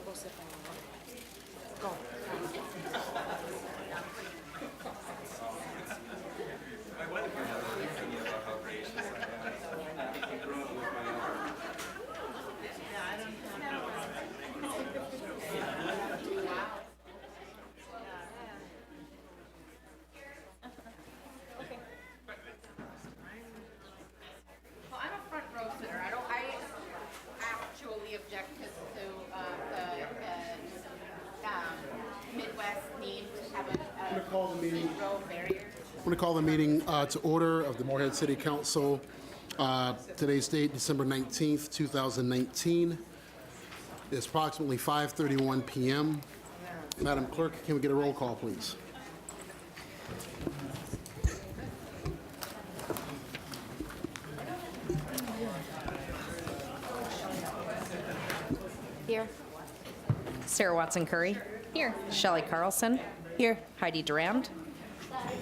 Well, I'm a front row sitter. I actually object to the Midwest need to have a row barrier. I'm going to call the meeting to order of the Moorhead City Council. Today's date, December 19th, 2019. It's approximately 5:31 p.m. Madam Clerk, can we get a roll call, please? Here. Sarah Watson Curry. Here. Shelley Carlson. Here. Heidi Durand.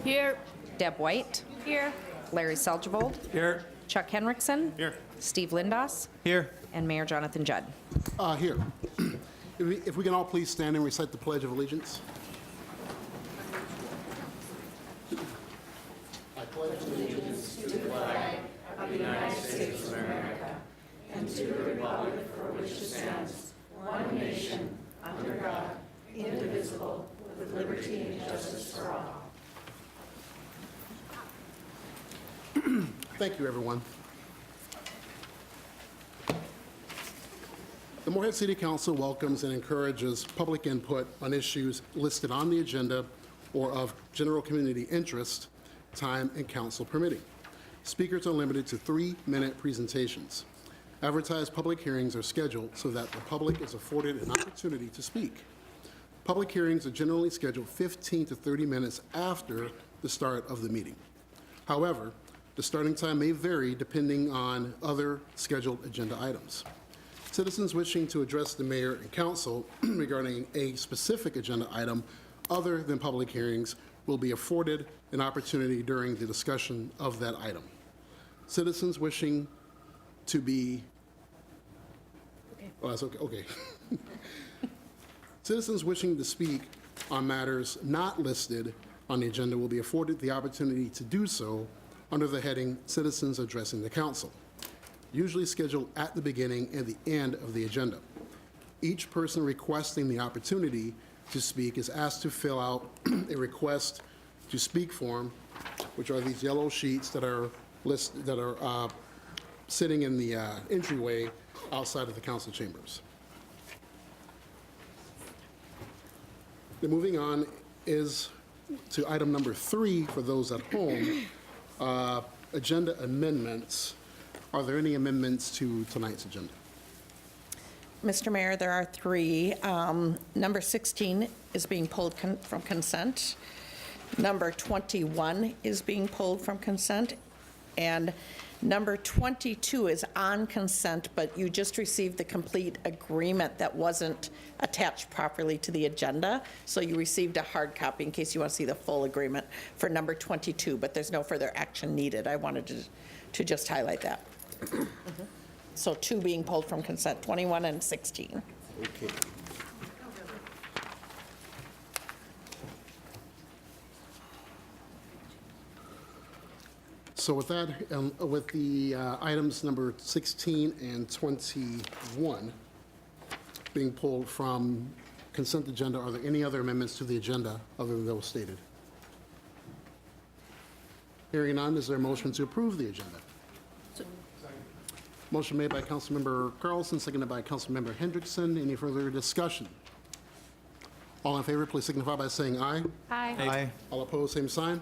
Here. Deb White. Here. Larry Seljevold. Here. Chuck Henriksen. Here. Steve Lindos. Here. And Mayor Jonathan Judd. Here. If we can all please stand and recite the Pledge of Allegiance. I pledge allegiance to the flag of the United States of America and to the republic for which it stands, one nation, under God, indivisible, with liberty and justice for all. Thank you, everyone. The Moorhead City Council welcomes and encourages public input on issues listed on the agenda or of general community interest, time and council permitting. Speakers are limited to 3-minute presentations. Advertised public hearings are scheduled so that the public is afforded an opportunity to speak. Public hearings are generally scheduled 15 to 30 minutes after the start of the meeting. However, the starting time may vary depending on other scheduled agenda items. Citizens wishing to address the mayor and council regarding a specific agenda item other than public hearings will be afforded an opportunity during the discussion of that item. Citizens wishing to be... Oh, that's okay. Okay. Citizens wishing to speak on matters not listed on the agenda will be afforded the opportunity to do so under the heading Citizens Addressing the Council, usually scheduled at the beginning and the end of the agenda. Each person requesting the opportunity to speak is asked to fill out a request to speak form, which are these yellow sheets that are sitting in the entryway outside of the council chambers. Then moving on is to item number 3 for those at home, agenda amendments. Are there any amendments to tonight's agenda? Mr. Mayor, there are 3. Number 16 is being pulled from consent. Number 21 is being pulled from consent. And number 22 is on consent, but you just received the complete agreement that wasn't attached properly to the agenda. So you received a hard copy in case you want to see the full agreement for number 22, but there's no further action needed. I wanted to just highlight that. So 2 being pulled from consent, 21 and 16. Okay. So with that, with the items number 16 and 21 being pulled from consent agenda, are there any other amendments to the agenda other than those stated? Hearing none, is there a motion to approve the agenda? Motion made by Councilmember Carlson, seconded by Councilmember Hendrickson. Any further discussion? All in favor, please signify by saying aye. Aye. Aye. All opposed, same sign.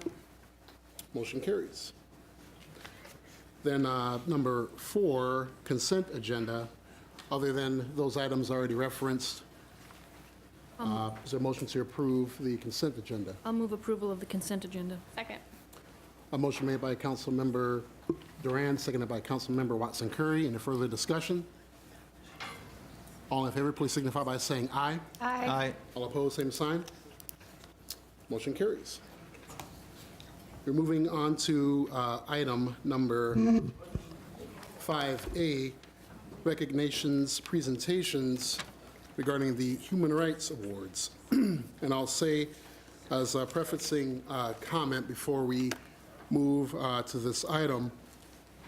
Motion carries. Then number 4, consent agenda. Other than those items already referenced, is there a motion to approve the consent agenda? I'll move approval of the consent agenda. Second. A motion made by Councilmember Durand, seconded by Councilmember Watson Curry. Any further discussion? All in favor, please signify by saying aye. Aye. All opposed, same sign. Motion carries. We're moving on to item number 5A, recognitions, presentations. regarding the Human Rights Awards. And I'll say, as a prefacing comment before we move to this item,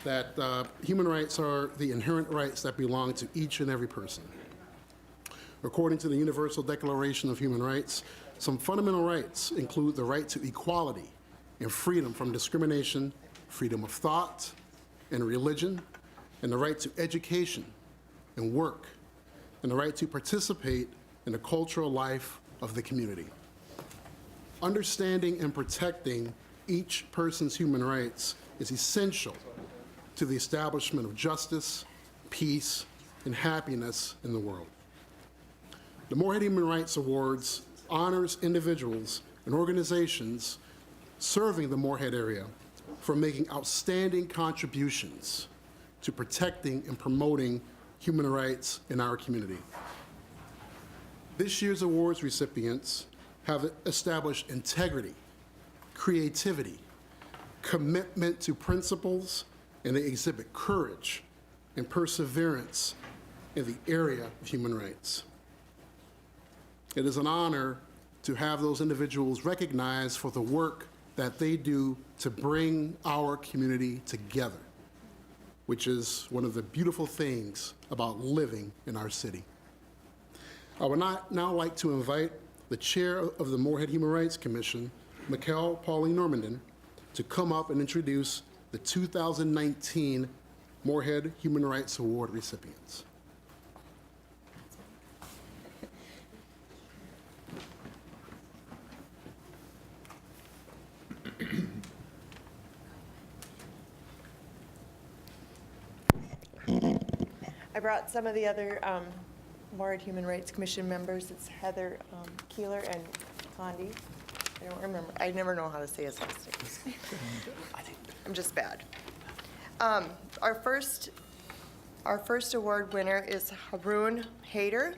that human rights are the inherent rights that belong to each and every person. According to the Universal Declaration of Human Rights, some fundamental rights include the right to equality and freedom from discrimination, freedom of thought and religion, and the right to education and work, and the right to participate in the cultural life of the community. Understanding and protecting each person's human rights is essential to the establishment of justice, peace, and happiness in the world. The Moorhead Human Rights Awards honors individuals and organizations serving the Moorhead area for making outstanding contributions to protecting and promoting human rights in our community. This year's awards recipients have established integrity, creativity, commitment to principles, and they exhibit courage and perseverance in the area of human rights. It is an honor to have those individuals recognized for the work that they do to bring our community together, which is one of the beautiful things about living in our city. I would now like to invite the chair of the Moorhead Human Rights Commission, Mikkel Pauline Normandin, to come up and introduce the 2019 Moorhead Human Rights Award recipients. I brought some of the other Moorhead Human Rights Commission members. It's Heather Keeler and Condi. I don't remember. I never know how to say his last name. I'm just bad. Our first award winner is Haroon Haider.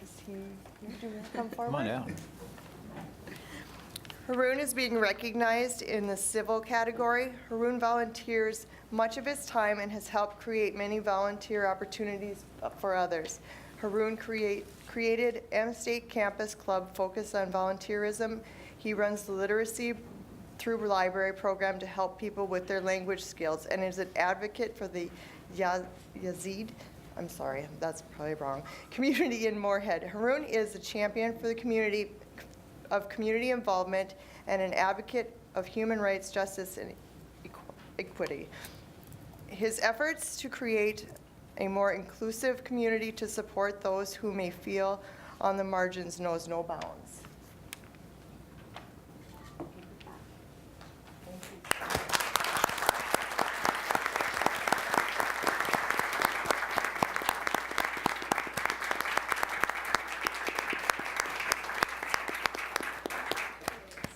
Is he? Do you come forward? Come on down. Haroon is being recognized in the civil category. Haroon volunteers much of his time and has helped create many volunteer opportunities for others. Haroon created M-State Campus Club focused on volunteerism. He runs the Literacy Through Library program to help people with their language skills and is an advocate for the Yazid, I'm sorry, that's probably wrong, community in Moorhead. Haroon is a champion for the community involvement and an advocate of human rights, justice, and equity. His efforts to create a more inclusive community to support those who may feel on the margins knows no bounds.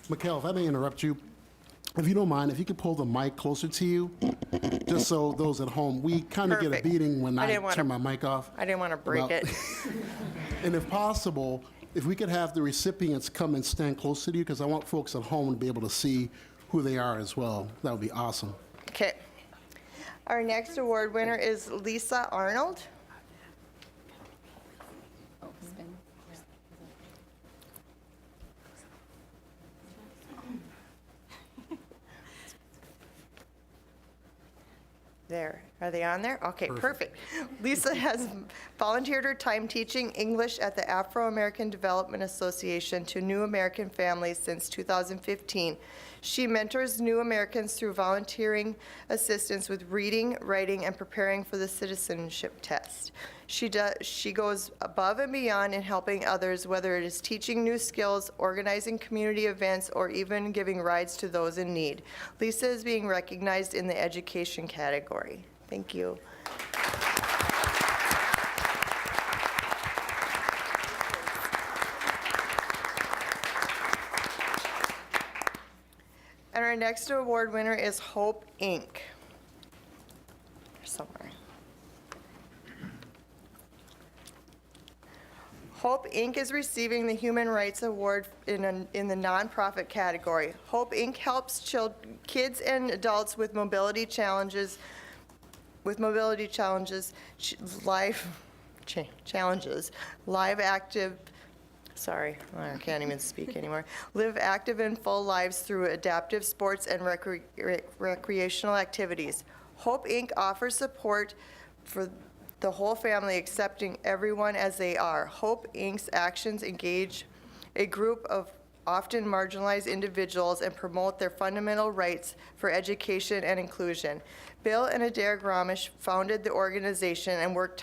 Mikkel, if I may interrupt you, if you don't mind, if you could pull the mic closer to you, just so those at home, we kind of get a Perfect. beating when I didn't turn wanna- my mic off. I didn't want to break Well- it. And if possible, if we could have the recipients come and stand closer to you, because I want folks at home to be able to see who they are as well. That would be awesome. Okay. Our next award winner is Lisa Arnold. There. Are they on there? Okay, perfect. Lisa has volunteered her time teaching English at the Afro-American Development Association to new American families since 2015. She mentors new Americans through volunteering assistance with reading, writing, and preparing for the citizenship test. She goes above and beyond in helping others, whether it is teaching new skills, organizing community events, or even giving rides to those in need. Lisa is being recognized in the education category. Thank you. And our next award winner is Hope Inc. Somewhere. Hope Inc. is receiving the Human Rights Award in the nonprofit category. Hope Inc. helps kids and adults with mobility challenges, life challenges. I can't even speak anymore. Live active and full lives through adaptive sports and recreational activities. Hope Inc. offers support for the whole family, accepting everyone as they are. Hope Inc.'s actions engage a group of often marginalized individuals and promote their fundamental rights for education and inclusion. Bill and Adair Gromish founded the organization and worked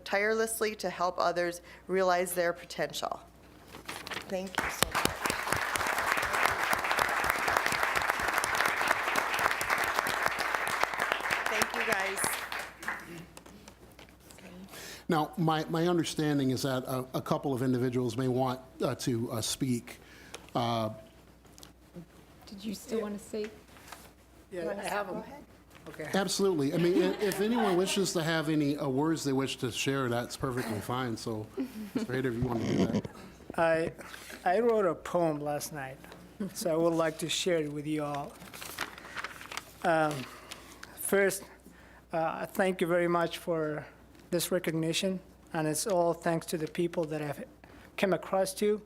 tirelessly to help others realize their potential. Thank you so much. Thank you, guys. Now, my understanding is that a couple of individuals may want to speak. Did you still want to say? Yeah, I have them. Okay. Absolutely. I mean, if anyone wishes to have any words they wish to share, that's perfectly fine. So, Mr. Hader, if you want to do that. I wrote a poem last night, so I would like to share it with you all. First, thank you very much for this recognition, and it's all thanks to the people that I've come across to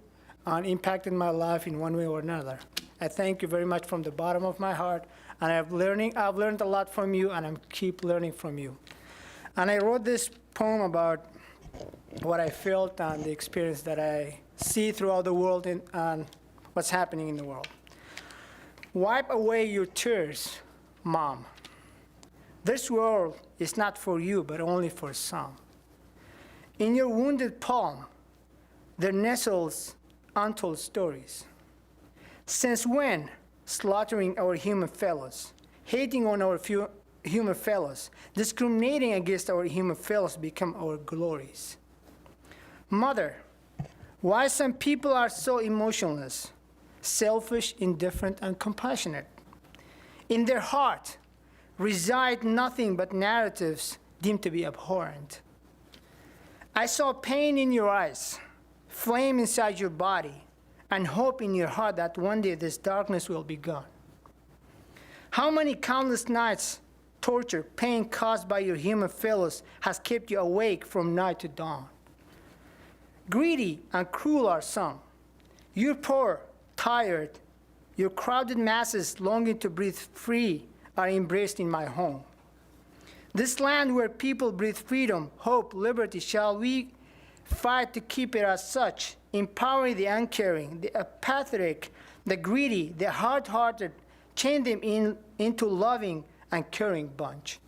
and impacted my life in one way or another. I thank you very much from the bottom of my heart, and I've learned a lot from you, and I keep learning from you. And I wrote this poem about what I felt and the experience that I see throughout the world and what's happening in the world. Wipe away your tears, Mom. This world is not for you, but only for some. In your wounded palm, there nestles untold stories. Since when slaughtering our human fellows, hating on our human fellows, discriminating against our human fellows become our glories? Mother, why some people are so emotionless, selfish, indifferent, and compassionate? In their heart reside nothing but narratives deemed to be abhorrent. I saw pain in your eyes, flame inside your body, and hope in your heart that one day this darkness will be gone. How many countless nights, torture, pain caused by your human fellows has kept you awake from night to dawn? Greedy and cruel are some. You're poor, tired. Your crowded masses longing to breathe free are embraced in my home. This land where people breathe freedom, hope, liberty, shall we fight to keep it as such, empowering the uncaring, the apathetic, the greedy, the hard-hearted, chain them into loving and caring bunch.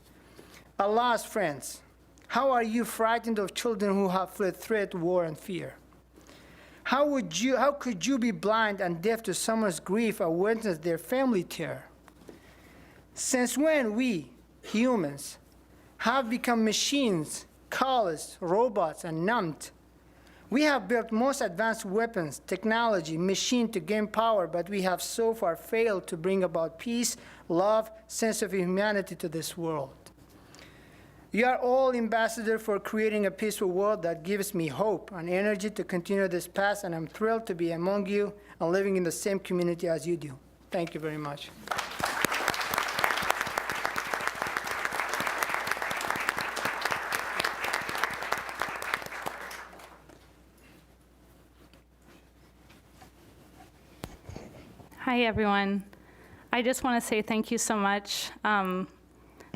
Alas, friends, how are you frightened of children who have fled threat, war, and fear? How could you be blind and deaf to someone's grief or witness their family tear? Since when we, humans, have become machines, callous, robots, and numbed? We have built most advanced weapons, technology, machine to gain power, but we have so far failed to bring about peace, love, sense of humanity to this world. You are all ambassadors for creating a peaceful world that gives me hope and energy to continue this path, and I'm thrilled to be among you and living in the same community as you do. Thank you very much. Hi, everyone. I just want to say thank you so much.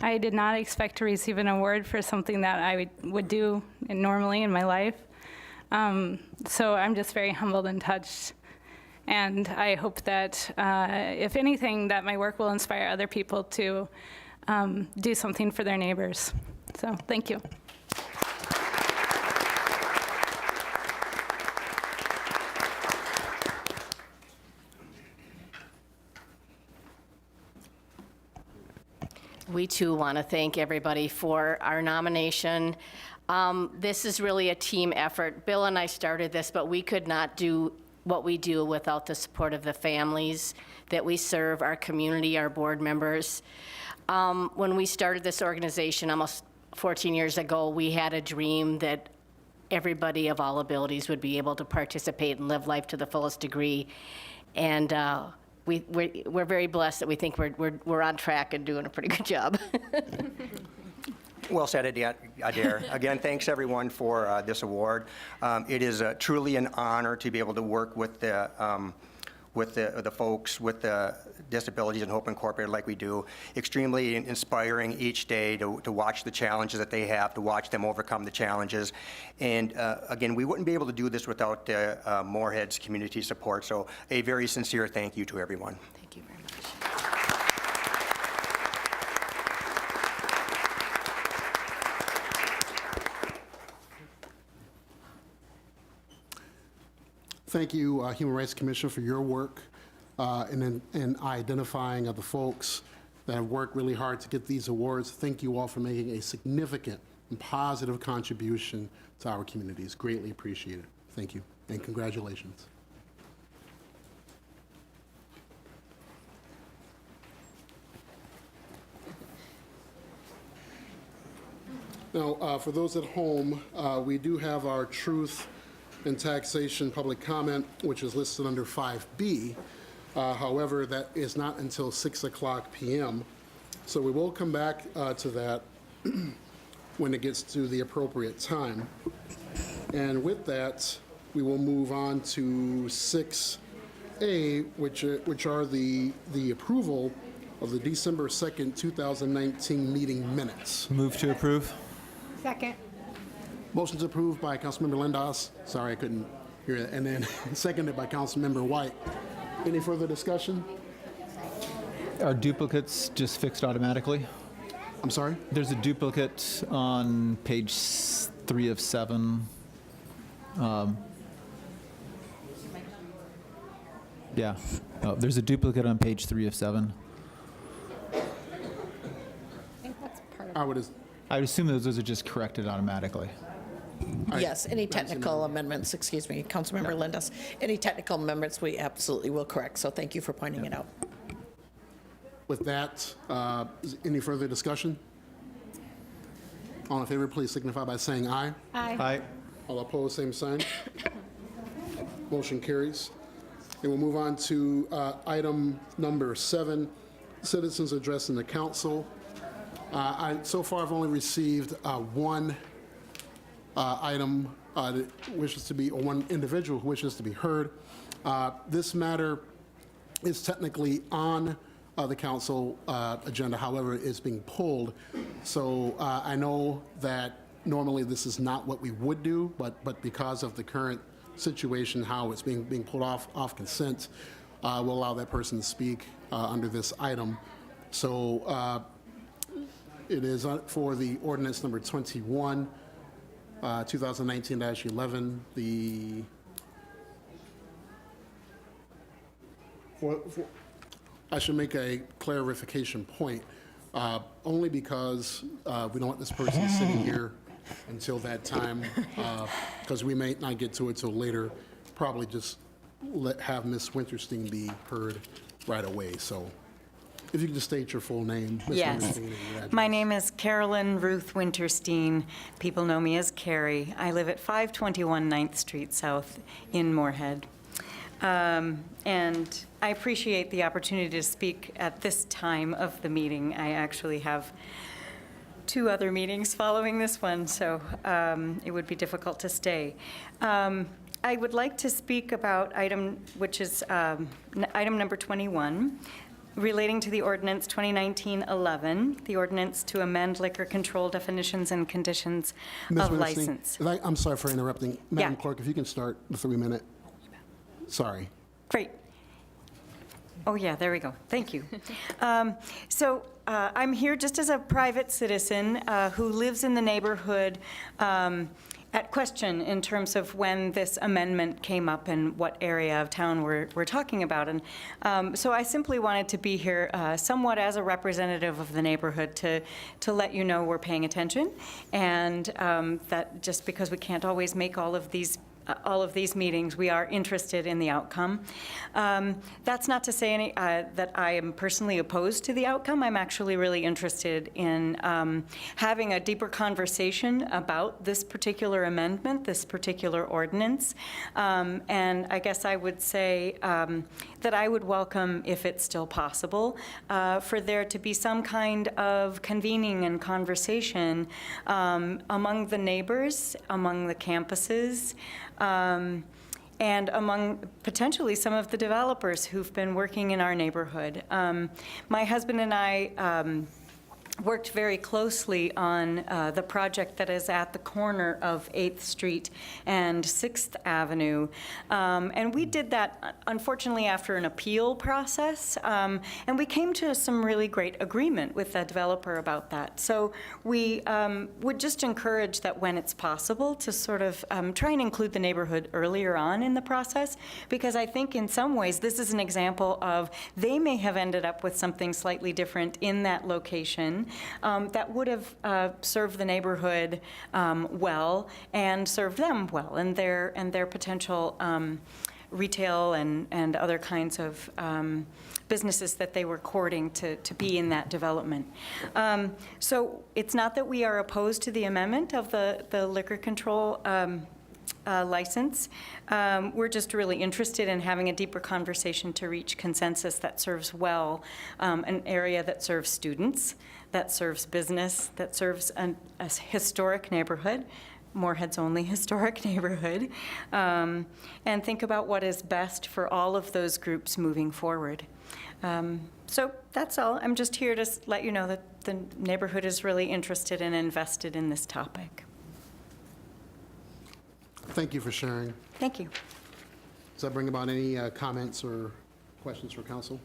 I did not expect to receive an award for something that I would do normally in my life. So I'm just very humbled and touched. And I hope that, if anything, that my work will inspire other people to do something for their neighbors. So thank you. We too want to thank everybody for our nomination. This is really a team effort. Bill and I started this, but we could not do what we do without the support of the families that we serve, our community, our board members. When we started this organization almost 14 years ago, we had a dream that everybody of all abilities would be able to participate and live life to the fullest degree. And we're very blessed that we think we're on track and doing a pretty good job. Well said, Adair. Again, thanks everyone for this award. It is truly an honor to be able to work with the folks with the Disabilities and Hope Incorporated like we do. Extremely inspiring each day to watch the challenges that they have, to watch them overcome the challenges. And again, we wouldn't be able to do this without Moorhead's community support. So a very sincere thank you to everyone. Thank you very much. Thank you, Human Rights Commission, for your work in identifying of the folks that have worked really hard to get these awards. Thank you all for making a significant and positive contribution to our communities. Greatly appreciated. Thank you, and congratulations. Now, for those at home, we do have our truth and taxation public comment, which is listed under 5B. However, that is not until 6:00 p.m. So we will come back to that when it gets to the appropriate time. And with that, we will move on to 6A, which are the approval of the December 2nd, 2019 meeting minutes. Move to approve. Second. Motion's approved by Councilmember Lindas. Sorry, I couldn't hear that. And then seconded by Councilmember White. Any further discussion? Are duplicates just fixed automatically? I'm sorry? There's a duplicate on page 3 of 7. Yeah. Oh, there's a duplicate on page 3 of 7. I think that's part of I would assume those are just corrected automatically. Yes, any technical amendments, excuse me, Councilmember Lindas, any technical amendments we absolutely will correct, so thank you for pointing it out. With that, any further discussion? All in favor, please signify by saying aye. Aye. Aye. All opposed, same sign. Motion carries. And we'll move on to item number 7, citizens addressing the council. So far, I've only received one item that wishes to be, or one individual who wishes to be heard. This matter is technically on the council agenda, however, it's being pulled. So I know that normally this is not what we would do, but because of the current situation, how it's being pulled off consent, we'll allow that person to speak under this item. So it is for the ordinance number 21, 2019-11, I should make a clarification point, only because we don't want this person sitting here until that time, because we may not get to it till later. Probably just have Ms. Winterstein be heard right away. So if you could just state your full name, Ms. Yes. Winterstein, and your address. My name is Carolyn Ruth Winterstein. People know me as Carrie. I live at 521 9th Street South in Moorhead. And I appreciate the opportunity to speak at this time of the meeting. I actually have 2 other meetings following this one, so it would be difficult to stay. I would like to speak about item, which is item number 21, relating to the ordinance 2019-11, the ordinance to amend liquor control definitions and conditions Ms. of Winterstein, license. I'm sorry for interrupting. Madam Yeah. Clerk, if you can start the 3-minute. Sorry. Great. Oh, yeah, there we go. Thank you. So I'm here just as a private citizen who lives in the neighborhood at question in terms of when this amendment came up and what area of town we're talking about. And so I simply wanted to be here somewhat as a representative of the neighborhood to let you know we're paying attention, and that just because we can't always make all of these all of these meetings, we are interested in the outcome. That's not to say that I am personally opposed to the outcome. I'm actually really interested in having a deeper conversation about this particular amendment, this particular ordinance. And I guess I would say that I would welcome, if it's still possible, for there to be some kind of convening and conversation among the neighbors, among the campuses, and among potentially some of the developers who've been working in our neighborhood. My husband and I worked very closely on the project that is at the corner of 8th Street and 6th Avenue. And we did that, unfortunately, after an appeal process. And we came to some really great agreement with the developer about that. So we would just encourage that when it's possible to sort of try and include the neighborhood earlier on in the process, because I think in some ways this is an example of they may have ended up with something slightly different in that location that would have served the neighborhood well and served them well and their potential retail and other kinds of businesses that they were courting to be in that development. So it's not that we are opposed to the amendment of the liquor control license. We're just really interested in having a deeper conversation to reach consensus that serves well an area that serves students, that serves business, that serves a historic neighborhood, Moorhead's only historic neighborhood, and think about what is best for all of those groups moving forward. So that's all. I'm just here to let you know that the neighborhood is really interested and invested in this topic. Thank you for sharing. Thank you. Does that bring about any comments or questions from council?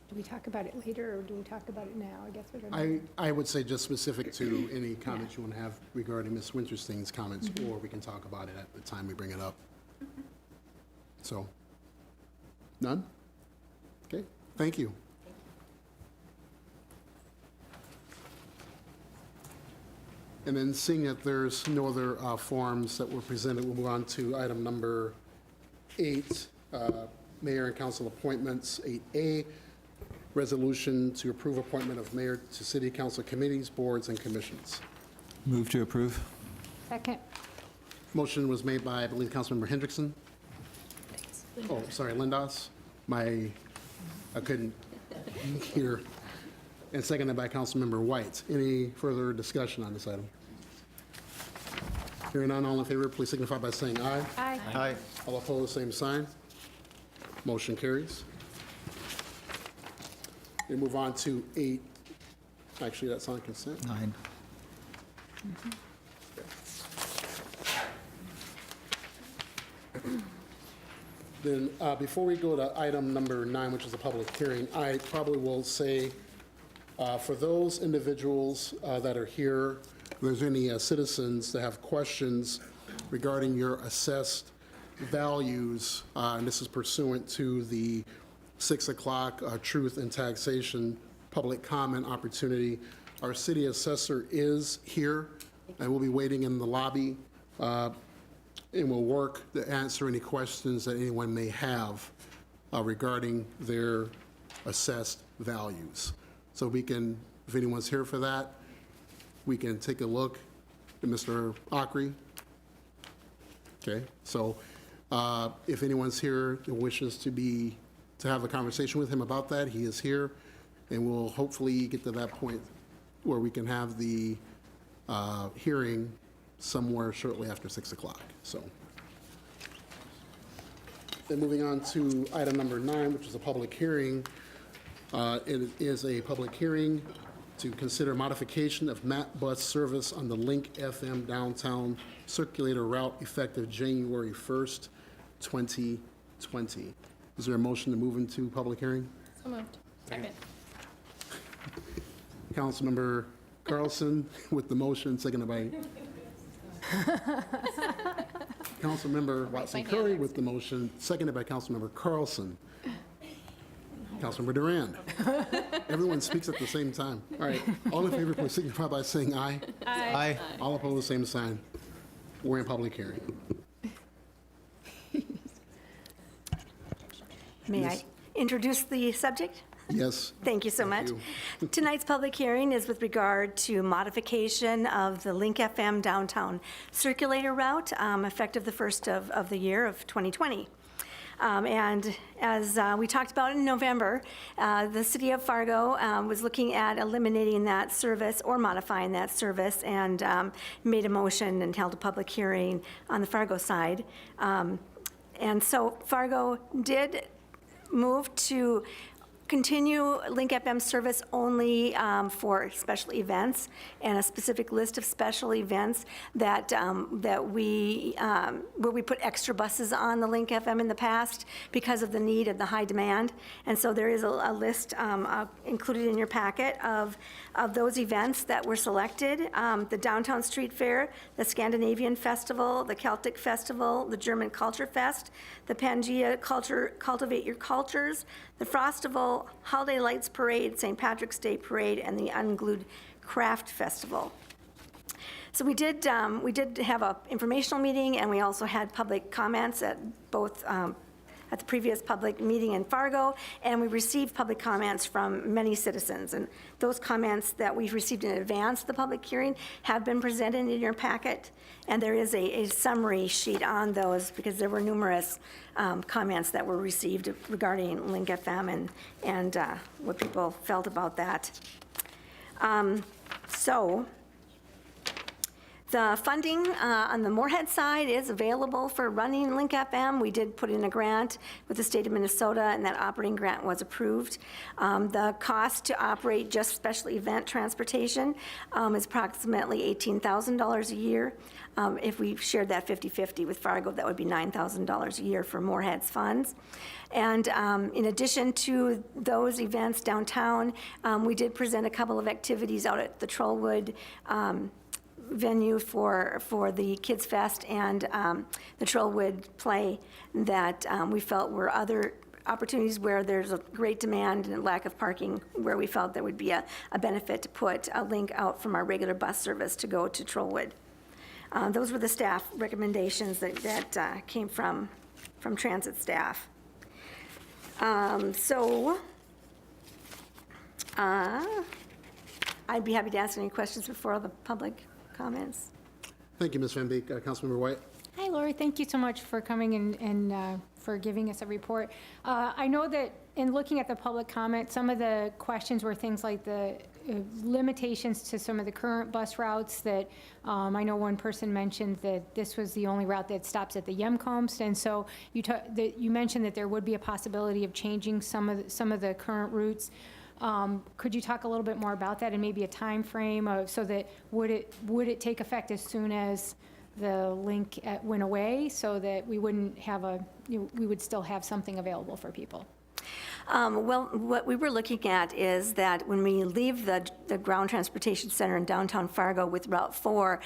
Do we talk about it later, or do we talk about it now? I guess we don't know. I would say just specific to any comments you want to have regarding Ms. Winterstein's comments, or we can talk about it at the time we bring it up. So, none? Okay, thank you. And then seeing that there's no other forms that were presented, we'll move on to item number 8, mayor and council appointments. 8A, resolution to approve appointment of mayor to city council committees, boards, and commissions. Move to approve. Second. Motion was made by, I believe, Councilmember Hendrickson. Oh, sorry, Lindos. I couldn't hear. And seconded by Councilmember White. Any further discussion on this item? Hearing none, all in favor, please signify by saying aye. Aye. Aye. All opposed, same sign. Motion carries. We move on to 8. Actually, that's on consent. 9. Then, before we go to item number 9, which is a public hearing, I probably will say, for those individuals that are here, if there's any citizens that have questions regarding your assessed values, and this is pursuant to the 6 o'clock truth and taxation public comment opportunity, our city assessor is here and will be waiting in the lobby, and will work to answer any questions that anyone may have regarding their assessed values. So we can, if anyone's here for that, we can take a look at Mr. Ockery. Okay, so if anyone's here that wishes to have a conversation with him about that, he is here, and we'll hopefully get to that point where we can have the hearing somewhere shortly after 6 o'clock. So, then moving on to item number 9, which is a public hearing. It is a public hearing to consider modification of MAP bus service on the Link FM downtown circulator route effective January 1st, 2020. Is there a motion to move into public hearing? So moved. Second. Councilmember Carlson with the motion, seconded by Councilmember Watson Curry with the motion, seconded by Councilmember Carlson. Councilmember Durand. Everyone speaks at the same time. All right, all in favor, please signify by saying aye. Aye. All opposed, same sign. or in public hearing? May I introduce the subject? Yes. Thank you so much. you. Tonight's public hearing is with regard to modification of the Link FM downtown circulator route, effective the first of the year of 2020. And as we talked about in November, the city of Fargo was looking at eliminating that service or modifying that service, and made a motion and held a public hearing on the Fargo side. And so Fargo did move to continue Link FM service only for special events, and a specific list of special events that we where we put extra buses on the Link FM in the past because of the need of the high demand. And so there is a list included in your packet of those events that were selected: the Downtown Street Fair, the Scandinavian Festival, the Celtic Festival, the German Culture Fest, the Pangea Cultivate Your Cultures, the Frostival, Holiday Lights Parade, St. Patrick's Day Parade, and the Unglued Craft Festival. So we did have an informational meeting, and we also had public comments at both at the previous public meeting in Fargo, and we received public comments from many citizens. And those comments that we've received in advance of the public hearing have been presented in your packet, and there is a summary sheet on those because there were numerous comments that were received regarding Link FM and what people felt about that. So the funding on the Moorhead side is available for running Link FM. We did put in a grant with the state of Minnesota, and that operating grant was approved. The cost to operate just special event transportation is approximately $18,000 a year. If we shared that 50-50 with Fargo, that would be $9,000 a year for Moorhead's funds. And in addition to those events downtown, we did present a couple of activities out at the Trollwood venue for the Kids Fest and the Trollwood play that we felt were other opportunities where there's a great demand and lack of parking, where we felt there would be a benefit to put a link out from our regular bus service to go to Trollwood. Those were the staff recommendations that came from transit staff. I'd be happy to answer any questions before the public comments. Thank you, Ms. Van Beek. Councilmember White? Hi, Lori. Thank you so much for coming and for giving us a report. I know that in looking at the public comment, some of the questions were things like the limitations to some of the current bus routes that I know one person mentioned that this was the only route that stops at the Yemkomst, and so you mentioned that there would be a possibility of changing some of the current routes. Could you talk a little bit more about that and maybe a time frame so that would it take effect as soon as the link went away, so that we wouldn't have we would still have something available for people? Well, what we were looking at is that when we leave the ground transportation center in downtown Fargo with Route 4,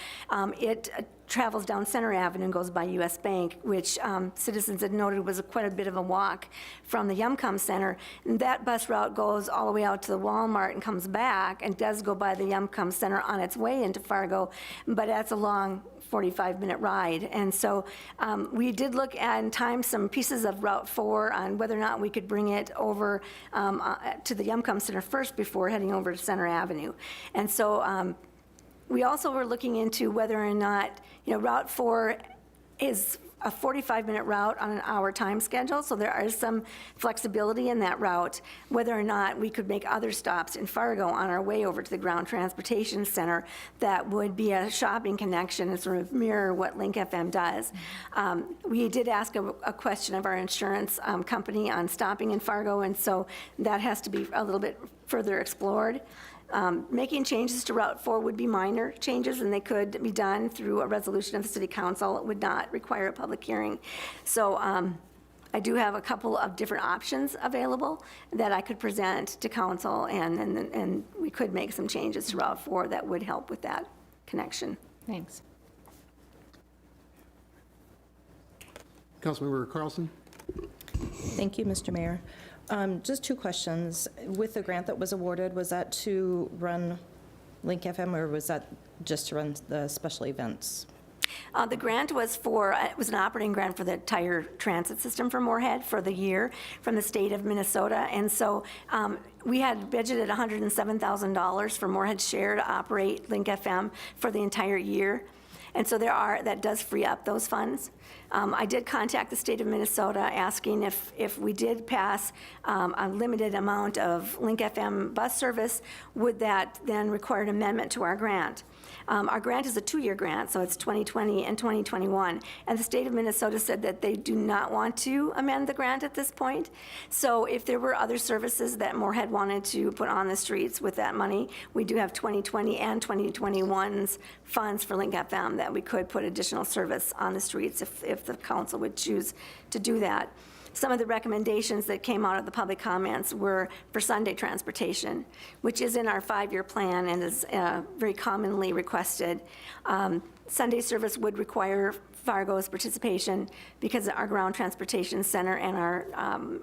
it travels down Center Avenue and goes by US Bank, which citizens had noted was quite a bit of a walk from the Yumcom Center. And that bus route goes all the way out to the Walmart and comes back and does go by the Yumcom Center on its way into Fargo, but that's a long 45-minute ride. And so we did look at and time some pieces of Route 4 on whether or not we could bring it over to the Yumcom Center first before heading over to Center Avenue. And so we also were looking into whether or not, Route 4 is a 45-minute route on an hour time schedule, so there is some flexibility in that route, whether or not we could make other stops in Fargo on our way over to the ground transportation center that would be a shopping connection and sort of mirror what Link FM does. We did ask a question of our insurance company on stopping in Fargo, and so that has to be a little bit further explored. Making changes to Route 4 would be minor changes, and they could be done through a resolution of the City Council. It would not require a public hearing. So I do have a couple of different options available that I could present to Council, and we could make some changes to Route 4 that would help with that connection. Thanks. Councilmember Carlson? Thank you, Mr. Mayor. Just two questions. With the grant that was awarded, was that to run Link FM, or was that just to run the special events? The grant was for, it was an operating grant for the entire transit system for Moorhead for the year from the state of Minnesota. And so we had budgeted $107,000 for Moorhead's share to operate Link FM for the entire year. And so that does free up those funds. I did contact the state of Minnesota asking if we did pass a limited amount of Link FM bus service, would that then require an amendment to our grant? Our grant is a 2-year grant, so it's 2020 and 2021. And the state of Minnesota said that they do not want to amend the grant at this point. So if there were other services that Moorhead wanted to put on the streets with that money, we do have 2020 and 2021's funds for Link FM that we could put additional service on the streets if the council would choose to do that. Some of the recommendations that came out of the public comments were for Sunday transportation, which is in our 5-year plan and is very commonly requested. Sunday service would require Fargo's participation because our ground transportation center and our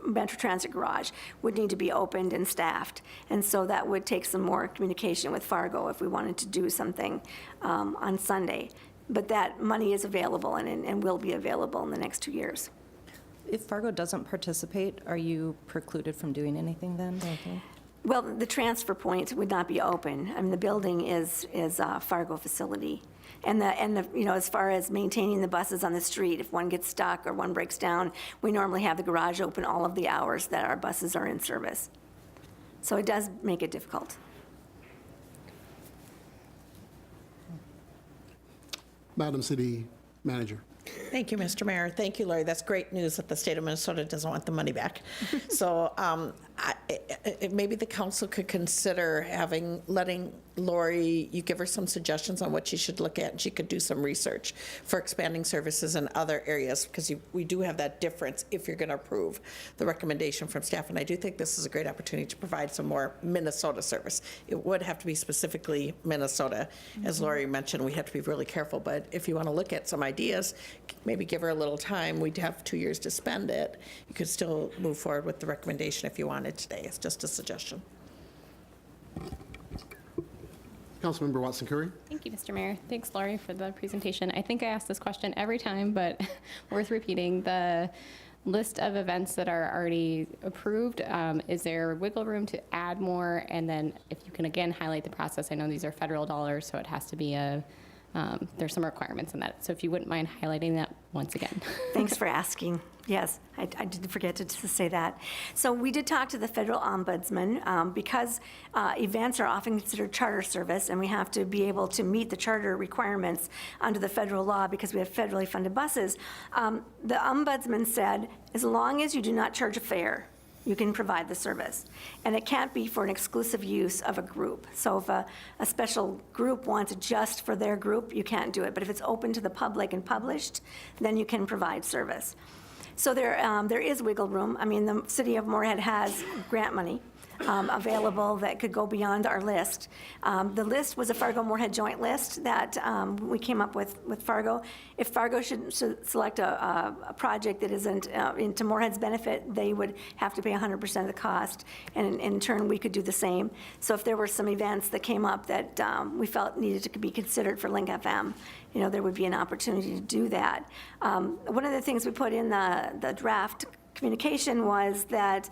Metro Transit garage would need to be opened and staffed. And so that would take some more communication with Fargo if we wanted to do something on Sunday. But that money is available and will be available in the next 2 years. If Fargo doesn't participate, are you precluded from doing anything then? Well, the transfer point would not be open. I mean, the building is a Fargo facility. And as far as maintaining the buses on the street, if one gets stuck or one breaks down, we normally have the garage open all of the hours that our buses are in service. So it does make it difficult. Madam City Manager. Thank you, Mr. Mayor. Thank you, Lori. That's great news that the state of Minnesota doesn't want the money back. So maybe the council could consider letting Lori, you give her some suggestions on what she should look at, and she could do some research for expanding services in other areas, because we do have that difference if you're going to approve the recommendation from staff. And I do think this is a great opportunity to provide some more Minnesota service. It would have to be specifically Minnesota. As Lori mentioned, we have to be really careful, but if you want to look at some ideas, maybe give her a little time. We'd have 2 years to spend it. You could still move forward with the recommendation if you wanted today. It's just a suggestion. Councilmember Watson-Curry. Thank you, Mr. Mayor. Thanks, Lori, for the presentation. I think I ask this question every time, but worth repeating. The list of events that are already approved, is there wiggle room to add more? And then if you can, again, highlight the process. I know these are federal dollars, so it has to be there's some requirements in that. So if you wouldn't mind highlighting that once again. Thanks for asking. Yes, I did forget to say that. So we did talk to the federal ombudsman because events are often considered charter service, and we have to be able to meet the charter requirements under the federal law because we have federally funded buses. The ombudsman said, as long as you do not charge a fare, you can provide the service. And it can't be for an exclusive use of a group. So if a special group wants it just for their group, you can't do it. But if it's open to the public and published, then you can provide service. So there is wiggle room. I mean, the city of Moorhead has grant money available that could go beyond our list. The list was a Fargo-Moorhead joint list that we came up with Fargo. If Fargo should select a project that isn't into Moorhead's benefit, they would have to pay 100% of the cost, and in turn, we could do the same. So if there were some events that came up that we felt needed to be considered for Link FM, there would be an opportunity to do that. One of the things we put in the draft communication was that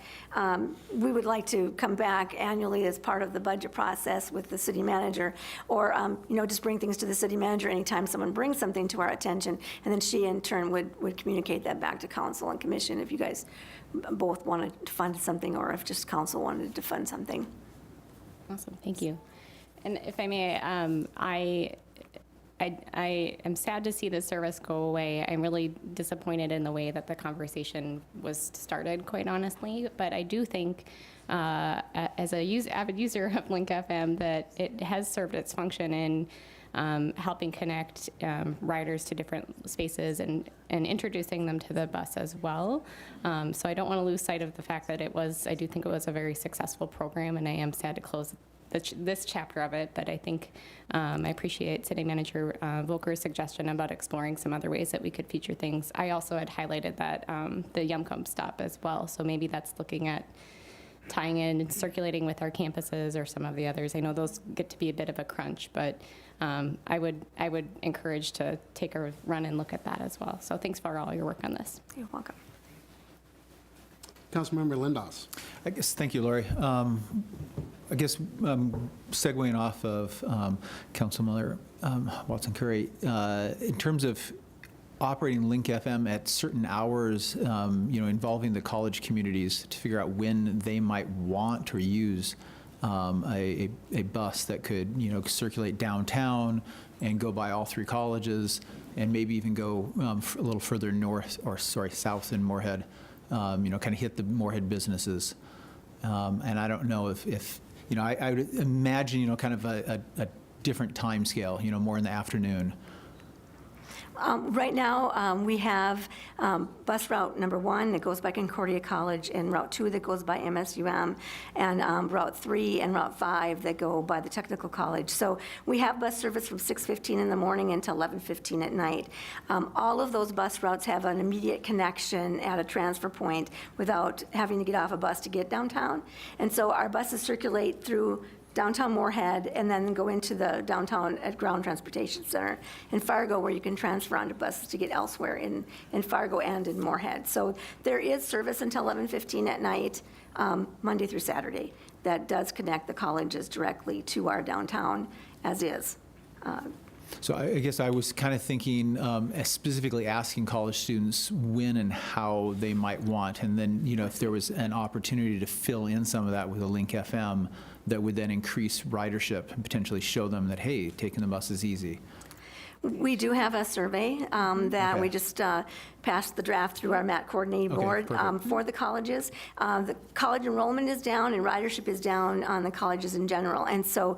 we would like to come back annually as part of the budget process with the city manager, or just bring things to the city manager anytime someone brings something to our attention, and then she in turn would communicate that back to council and commission if you guys both wanted to fund something, or if just council wanted to fund something. Awesome, thank you. And if I may, I am sad to see the service go away. I'm really disappointed in the way that the conversation was started, quite honestly. But I do think, as a avid user of Link FM, that it has served its function in helping connect riders to different spaces and introducing them to the bus as well. So I don't want to lose sight of the fact that I do think it was a very successful program, and I am sad to close this chapter of it, but I think I appreciate City Manager Volker's suggestion about exploring some other ways that we could feature things. I also had highlighted that the Yumcomb stop as well, so maybe that's looking at tying in and circulating with our campuses or some of the others. I know those get to be a bit of a crunch, but I would encourage to take a run and look at that as well. So thanks for all your work on this. You're welcome. Councilmember Lindos. I guess, thank you, Lori. I guess segueing off of Councilmember Watson Curry, in terms of operating Link FM at certain hours, involving the college communities to figure out when they might want to use a bus that could, circulate downtown and go by all three colleges, and maybe even go a little further south in Moorhead. Kind of hit the Moorhead businesses. And I don't know if I would imagine, kind of a different time scale, more in the afternoon. Right now, we have bus route number 1 that goes by Concordia College, and route 2 that goes by MSUM, and route 3 and route 5 that go by the Technical College. So we have bus service from 6:15 in the morning until 11:15 at night. All of those bus routes have an immediate connection at a transfer point without having to get off a bus to get downtown. And so our buses circulate through downtown Moorhead, and then go into the downtown at Ground Transportation Center in Fargo, where you can transfer onto buses to get elsewhere in Fargo and in Moorhead. So there is service until 11:15 at night, Monday through Saturday, that does connect the colleges directly to our downtown as is. So I guess I was kind of thinking, specifically asking college students when and how they might want, and then, if there was an opportunity to fill in some of that with a Link FM that would then increase ridership and potentially show them that, hey, taking the bus is easy. We do have a survey that Okay. we just passed the draft through our MAT coordinating Okay, board perfect. for the colleges. The college enrollment is down and ridership is down on the colleges in general. And so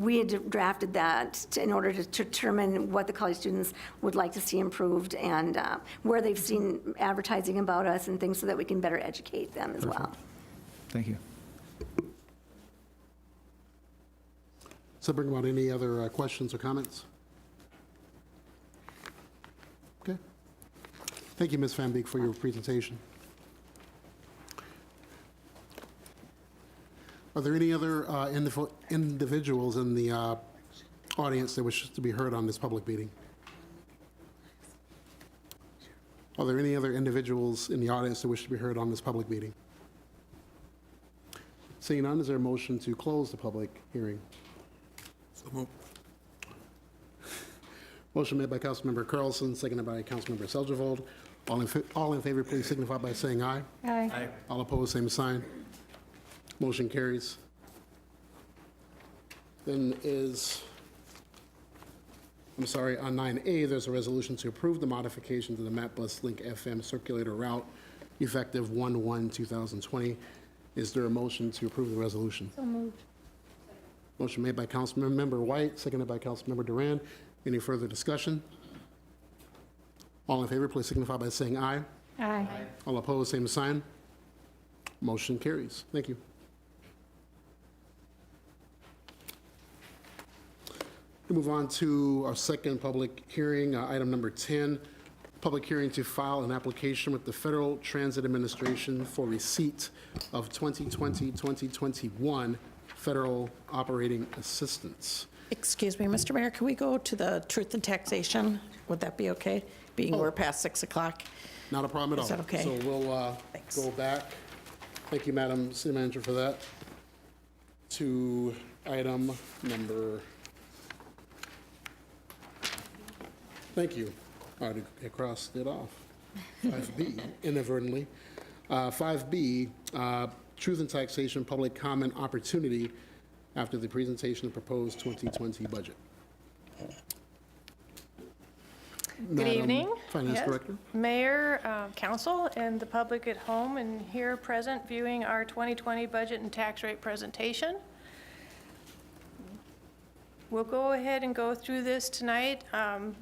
we had drafted that in order to determine what the college students would like to see improved, and where they've seen advertising about us and things, so that we can better educate them as well. Thank you. So bring about any other questions or comments? Okay. Thank you, Ms. Van Beek, for your presentation. Are there any other individuals in the audience that wish to be heard on this public meeting? Are there any other individuals in the audience that wish to be heard on this public meeting? Seeing none, is there a motion to close the public hearing? Motion made by Councilmember Carlson, seconded by Councilmember Seljevold. All in favor, please signify by saying aye. Aye. All opposed, same sign. Motion carries. Then on 9A, there's a resolution to approve the modification to the MAP Bus Link FM circulator route effective 1/1/2020. Is there a motion to approve the resolution? So moved. Motion made by Councilmember White, seconded by Councilmember Duran. Any further discussion? All in favor, please signify by saying aye. Aye. All opposed, same sign. Motion carries. Thank you. We move on to our second public hearing, item number 10, public hearing to file an application with the Federal Transit Administration for receipt of 2020-2021 federal operating assistance. Excuse me, Mr. Mayor, can we go to the truth and taxation? Would that be okay, being we're past 6 o'clock? Not a problem at all. Is that okay? So we'll go back. Thank you, Madam City Manager, for that. To item number, thank you. I crossed it off. 5B, inadvertently. 5B, Truth and Taxation Public Comment Opportunity after the presentation of proposed 2020 budget. Good evening. Finance Yes. Director. Mayor, council, and the public at home and here present viewing our 2020 budget and tax rate presentation. We'll go ahead and go through this tonight.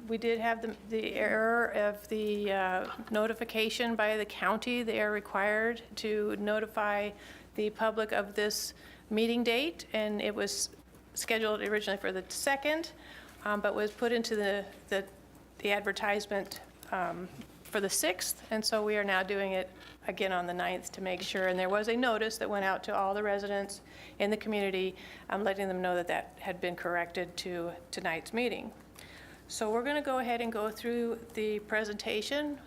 We did have the error of the notification by the county. They are required to notify the public of this meeting date, and it was scheduled originally for the 2nd, but was put into the advertisement for the 6th, and so we are now doing it again on the 9th to make sure. And there was a notice that went out to all the residents in the community, letting them know that that had been corrected to tonight's meeting. So we're going to go ahead and go through the presentation.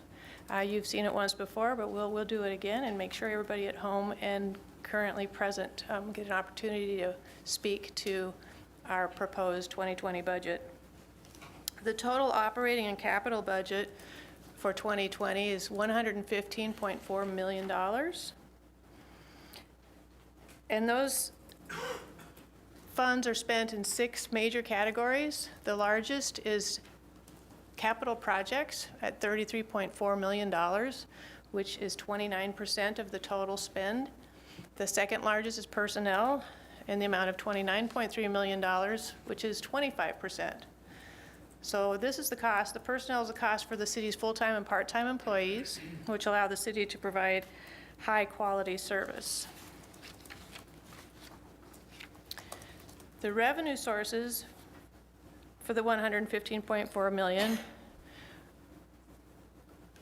You've seen it once before, but we'll do it again and make sure everybody at home and currently present get an opportunity to speak to our proposed 2020 budget. The total operating and capital budget for 2020 is $115.4 million. And those funds are spent in 6 major categories. The largest is capital projects at $33.4 million, which is 29% of the total spend. The second largest is personnel in the amount of $29.3 million, which is 25%. So this is the cost. The personnel is the cost for the city's full-time and part-time employees, which allow the city to provide high-quality service. The revenue sources for the $115.4 million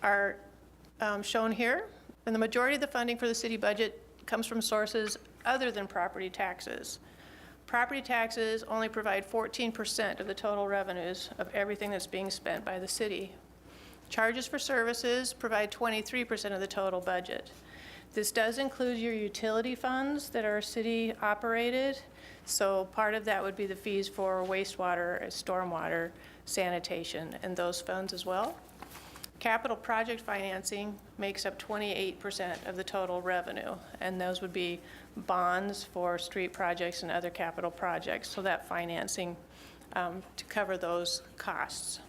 are shown here. And the majority of the funding for the city budget comes from sources other than property taxes. Property taxes only provide 14% of the total revenues of everything that's being spent by the city. Charges for services provide 23% of the total budget. This does include your utility funds that are city operated. So part of that would be the fees for wastewater, stormwater, sanitation, and those funds as well. Capital project financing makes up 28% of the total revenue, and those would be bonds for street projects and other capital projects, so that financing to cover those costs.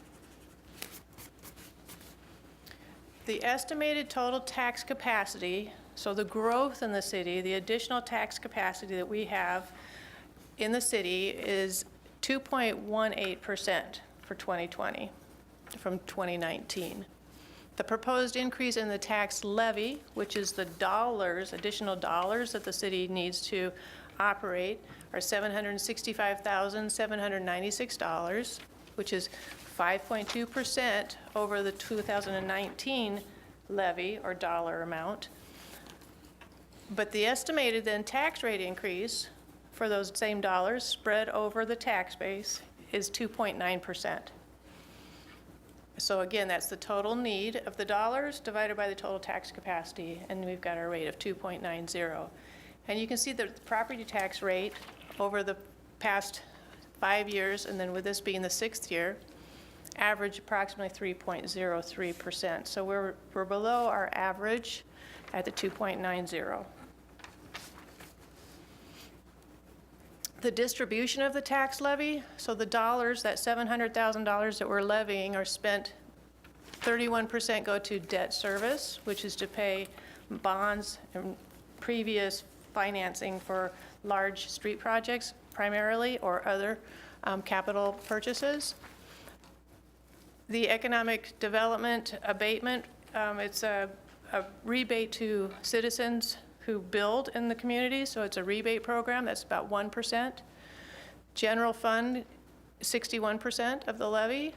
The estimated total tax capacity, so the growth in the city, the additional tax capacity that we have in the city is 2.18% for 2020 from 2019. The proposed increase in the tax levy, which is the dollars, additional dollars that the city needs to operate, are $765,796, which is 5.2% over the 2019 levy or dollar amount. But the estimated then tax rate increase for those same dollars spread over the tax base is 2.9%. So again, that's the total need of the dollars divided by the total tax capacity, and we've got our rate of 2.90. And you can see the property tax rate over the past 5 years, and then with this being the 6th year, average approximately 3.03%. So we're below our average at the 2.90. The distribution of the tax levy, so the dollars, that $700,000 that we're levying are spent, 31% go to debt service, which is to pay bonds and previous financing for large street projects primarily, or other capital purchases. The economic development abatement, it's a rebate to citizens who build in the community, so it's a rebate program. That's about 1%. General fund, 61% of the levy.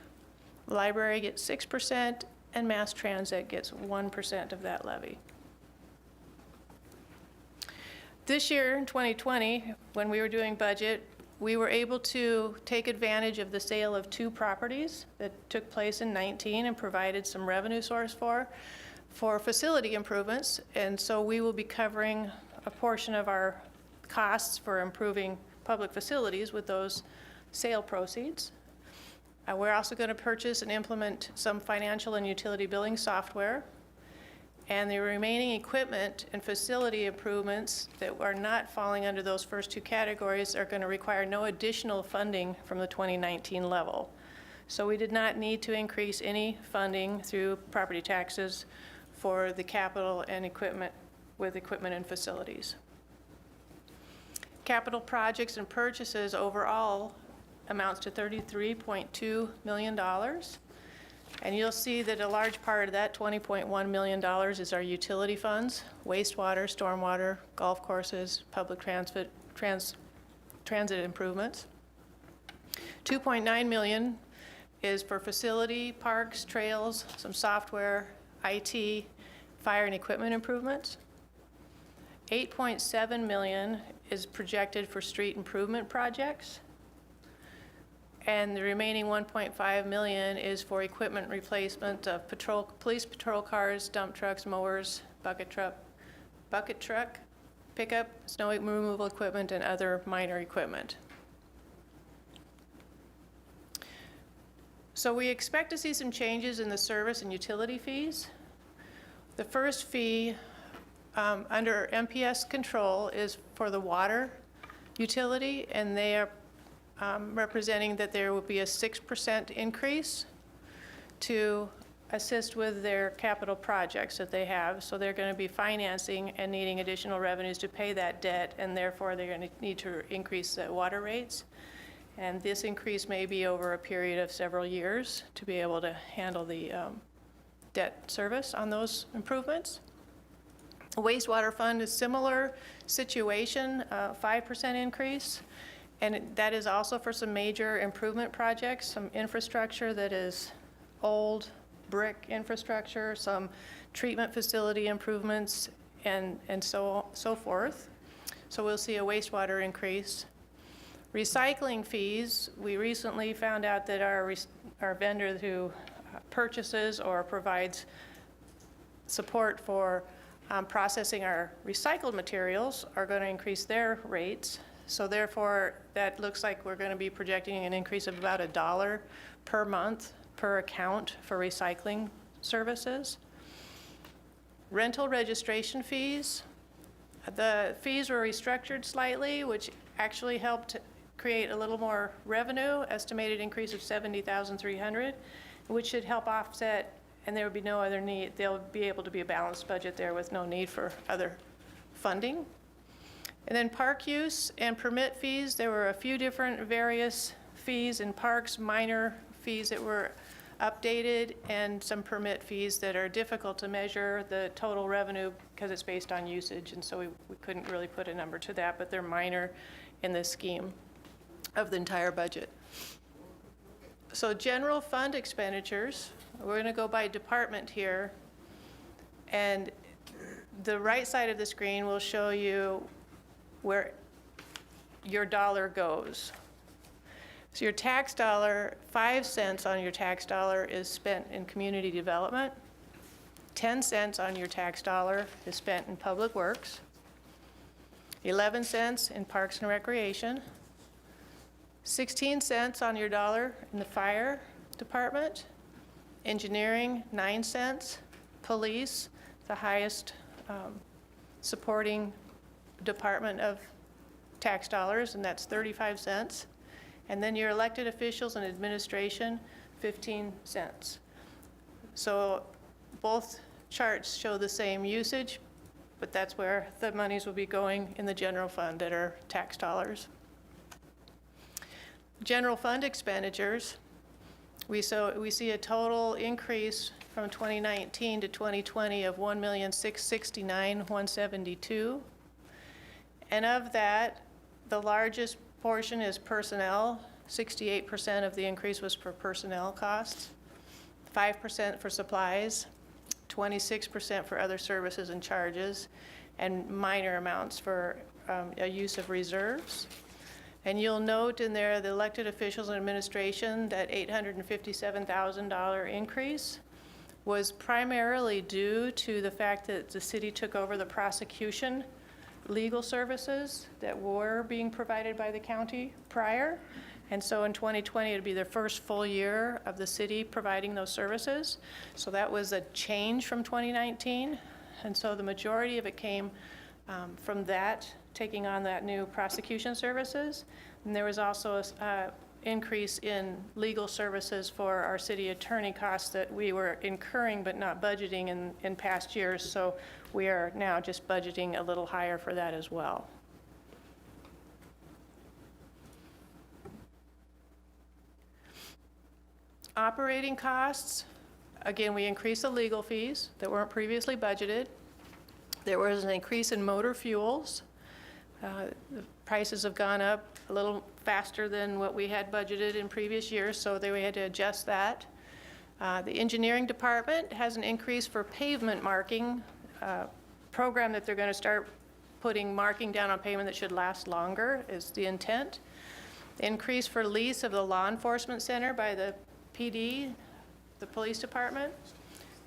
Library gets 6%, and mass transit gets 1% of that levy. This year, in 2020, when we were doing budget, we were able to take advantage of the sale of 2 properties that took place in 19 and provided some revenue source for facility improvements, and so we will be covering a portion of our costs for improving public facilities with those sale proceeds. We're also going to purchase and implement some financial and utility billing software, and the remaining equipment and facility improvements that are not falling under those first 2 categories are going to require no additional funding from the 2019 level. So we did not need to increase any funding through property taxes for the capital and equipment with equipment and facilities. Capital projects and purchases overall amounts to $33.2 million. And you'll see that a large part of that, $20.1 million, is our utility funds, wastewater, stormwater, golf courses, public transit improvements. $2.9 million is for facility, parks, trails, some software, IT, fire, and equipment improvements. $8.7 million is projected for street improvement projects. And the remaining $1.5 million is for equipment replacement of police patrol cars, dump trucks, mowers, bucket truck, pickup, snow removal equipment, and other minor equipment. So we expect to see some changes in the service and utility fees. The first fee under MPS control is for the water utility, and they are representing that there will be a 6% increase to assist with their capital projects that they have. So they're going to be financing and needing additional revenues to pay that debt, and therefore they're going to need to increase the water rates. And this increase may be over a period of several years to be able to handle the debt service on those improvements. The wastewater fund is similar situation, 5% increase. And that is also for some major improvement projects, some infrastructure that is old brick infrastructure, some treatment facility improvements, and so forth. So we'll see a wastewater increase. Recycling fees, we recently found out that our vendor who purchases or provides support for processing our recycled materials are going to increase their rates. So therefore, that looks like we're going to be projecting an increase of about $1 per month per account for recycling services. Rental registration fees. The fees were restructured slightly, which actually helped create a little more revenue, estimated increase of $70,300, which should help offset, and there would be no other need. There'll be able to be a balanced budget there with no need for other funding. And then park use and permit fees, there were a few different various fees in parks, minor fees that were updated, and some permit fees that are difficult to measure the total revenue because it's based on usage, and so we couldn't really put a number to that, but they're minor in the scheme of the entire budget. So general fund expenditures, we're going to go by department here, and the right side of the screen will show you where your dollar goes. So your tax dollar, 5 cents on your tax dollar is spent in community development. 10 cents on your tax dollar is spent in public works. 11 cents in parks and recreation. 16 cents on your dollar in the fire department. Engineering, 9 cents. Police, the highest supporting department of tax dollars, and that's 35 cents. And then your elected officials and administration, 15 cents. So both charts show the same usage, but that's where the monies will be going in the general fund that are tax dollars. General fund expenditures, we see a total increase from 2019 to 2020 of $1,669,172. And of that, the largest portion is personnel. 68% of the increase was for personnel costs, 5% for supplies, 26% for other services and charges, and minor amounts for a use of reserves. And you'll note in there the elected officials and administration, that $857,000 increase was primarily due to the fact that the city took over the prosecution legal services that were being provided by the county prior. And so in 2020, it'd be the first full year of the city providing those services. So that was a change from 2019. And so the majority of it came from that, taking on that new prosecution services. And there was also an increase in legal services for our city attorney costs that we were incurring but not budgeting in past years. So we are now just budgeting a little higher for that as well. Operating costs, again, we increased the legal fees that weren't previously budgeted. There was an increase in motor fuels. The prices have gone up a little faster than what we had budgeted in previous years, so we had to adjust that. The engineering department has an increase for pavement marking, program that they're going to start putting marking down on pavement that should last longer is the intent. Increase for lease of the law enforcement center by the PD, the police department.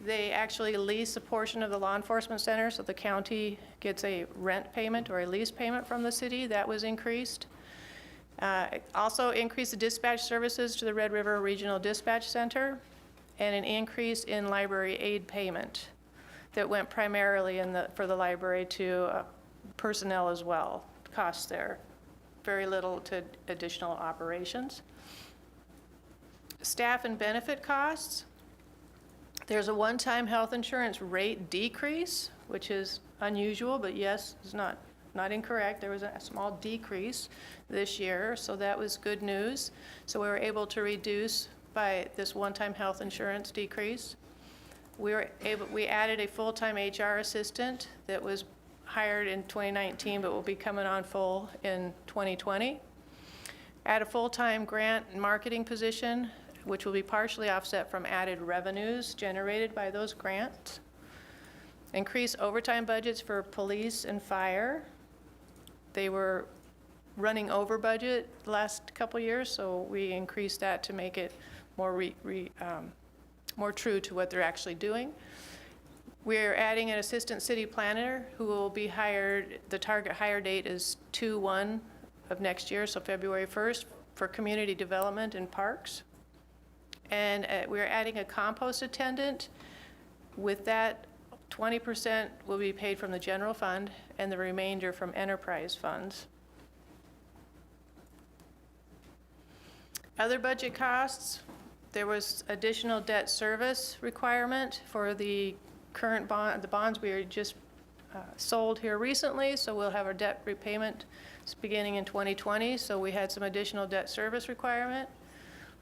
They actually lease a portion of the law enforcement center, so the county gets a rent payment or a lease payment from the city. That was increased. Also increased the dispatch services to the Red River Regional Dispatch Center, and an increase in library aid payment that went primarily for the library to personnel as well, costs there. Very little to additional operations. Staff and benefit costs. There's a one-time health insurance rate decrease, which is unusual, but yes, it's not incorrect. There was a small decrease this year, so that was good news. So we were able to reduce by this one-time health insurance decrease. We added a full-time HR assistant that was hired in 2019, but will be coming on full in 2020. Add a full-time grant and marketing position, which will be partially offset from added revenues generated by those grants. Increase overtime budgets for police and fire. They were running over budget the last couple years, so we increased that to make it more more true to what they're actually doing. We're adding an assistant city planner who will be hired. The target hire date is 2/1 of next year, so February 1st, for community development and parks. And we're adding a compost attendant. With that, 20% will be paid from the general fund and the remainder from enterprise funds. Other budget costs, there was additional debt service requirement for the current bond, the bonds we just sold here recently, so we'll have our debt repayment beginning in 2020, so we had some additional debt service requirement.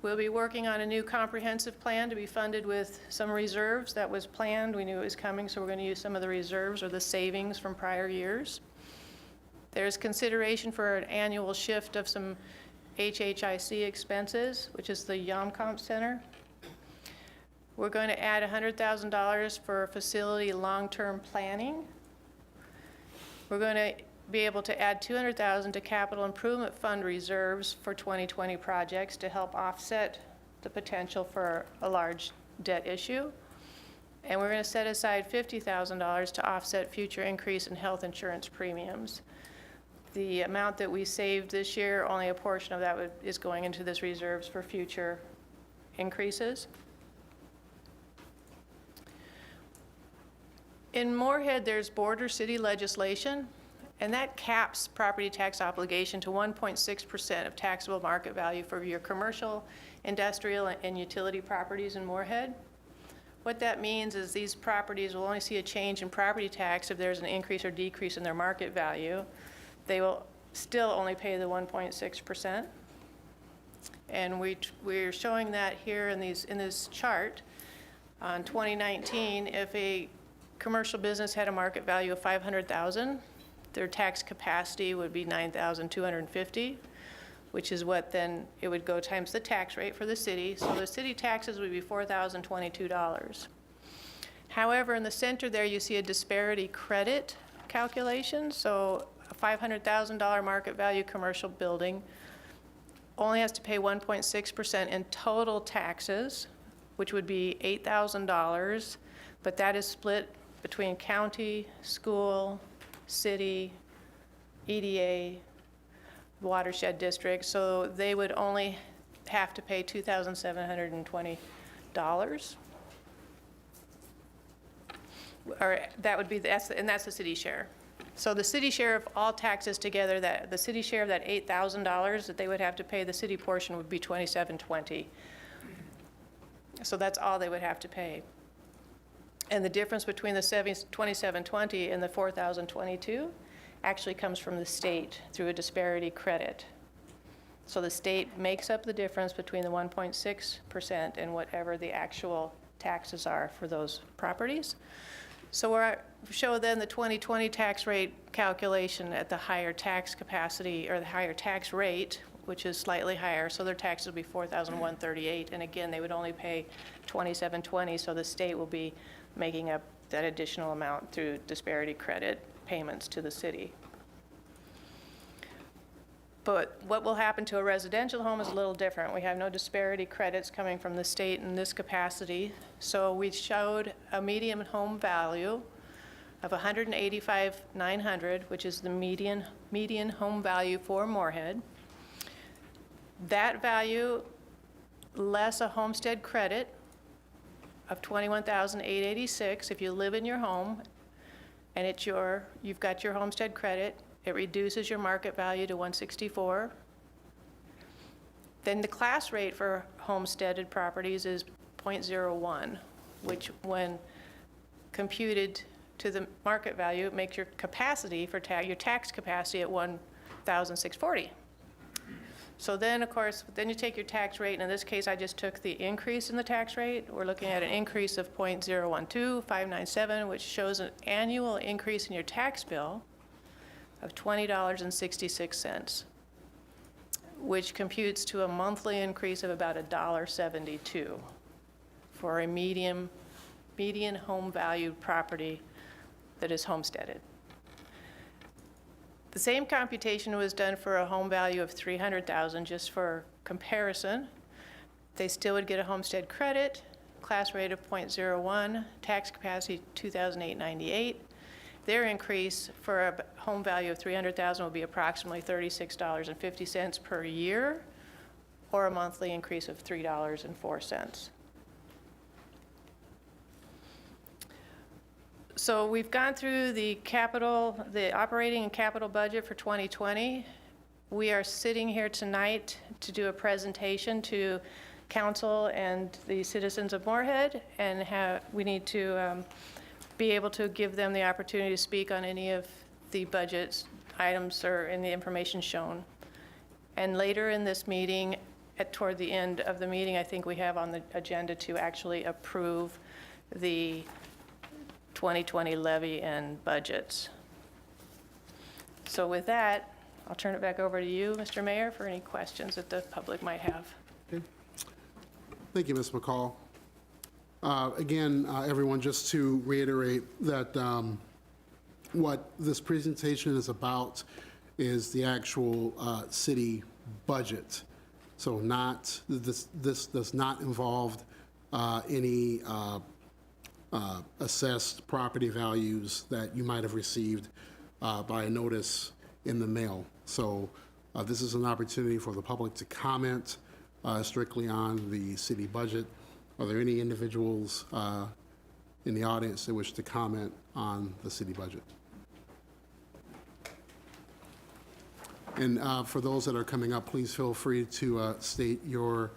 We'll be working on a new comprehensive plan to be funded with some reserves. That was planned. We knew it was coming, so we're going to use some of the reserves or the savings from prior years. There's consideration for an annual shift of some HHIC expenses, which is the Yomcomp Center. We're going to add $100,000 for facility long-term planning. We're going to be able to add $200,000 to capital improvement fund reserves for 2020 projects to help offset the potential for a large debt issue. And we're going to set aside $50,000 to offset future increase in health insurance premiums. The amount that we saved this year, only a portion of that is going into this reserves for future increases. In Moorhead, there's border city legislation, and that caps property tax obligation to 1.6% of taxable market value for your commercial, industrial, and utility properties in Moorhead. What that means is these properties will only see a change in property tax if there's an increase or decrease in their market value. They will still only pay the 1.6%. And we're showing that here in this chart. On 2019, if a commercial business had a market value of $500,000, their tax capacity would be $9,250, which is what then it would go times the tax rate for the city. So the city taxes would be $4,022. However, in the center there, you see a disparity credit calculation. So a $500,000 market value commercial building only has to pay 1.6% in total taxes, which would be $8,000, but that is split between county, school, city, EDA, watershed district, so they would only have to pay $2,720. Or that would be, that's the city share. So the city share of all taxes together, the city share of that $8,000 that they would have to pay, the city portion would be $2,720. So that's all they would have to pay. And the difference between the $2,720 and the $4,022 actually comes from the state through a disparity credit. So the state makes up the difference between the 1.6% and whatever the actual taxes are for those properties. So we show then the 2020 tax rate calculation at the higher tax capacity or the higher tax rate, which is slightly higher, so their taxes will be $4,138. And again, they would only pay $2,720, so the state will be making up that additional amount through disparity credit payments to the city. But what will happen to a residential home is a little different. We have no disparity credits coming from the state in this capacity. So we showed a median home value of $185,900, which is the median home value for Moorhead. That value less a homestead credit of $21,886 if you live in your home and you've got your homestead credit. It reduces your market value to $164. Then the class rate for homesteaded properties is 0.01, which when computed to the market value, it makes your capacity for your tax capacity at $1,640. So then, of course, then you take your tax rate, and in this case, I just took the increase in the tax rate. We're looking at an increase of 0.012597, which shows an annual increase in your tax bill of $20.66, which computes to a monthly increase of about $1.72 for a median home valued property that is homesteaded. The same computation was done for a home value of $300,000, just for comparison. They still would get a homestead credit, class rate of 0.01, tax capacity $2,898. Their increase for a home value of $300,000 will be approximately $36.50 per year, or a monthly increase of $3.04. So we've gone through the operating and capital budget for 2020. We are sitting here tonight to do a presentation to council and the citizens of Moorhead, and we need to be able to give them the opportunity to speak on any of the budget items or in the information shown. And later in this meeting, toward the end of the meeting, I think we have on the agenda to actually approve the 2020 levy and budgets. So with that, I'll turn it back over to you, Mr. Mayor, for any questions that the public might have. Okay. Thank you, Ms. McCall. Again, everyone, just to reiterate that what this presentation is about is the actual city budget. So this does not involve any assessed property values that you might have received by a notice in the mail. So this is an opportunity for the public to comment strictly on the city budget. Are there any individuals in the audience that wish to comment on the city budget? And for those that are coming up, please feel free to state your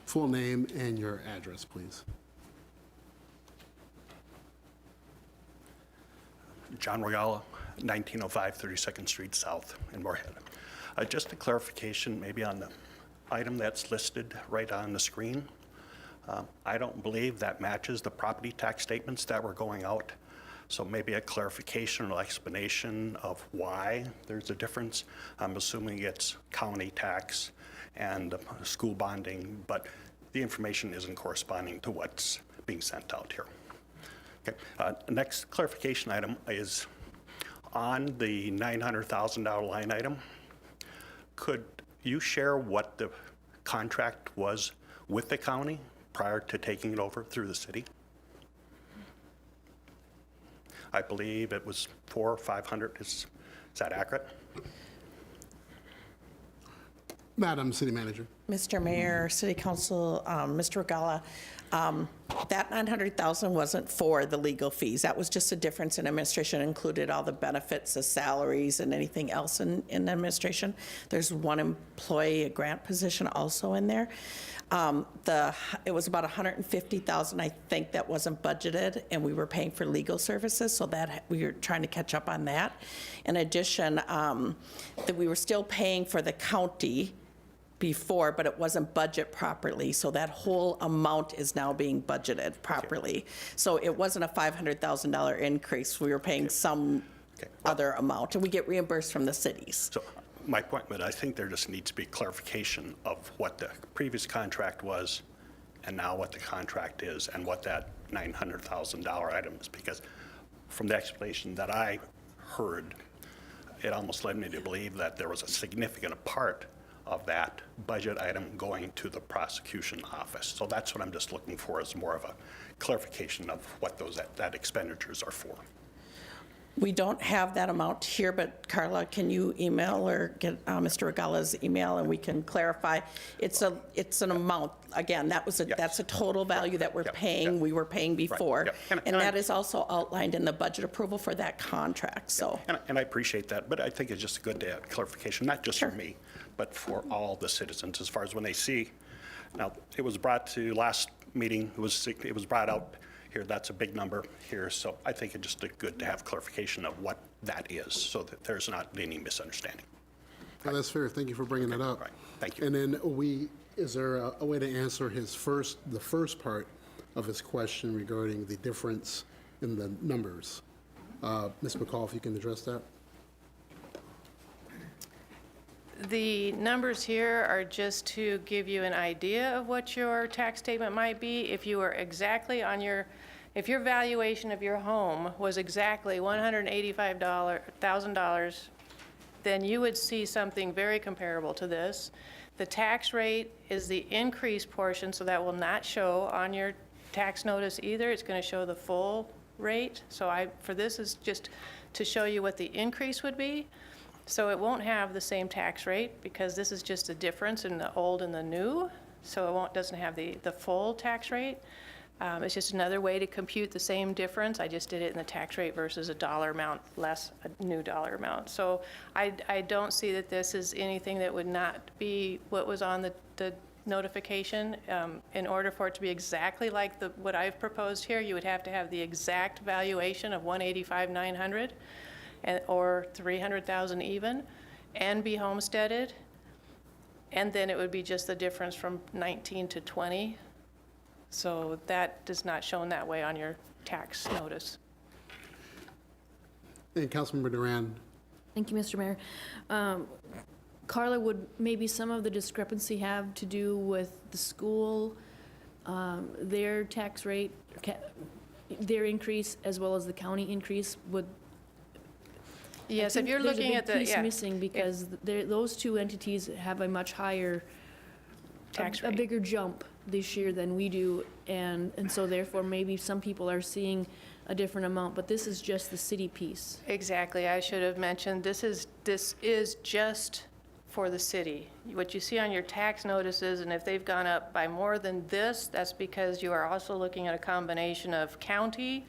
full name and your address, please. John Regala, 1905 32nd Street South in Moorhead. Just a clarification maybe on the item that's listed right on the screen. I don't believe that matches the property tax statements that were going out. So maybe a clarification or explanation of why there's a difference. I'm assuming it's county tax and school bonding, but the information isn't corresponding to what's being sent out here. Okay. Next clarification item is on the $900,000 line item. Could you share what the contract was with the county prior to taking it over through the city? I believe it was $400 or $500. Is that accurate? Madam City Manager. Mr. Mayor, City Council, Mr. Regala, that $900,000 wasn't for the legal fees. That was just a difference in administration. It included all the benefits, the salaries, and anything else in administration. There's one employee, a grant position also in there. It was about $150,000, I think, that wasn't budgeted, and we were paying for legal services, so that we were trying to catch up on that. In addition, that we were still paying for the county before, but it wasn't budgeted properly, so that whole amount is now being budgeted properly. Okay. So it wasn't a $500,000 increase. We were paying some other amount, and we get reimbursed from the cities. So my point, but I think there just needs to be clarification of what the previous contract was and now what the contract is and what that $900,000 item is, because from the explanation that I heard, it almost led me to believe that there was a significant part of that budget item going to the prosecution office. So that's what I'm just looking for, is more of a clarification of what those that expenditures are for. We don't have that amount here, but Carla, can you email or get Mr. Regala's email and we can clarify? It's an amount, again, that's a total value that we're paying, we were paying before. Right, and that is also outlined in the budget approval for that contract, so. And I appreciate that, but I think it's just good to have clarification, not just for me, but for all the citizens, as far as when they see. Now, it was brought to last meeting, it was brought out here, that's a big number here, so I think it's just good to have clarification of what that is, so that there's not any misunderstanding. Well, that's fair. Thank you for bringing that up. Right, thank you. And then is there a way to answer the first part of his question regarding the difference in the numbers? Ms. McCall, if you can address that. The numbers here are just to give you an idea of what your tax statement might be. If you were exactly on if your valuation of your home was exactly $185,000, then you would see something very comparable to this. The tax rate is the increased portion, so that will not show on your tax notice either. It's going to show the full rate. So for this is just to show you what the increase would be. So it won't have the same tax rate because this is just a difference in the old and the new. So it doesn't have the full tax rate. It's just another way to compute the same difference. I just did it in the tax rate versus a dollar amount less a new dollar amount. So I don't see that this is anything that would not be what was on the notification. In order for it to be exactly like what I've proposed here, you would have to have the exact valuation of $185,900 or $300,000 even, and be homesteaded, and then it would be just the difference from 19 to 20. So that is not shown that way on your tax notice. And Councilmember Duran. Thank you, Mr. Mayor. Carla, would maybe some of the discrepancy have to do with the school, their tax rate, their increase, as well as the county increase? Yes, if you're looking at there's a big piece missing because those two entities have a much higher tax rate, a bigger jump this year than we do, and so therefore maybe some people are seeing a different amount, but this is just the city piece. Exactly. I should have mentioned this is just for the city. What you see on your tax notices, and if they've gone up by more than this, that's because you are also looking at a combination of county,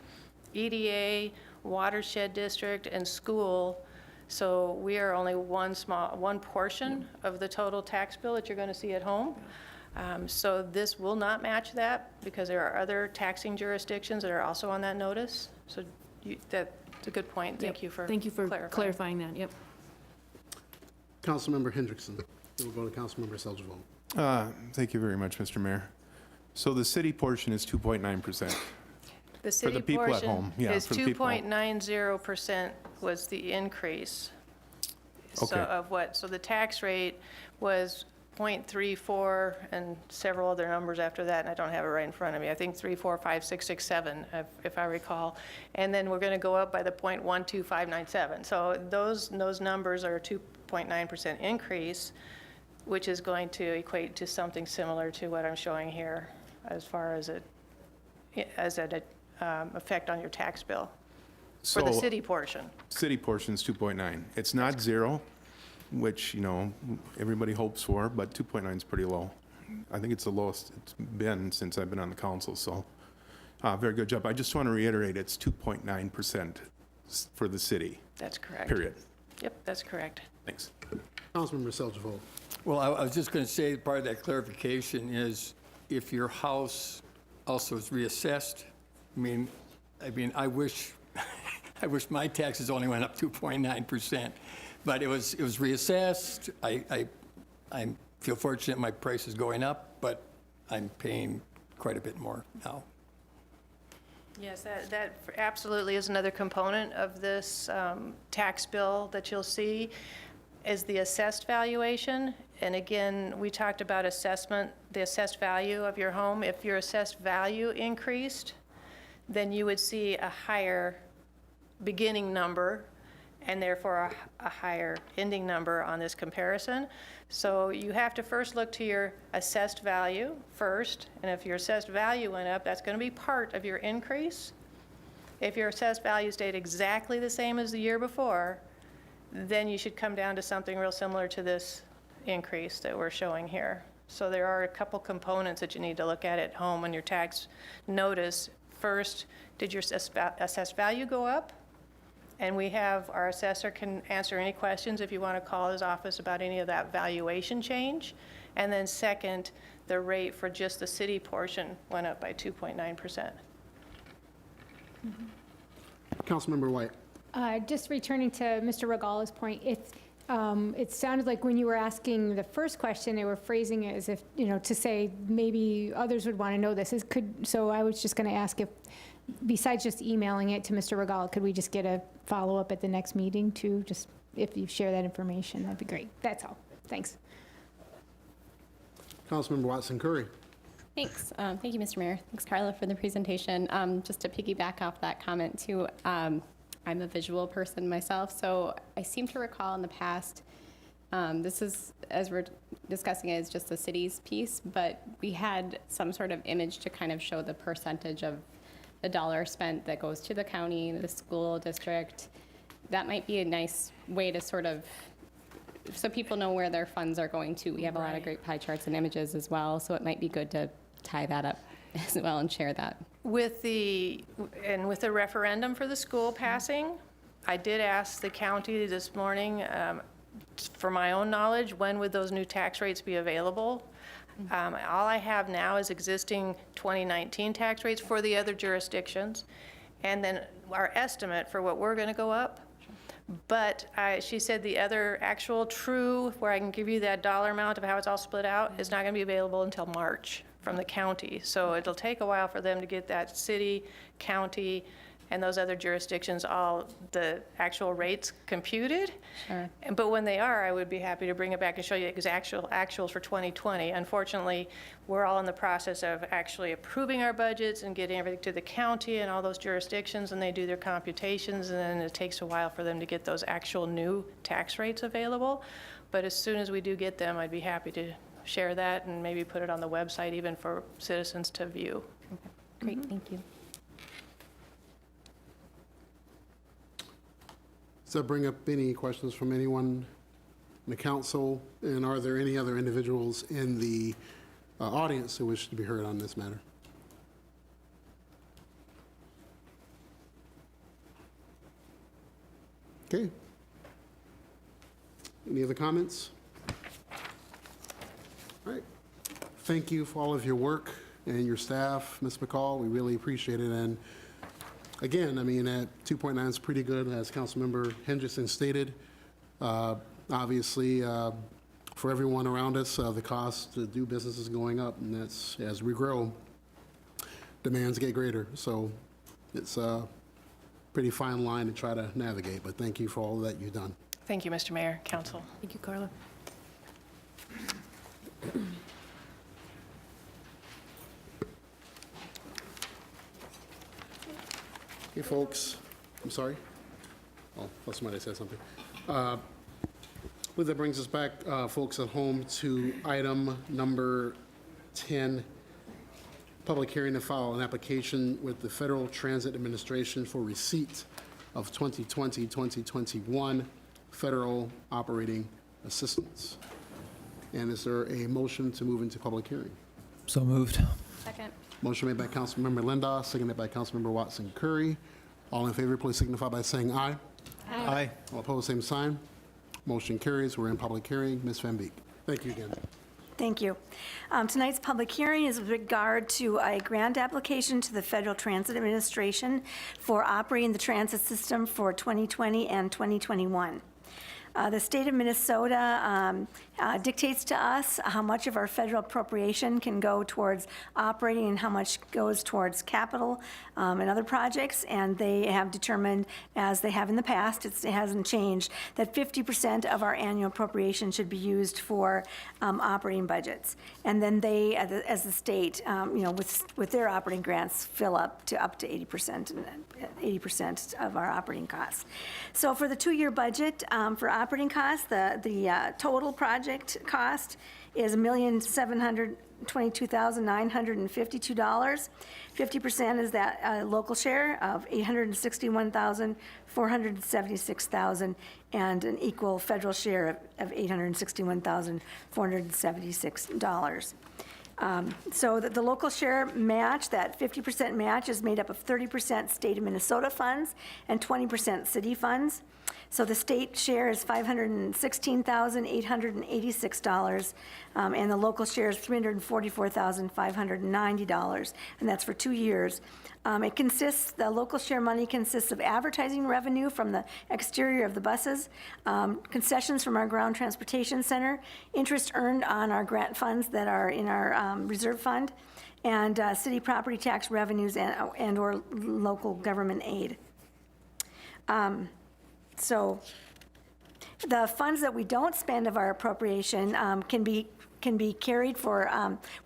EDA, watershed district, and school. So we are only one portion of the total tax bill that you're going to see at home. So this will not match that because there are other taxing jurisdictions that are also on that notice. So that's a good point. Thank you for clarifying that. Yep. Councilmember Hendrickson. We'll go to Councilmember Seljevold. Thank you very much, Mr. Mayor. So the city portion is 2.9%. The city for the people portion at home. Yeah, is for the people. 2.90% was the increase. Okay. So the tax rate was 0.34 and several other numbers after that, and I don't have it right in front of me. I think 3, 4, 5, 6, 6, 7, if I recall. And then we're going to go up by the 0.12597. So those numbers are a 2.9% increase, which is going to equate to something similar to what I'm showing here as far as an effect on your tax bill for the city portion. City portion is 2.9. It's not zero, which, everybody hopes for, but 2.9 is pretty low. I think it's the lowest it's been since I've been on the council, so very good job. I just want to reiterate, it's 2.9% for the city. That's correct. Period. Yep, that's correct. Thanks. Councilmember Seljevold. Well, I was just going to say part of that clarification is if your house also is reassessed, I wish my taxes only went up 2.9%, but it was reassessed. I feel fortunate my price is going up, but I'm paying quite a bit more now. Yes, that absolutely is another component of this tax bill that you'll see. is the assessed valuation. And again, we talked about assessment, the assessed value of your home. If your assessed value increased, then you would see a higher beginning number and therefore a higher ending number on this comparison. So you have to first look to your assessed value first, and if your assessed value went up, that's going to be part of your increase. If your assessed value stayed exactly the same as the year before, then you should come down to something real similar to this increase that we're showing here. So there are a couple components that you need to look at home on your tax notice. First, did your assessed value go up? And we have, our assessor can answer any questions if you want to call his office about any of that valuation change. And then second, the rate for just the city portion went up by 2.9%. Councilmember White. Just returning to Mr. Regala's point, it sounded like when you were asking the first question, they were phrasing it as if, to say maybe others would want to know this. So I was just going to ask if, besides just emailing it to Mr. Regala, could we just get a follow-up at the next meeting too? Just if you share that information, that'd be great. That's all. Thanks. Councilmember Watson Curry. Thanks. Thank you, Mr. Mayor. Thanks, Carla, for the presentation. Just to piggyback off that comment too, I'm a visual person myself, so I seem to recall in the past, this is, as we're discussing it, is just the city's piece, but we had some sort of image to kind of show the percentage of the dollar spent that goes to the county, the school district. That might be a nice way to sort of, so people know where their funds are going to. We have a lot of great pie charts and images as well, so it might be good to tie that up as well and share that. With the referendum for the school passing, I did ask the county this morning, for my own knowledge, when would those new tax rates be available? All I have now is existing 2019 tax rates for the other jurisdictions, and then our estimate for what we're going to go up. But she said the other actual true, where I can give you that dollar amount of how it's all split out, is not going to be available until March from the county. So it'll take a while for them to get that city, county, and those other jurisdictions, all the actual rates computed. Sure. But when they are, I would be happy to bring it back and show you actuals for 2020. Unfortunately, we're all in the process of actually approving our budgets and getting everything to the county and all those jurisdictions, and they do their computations, and then it takes a while for them to get those actual new tax rates available. But as soon as we do get them, I'd be happy to share that and maybe put it on the website even for citizens to view. Okay. Great, thank you. Does that bring up any questions from anyone in the council? And are there any other individuals in the audience who wish to be heard on this matter? Okay. Any other comments? All right. Thank you for all of your work and your staff, Ms. McCall. We really appreciate it. And again, I mean, at 2.9 is pretty good, as Councilmember Henderson stated. Obviously, for everyone around us, the cost to do business is going up, and that's, as we grow, demands get greater. So it's a pretty fine line to try to navigate, but thank you for all that you've done. Thank you, Mr. Mayor, Council. Thank you, Carla. Hey, folks. I'm sorry. Oh, I thought somebody said something. Well, that brings us back, folks at home, to item number 10, public hearing to file an application with the Federal Transit Administration for receipt of 2020-2021 federal operating assistance. And is there a motion to move into public hearing? So moved. Second. Motion made by Councilmember Lindahl, seconded by Councilmember Watson Curry. All in favor, please signify by saying aye. Aye. All opposed, same sign. Motion carries. We're in public hearing. Ms. Van Beek. Thank you again. Thank you. Tonight's public hearing is with regard to a grant application to the Federal Transit Administration for operating the transit system for 2020 and 2021. The state of Minnesota dictates to us how much of our federal appropriation can go towards operating and how much goes towards capital and other projects. And they have determined, as they have in the past, it hasn't changed, that 50% of our annual appropriation should be used for operating budgets. And then they, as the state, with their operating grants, fill up to 80% of our operating costs. So for the 2-year budget, for operating costs, the total project cost is $1,722,952. 50% is that local share of $861,476, and an equal federal share of $861,476. So the local share match, that 50% match, is made up of 30% state of Minnesota funds and 20% city funds. So the state share is $516,886, and the local share is $344,590, and that's for 2 years. The local share money consists of advertising revenue from the exterior of the buses, concessions from our ground transportation center, interest earned on our grant funds that are in our reserve fund, and city property tax revenues and/or local government aid. So the funds that we don't spend of our appropriation can be carried for,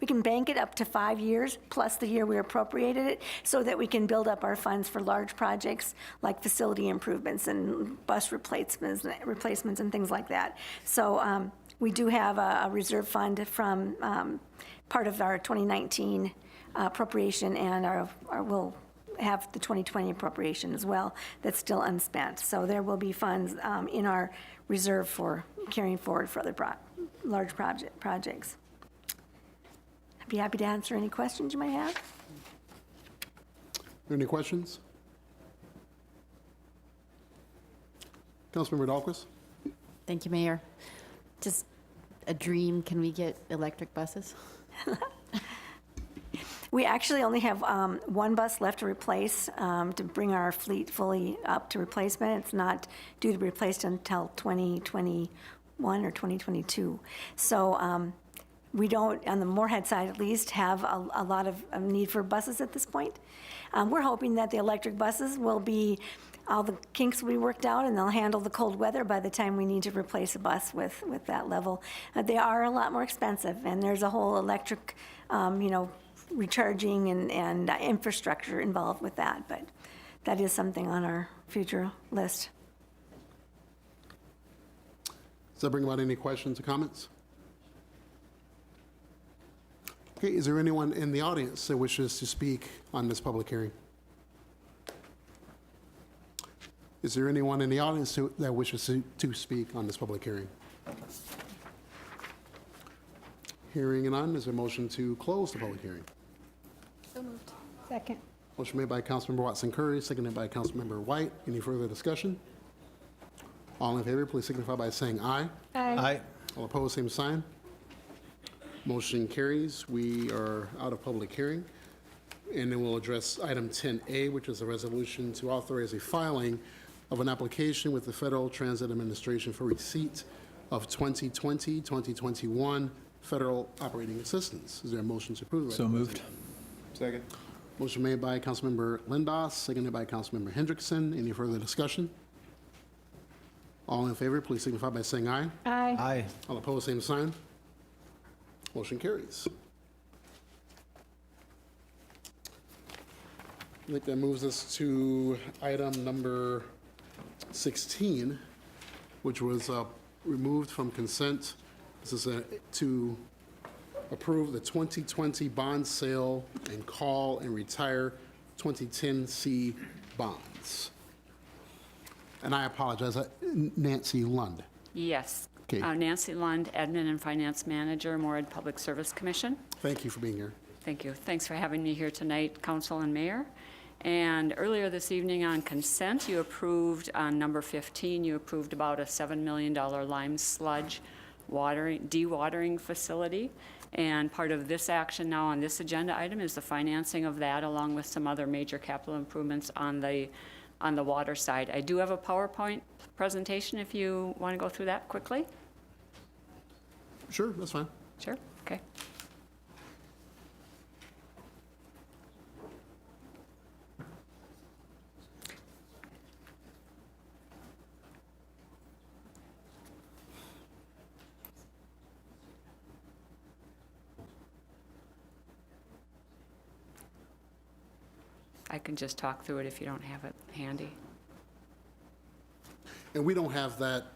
we can bank it up to 5 years plus the year we appropriated it, so that we can build up our funds for large projects like facility improvements and bus replacements and things like that. So we do have a reserve fund from part of our 2019 appropriation, and we'll have the 2020 appropriation as well that's still unspent. So there will be funds in our reserve for carrying forward for other large projects. I'd be happy to answer any questions you might have. Any questions? Councilmember Dahlquist? Thank you, Mayor. Just a dream, can we get electric buses? We actually only have one bus left to replace to bring our fleet fully up to replacement. It's not due to be replaced until 2021 or 2022. So we don't, on the Moorhead side at least, have a lot of need for buses at this point. We're hoping that the electric buses will be, all the kinks will be worked out, and they'll handle the cold weather by the time we need to replace a bus with that level. They are a lot more expensive, and there's a whole electric, recharging and infrastructure involved with that, but that is something on our future list. Does that bring about any questions or comments? Okay, is there anyone in the audience that wishes to speak on this public hearing? Is there anyone in the audience that wishes to speak on this public hearing? Hearing none, is there a motion to close the public hearing? So moved. Second. Motion made by Councilmember Watson Curry, seconded by Councilmember White. Any further discussion? All in favor, please signify by saying aye. Aye. Aye. All opposed, same sign. Motion carries. We are out of public hearing. And then we'll address item 10A, which is a resolution to authorize a filing of an application with the Federal Transit Administration for receipt of 2020-2021 federal operating assistance. Is there a motion to approve? So moved. Second. Motion made by Councilmember Lindos, seconded by Councilmember Hendrickson. Any further discussion? All in favor, please signify by saying aye. Aye. Aye. All opposed, same sign. Motion carries. I think that moves us to item number 16, which was removed from consent. This is to approve the 2020 bond sale and call and retire 2010C bonds. And I apologize, Nancy Lund. Yes. Okay. Nancy Lund, Admin and Finance Manager, Moorhead Public Service Commission. Thank you for being here. Thank you. Thanks for having me here tonight, Council and Mayor. And earlier this evening on consent, you approved, on number 15, you approved about a $7 million lime sludge dewatering facility. And part of this action now on this agenda item is the financing of that, along with some other major capital improvements on the water side. I do have a PowerPoint presentation if you want to go through that quickly. Sure, that's fine. Sure, okay. I can just talk through it if you don't have it handy. And we don't have that,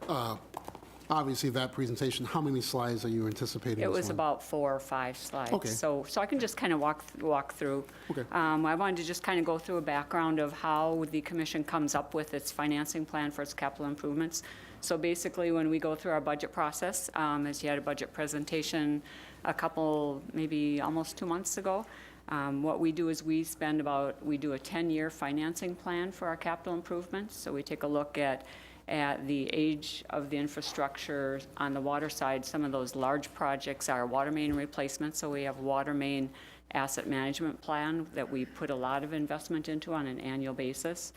obviously, that presentation. How many slides are you anticipating? It this was one? about 4 or 5 slides. Okay. So I can just kind of walk through. Okay. I wanted to just kind of go through a background of how the commission comes up with its financing plan for its capital improvements. So basically, when we go through our budget process, as you had a budget presentation a couple, maybe almost 2 months ago, what we do is we do a 10-year financing plan for our capital improvements. So we take a look at the age of the infrastructure on the water side. Some of those large projects are water main replacements. So we have water main asset management plan that we put a lot of investment into on an annual basis.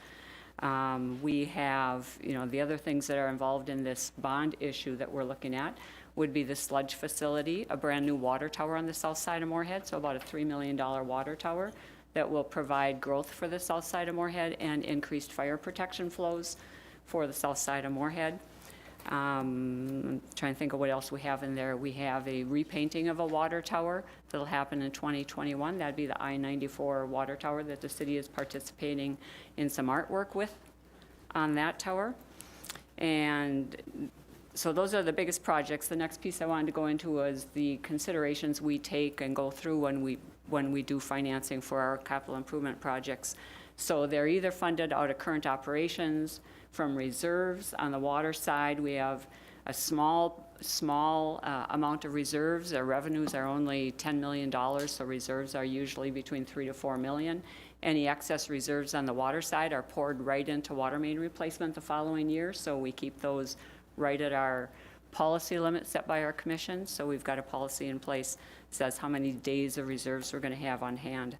We have, the other things that are involved in this bond issue that we're looking at would be the sludge facility, a brand new water tower on the south side of Moorhead, so about a $3 million water tower that will provide growth for the south side of Moorhead and increased fire protection flows for the south side of Moorhead. I'm trying to think of what else we have in there. We have a repainting of a water tower that'll happen in 2021. That'd be the I-94 water tower that the city is participating in some artwork with on that tower. And so those are the biggest projects. The next piece I wanted to go into was the considerations we take and go through when we do financing for our capital improvement projects. So they're either funded out of current operations, from reserves. On the water side, we have a small amount of reserves. Our revenues are only $10 million, so reserves are usually between $3 to $4 million. Any excess reserves on the water side are poured right into water main replacement the following year, so we keep those right at our policy limit set by our commission. So we've got a policy in place that says how many days of reserves we're going to have on hand.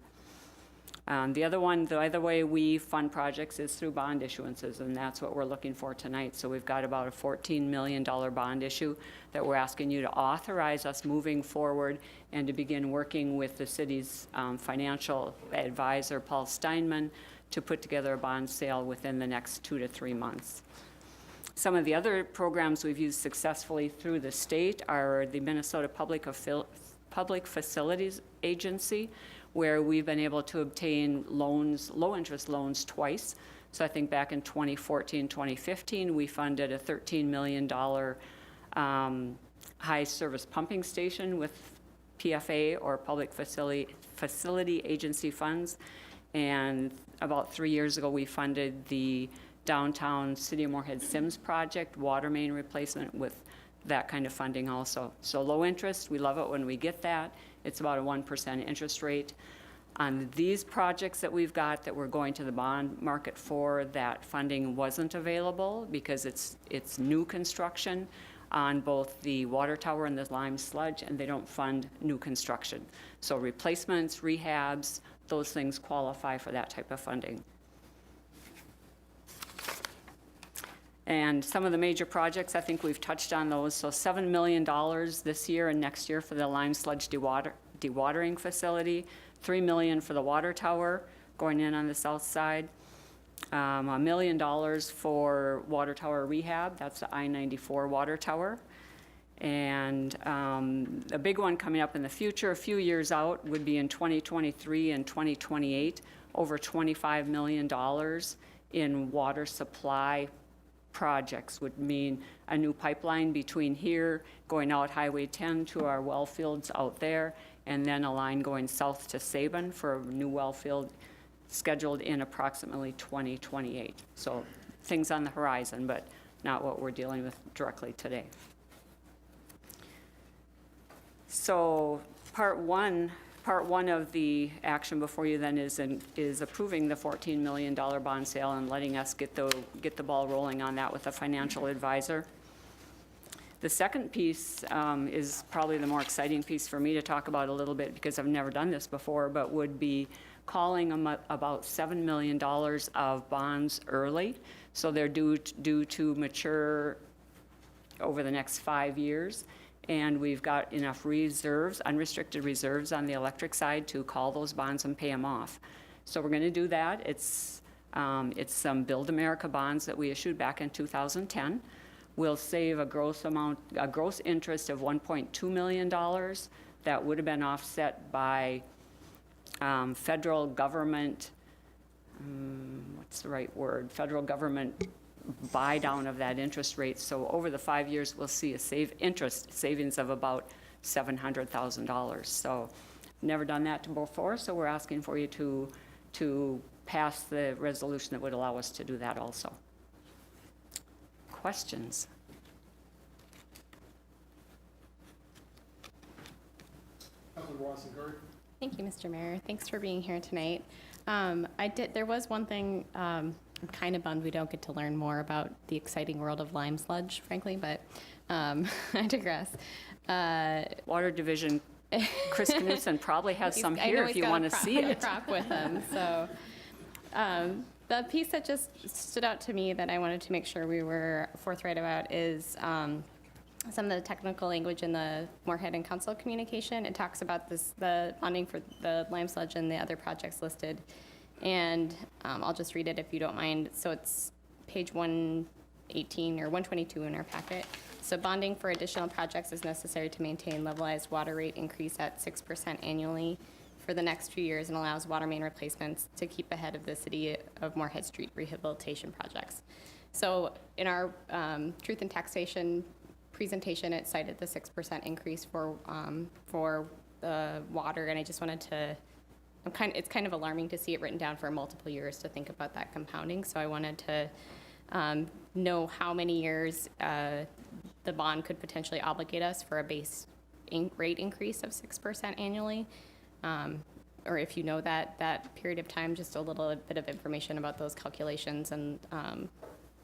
The other way we fund projects is through bond issuances, and that's what we're looking for tonight. So we've got about a $14 million bond issue that we're asking you to authorize us moving forward and to begin working with the city's financial advisor, Paul Steinman, to put together a bond sale within the next 2 to 3 months. Some of the other programs we've used successfully through the state are the Minnesota Public Facilities Agency, where we've been able to obtain loans, low-interest loans twice. So I think back in 2014, 2015, we funded a $13 million high-service pumping station with PFA, or Public Facility Agency funds. And about 3 years ago, we funded the downtown City of Moorhead Sims project, water main replacement, with that kind of funding also. So low interest, we love it when we get that. It's about a 1% interest rate. On these projects that we've got that we're going to the bond market for, that funding wasn't available because it's new construction on both the water tower and the lime sludge, and they don't fund new construction. So replacements, rehabs, those things qualify for that type of funding. And some of the major projects, I think we've touched on those. So $7 million this year and next year for the lime sludge dewatering facility, $3 million for the water tower going in on the south side, $1 million for water tower rehab. That's the I-94 water tower. And a big one coming up in the future, a few years out, would be in 2023 and 2028, over $25 million in water supply projects. Would mean a new pipeline between here going out Highway 10 to our well fields out there, and then a line going south to Sabin for a new well field scheduled in approximately 2028. So things on the horizon, but not what we're dealing with directly today. So part one of the action before you then is approving the $14 million bond sale and letting us get the ball rolling on that with a financial advisor. The second piece is probably the more exciting piece for me to talk about a little bit, because I've never done this before, but would be calling about $7 million of bonds early. So they're due to mature over the next 5 years. and we've got enough reserves, unrestricted reserves on the electric side to call those bonds and pay them off. So we're going to do that. It's some Build America bonds that we issued back in 2010. We'll save a gross interest of $1.2 million. That would have been offset by federal government, what's the right word? Federal government buy down of that interest rate. So over the 5 years, we'll see a interest savings of about $700,000. So never done that before, so we're asking for you to pass the resolution that would allow us to do that also. Questions? Thank you, Mr. Mayor. Thanks for being here tonight. There was one thing, I'm kind of bummed we don't get to learn more about the exciting world of lime sludge, frankly, but I digress. Water Division, Chris Knudsen probably has some here if you want to see it. Prop with him, so. The piece that just stood out to me that I wanted to make sure we were forthright about is some of the technical language in the Moorhead and Council communication. It talks about the funding for the lime sludge and the other projects listed. And I'll just read it if you don't mind. So it's page 118 or 122 in our packet. So bonding for additional projects is necessary to maintain levelized water rate increase at 6% annually for the next few years and allows water main replacements to keep ahead of the City of Moorhead Street rehabilitation projects. So in our Truth and Taxation presentation, it cited the 6% increase for the water, and I just wanted to, it's kind of alarming to see it written down for multiple years to think about that compounding. So I wanted to know how many years the bond could potentially obligate us for a base rate increase of 6% annually. Or if you know that period of time, just a little bit of information about those calculations and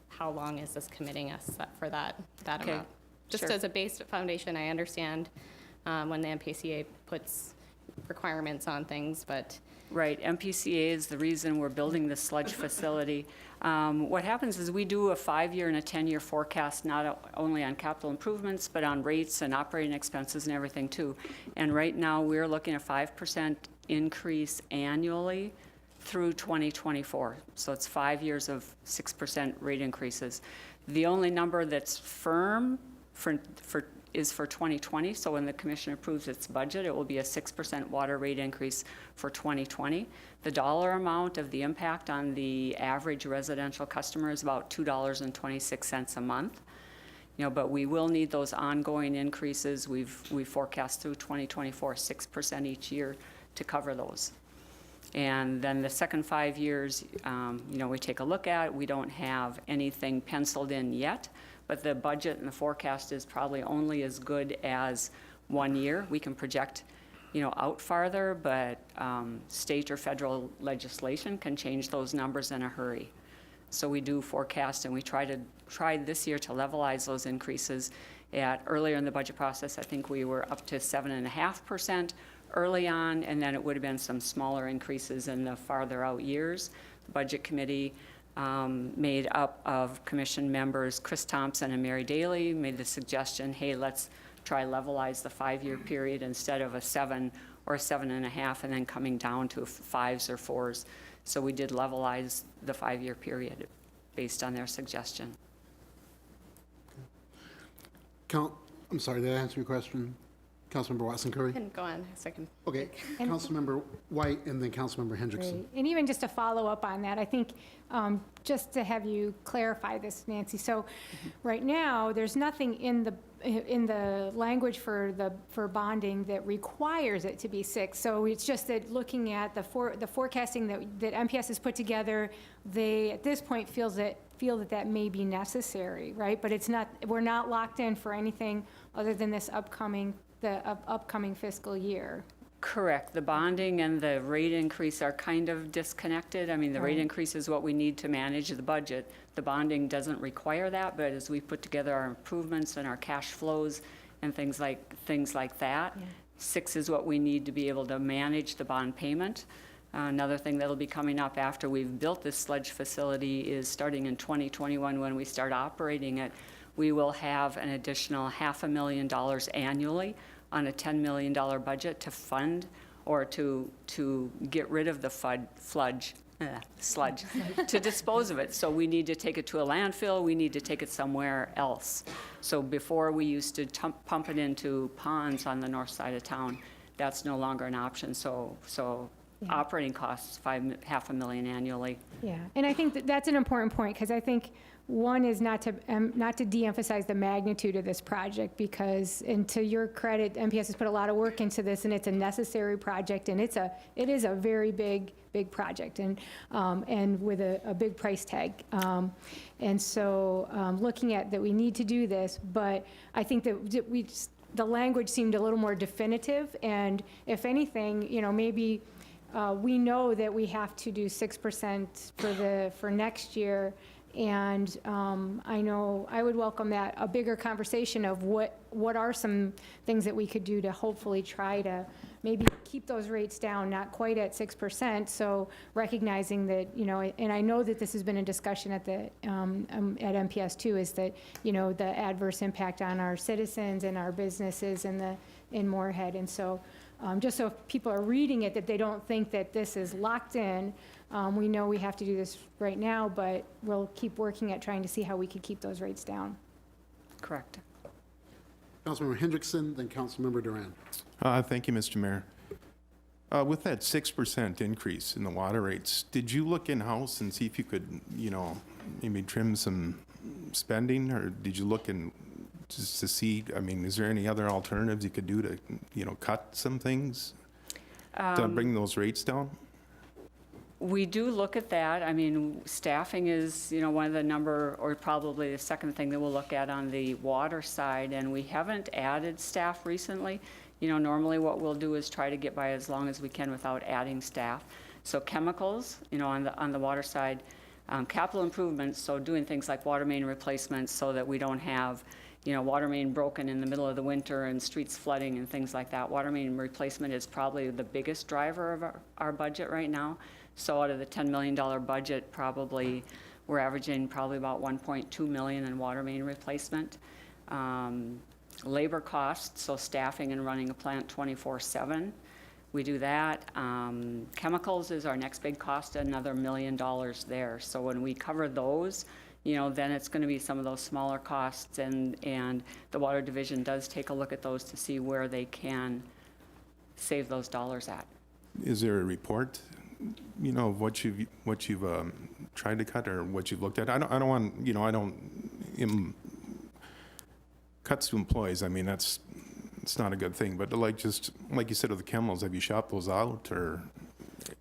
how long is this committing us for that Okay. amount. Just Sure. as a base foundation, I understand when the MPCA puts requirements on things, but. Right, MPCA is the reason we're building this sludge facility. What happens is we do a 5-year and a 10-year forecast, not only on capital improvements, but on rates and operating expenses and everything too. And right now, we're looking at 5% increase annually through 2024. So it's 5 years of 6% rate increases. The only number that's firm is for 2020. So when the commission approves its budget, it will be a 6% water rate increase for 2020. The dollar amount of the impact on the average residential customer is about $2.26 a month. But we will need those ongoing increases. We forecast through 2024, 6% each year to cover those. And then the second 5 years, we take a look at. We don't have anything penciled in yet, but the budget and the forecast is probably only as good as 1 year. We can project, out farther, but state or federal legislation can change those numbers in a hurry. So we do forecast, and we tried this year to levelize those increases. Earlier in the budget process, I think we were up to 7.5% early on, and then it would have been some smaller increases in the farther out years. The Budget Committee, made up of commission members Chris Thompson and Mary Daly, made the suggestion, hey, let's try levelize the 5-year period instead of a 7 or a 7.5 and then coming down to 5s or 4s. So we did levelize the 5-year period based on their suggestion. I'm sorry, did I answer your question? Councilmember Watson-Curry? Go on a second. Okay, Councilmember White and then Councilmember Hendrickson. Great. And even just to follow up on that, I think just to have you clarify this, Nancy. So right now, there's nothing in the language for bonding that requires it to be 6. So it's just that looking at the forecasting that MPS has put together, they at this point feel that may be necessary, right? But it's not. We're not locked in for anything other than this upcoming fiscal year. Correct. The bonding and the rate increase are kind of disconnected. I mean, the rate increase is what we need to manage the budget. The bonding doesn't require that, but as we put together our improvements and our cash flows and things like that, 6 is what we need to be able to manage the bond payment. Another thing that'll be coming up after we've built this sludge facility is starting in 2021 when we start operating it. we will have an additional $500,000 annually on a $10 million budget to fund or to get rid of the sludge, to dispose of it. So we need to take it to a landfill, we need to take it somewhere else. So before we used to pump it into ponds on the north side of town. That's no longer an option, so operating costs, $500,000 annually. Yeah, and I think that's an important point, because I think one is not to de-emphasize the magnitude of this project, because, and to your credit, MPS has put a lot of work into this, and it's a necessary project, and it is a very big project, and with a big price tag. And so looking at that, we need to do this, but I think that the language seemed a little more definitive, and if anything, maybe we know that we have to do 6% for next year, and I know I would welcome that, a bigger conversation of what are some things that we could do to hopefully try to maybe keep those rates down, not quite at 6%, so recognizing that, and I know that this has been a discussion at MPS too, is that, the adverse impact on our citizens and our businesses in Moorhead, and so just so if people are reading it, that they don't think that this is locked in. We know we have to do this right now, but we'll keep working at trying to see how we could keep those rates down. Correct. Councilmember Hendrickson, then Councilmember Duran. Thank you, Mr. Mayor. With that 6% increase in the water rates, did you look in-house and see if you could, maybe trim some spending, or did you look in just to see, is there any other alternatives you could do to, cut some things to bring those rates down? We do look at that. Staffing is, one of the or probably the second thing that we'll look at on the water side, and we haven't added staff recently. Normally what we'll do is try to get by as long as we can without adding staff. So chemicals, on the water side, capital improvements, so doing things like water main replacements so that we don't have, water main broken in the middle of the winter and streets flooding and things like that. Water main replacement is probably the biggest driver of our budget right now. So out of the $10 million budget, we're averaging probably about $1.2 million in water main replacement. Labor costs, so staffing and running a plant 24/7. We do that. Chemicals is our next big cost, another $1 million there. So when we cover those, then it's going to be some of those smaller costs, and the Water Division does take a look at those to see where they can save those dollars at. Is there a report, of what you've tried to cut or what you've looked at? I don't want, cuts to employees. It's not a good thing. But like you said with the chemicals, have you shopped those out or?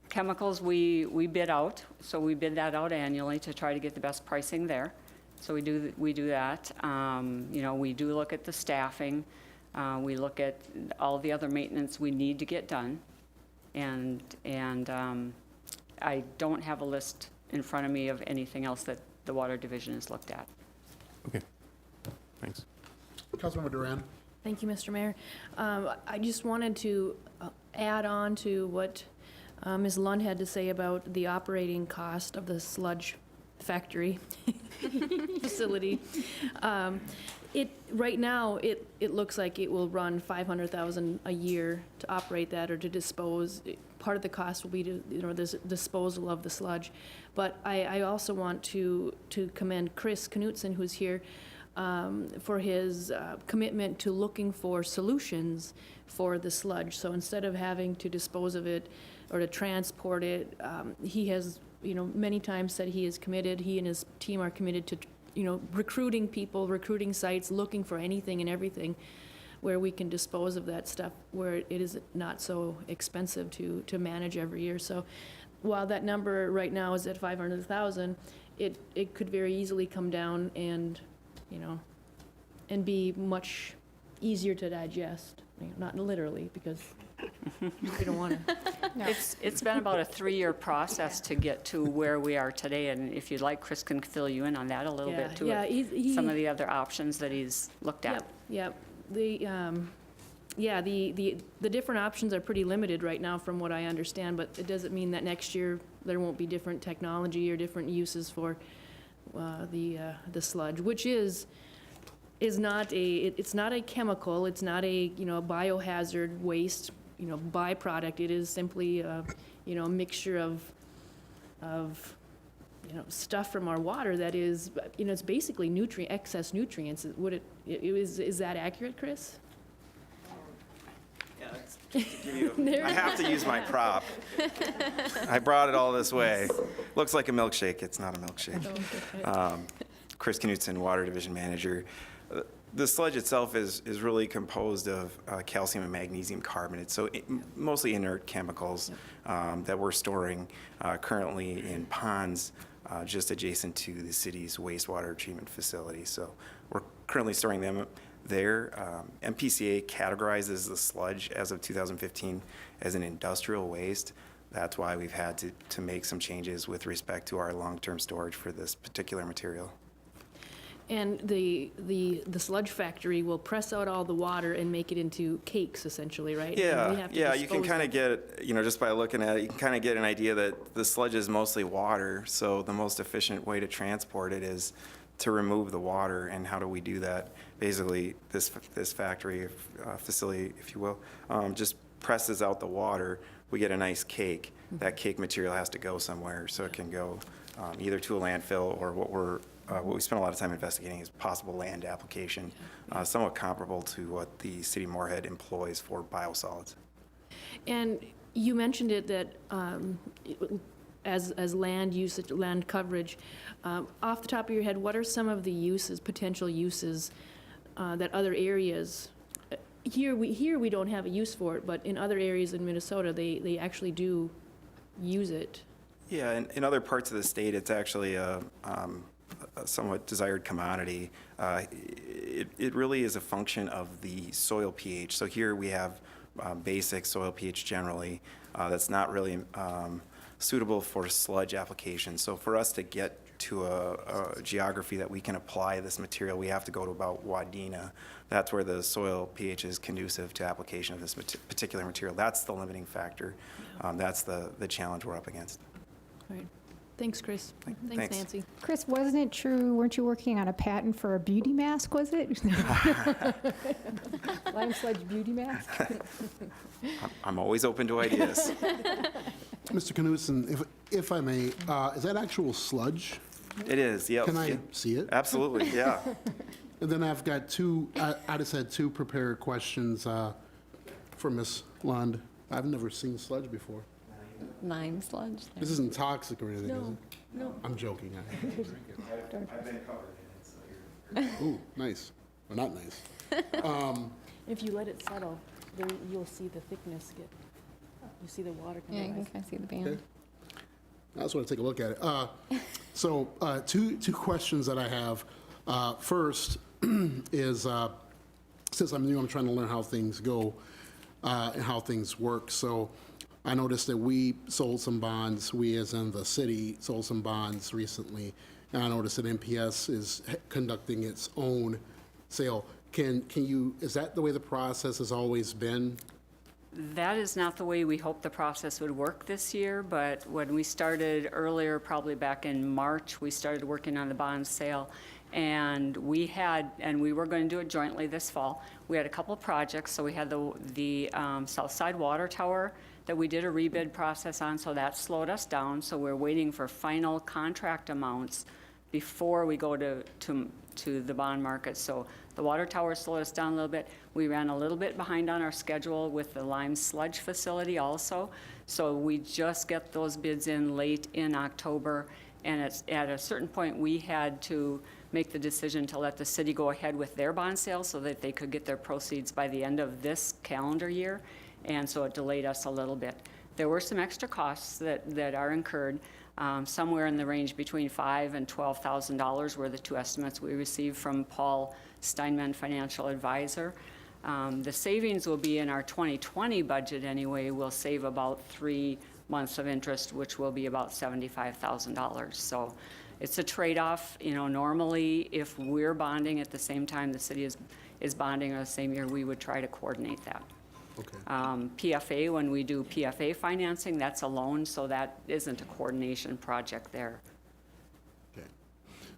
Chemicals we bid out, so we bid that out annually to try to get the best pricing there. So we do that. We do look at the staffing. We look at all the other maintenance we need to get done, and I don't have a list in front of me of anything else that the Water Division has looked at. Okay, thanks. Councilmember Duran. Thank you, Mr. Mayor. I just wanted to add on to what Ms. Lund had to say about the operating cost of the sludge factory facility. Right now, it looks like it will run $500,000 a year to operate that or to dispose. Part of the cost will be the disposal of the sludge. But I also want to commend Chris Knutson, who's here, for his commitment to looking for solutions for the sludge. So instead of having to dispose of it or to transport it, he has, many times said he and his team are committed to, recruiting people, recruiting sites, looking for anything and everything where we can dispose of that stuff, where it is not so expensive to manage every year. So while that number right now is at 500,000, it could very easily come down and be much easier to digest. Not literally, because we don't want to. No. It's been about a 3-year process to get to where we are today, and if you'd like, Chris can fill you in on that a little bit too. Yeah, some of the other options that he's looked at. Yep. The different options are pretty limited right now, from what I understand. But it doesn't mean that next year there won't be different technology or different uses for the sludge, which is is not it's not a chemical, it's not a, biohazard waste, byproduct. It is simply, a mixture of, stuff from our water that is, it's basically excess nutrients. Is that accurate, Chris? I have to use my prop. I brought it all this way. Looks like a milkshake. It's not a milkshake. Chris Knutson, Water Division Manager. The sludge itself is really composed of calcium and magnesium carbonate, so mostly inert chemicals that we're storing currently in ponds just adjacent to the city's wastewater treatment facility. So we're currently storing them there. MPCA categorizes the sludge as of 2015 as an industrial waste. That's why we've had to make some changes with respect to our long-term storage for this particular material. And the sludge factory will press out all the water and make it into cakes, essentially, right? And we have to You can kind of get, just by looking at it, you can kind of get an idea that the sludge is mostly water, so the most efficient way to transport it is to remove the water. And how do we do that? Basically, this factory facility, if you will, just presses out the water. We get a nice cake. That cake material has to go somewhere, so it can go either to a landfill or what we spend a lot of time investigating is possible land application, somewhat comparable to what the city of Moorhead employs for biosolids. And you mentioned it that as land usage, land coverage, off the top of your head, what are some of the uses, potential uses that other areas, here we don't have a use for it, but in other areas in Minnesota, they actually do use it? Yeah, in other parts of the state, it's actually a somewhat desired commodity. It really is a function of the soil pH. So here we have basic soil pH generally that's not really suitable for sludge application. So for us to get to a geography that we can apply this material, we have to go to about Wadena. That's where the soil pH is conducive to application of this particular material. That's the limiting factor. That's the challenge we're up against. Right. Thanks, Chris. Thanks, Nancy. Chris, wasn't it true, weren't you working on a patent for a beauty mask, was it? Lime sludge beauty mask? I'm always open to ideas. Mr. Knudsen, if I may, is that actual sludge? It is, yeah. Can I see it? Absolutely, yeah. And then I've got I just had two prepared questions for Ms. Lund. I've never seen sludge before. Lime sludge. This isn't toxic or anything, is it? No. I'm joking. I've been covered in it, so Ooh, nice. Or not nice. If you let it settle, then you'll see the thickness get, you see the water come Yeah, you out. can kind of see the band. Okay. I just want to take a look at it. So two questions that I have. First is, since I'm new, I'm trying to learn how things go and how things work. So I noticed that we sold some bonds, we as in the city sold some bonds recently, and I noticed that NPS is conducting its own sale. Is that the way the process has always been? That is not the way we hoped the process would work this year, but when we started earlier, probably back in March, we started working on the bond sale, and we were going to do it jointly this fall. We had a couple of projects, so we had the South Side Water Tower that we did a rebid process on, so that slowed us down. So we're waiting for final contract amounts before we go to the bond market. So the water tower slowed us down a little bit. We ran a little bit behind on our schedule with the lime sludge facility also. So we just get those bids in late in October, and at a certain point we had to make the decision to let the city go ahead with their bond sale so that they could get their proceeds by the end of this calendar year. And so it delayed us a little bit. There were some extra costs that are incurred, somewhere in the range between $5,000 and $12,000 were the two estimates we received from Paul Steinman, financial advisor. The savings will be in our 2020 budget anyway. We'll save about 3 months of interest, which will be about $75,000. So it's a trade-off. Normally, if we're bonding at the same time the city is bonding or the same year, we would try to coordinate that. Okay. PFA, when we do PFA financing, that's a loan, so that isn't a coordination project there. Okay.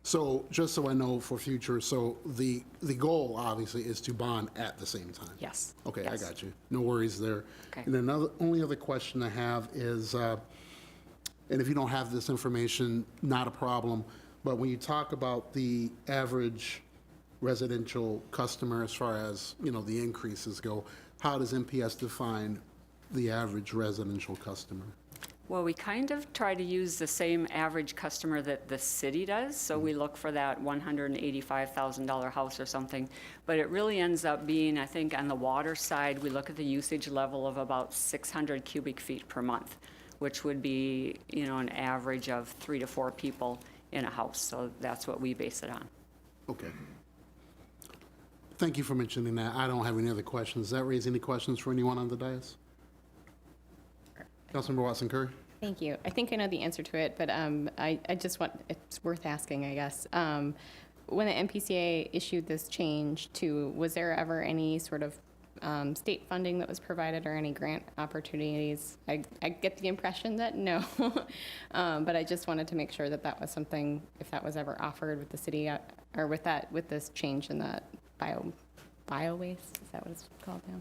So just so I know for future, so the goal obviously is to bond at the same time? Yes. Okay, Yes. I got you. No worries there. Okay. And only other question I have is, and if you don't have this information, not a problem, but when you talk about the average residential customer as far as, the increases go, how does MPS define the average residential customer? Well, we kind of try to use the same average customer that the city does, so we look for that $185,000 house or something. But it really ends up being, I think, on the water side, we look at the usage level of about 600 cubic feet per month, which would be, an average of 3 to 4 people in a house. So that's what we base it on. Okay. Thank you for mentioning that. I don't have any other questions. Does that raise any questions for anyone on the dais? Councilmember Watson Curry? Thank you. I think I know the answer to it, but I just want, it's worth asking, I guess. When the MPCA issued this change was there ever any sort of state funding that was provided or any grant opportunities? I get the impression that no, but I just wanted to make sure that that was something, if that was ever offered with the city, or with this change in that bio waste, is that what it's called now?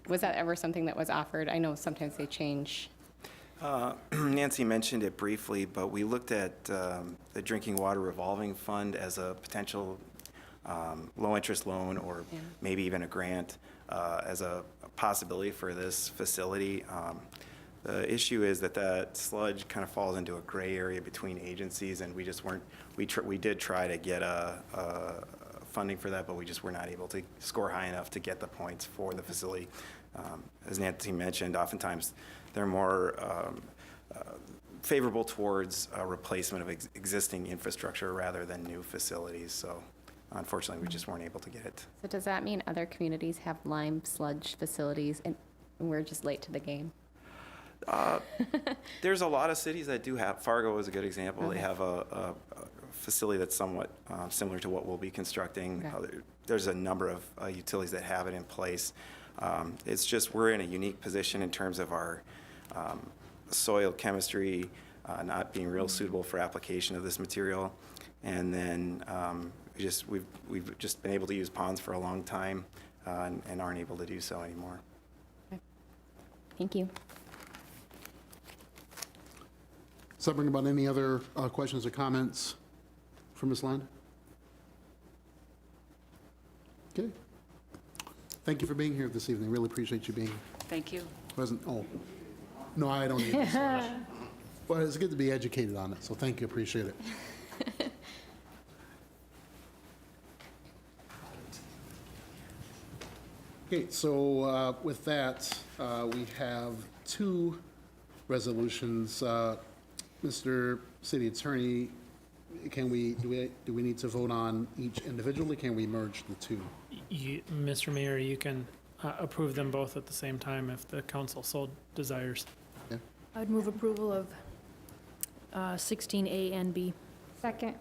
Was that ever something that was offered? I know sometimes they change. Nancy mentioned it briefly, but we looked at the Drinking Water Revolving Fund as a potential low-interest loan or maybe even a grant as a possibility for this facility. The issue is that sludge kind of falls into a gray area between agencies, and we just weren't, we did try to get funding for that, but we just were not able to score high enough to get the points for the facility. As Nancy mentioned, oftentimes they're more favorable towards replacement of existing infrastructure rather than new facilities. So unfortunately, we just weren't able to get it. So does that mean other communities have lime sludge facilities and we're just late to the game? There's a lot of cities that do have. Fargo is a good example. Okay. They have a facility that's somewhat similar to what we'll be constructing. Okay. There's a number of utilities that have it in place. It's just we're in a unique position in terms of our soil chemistry not being real suitable for application of this material. And then we've just been able to use ponds for a long time and aren't able to do so anymore. Okay. Thank you. Does that bring about any other questions or comments from Ms. Land? Okay. Thank you for being here this evening. Really appreciate you being Thank you. present. Oh, no, I don't need this. Well, it's good to be educated on it, so thank you. Appreciate it. Okay, so with that, we have two resolutions. Mr. City Attorney, do we need to vote on each individually? Can we merge the two? Mr. Mayor, you can approve them both at the same time if the council so desires. Okay. I'd move approval of 16A and B. Second.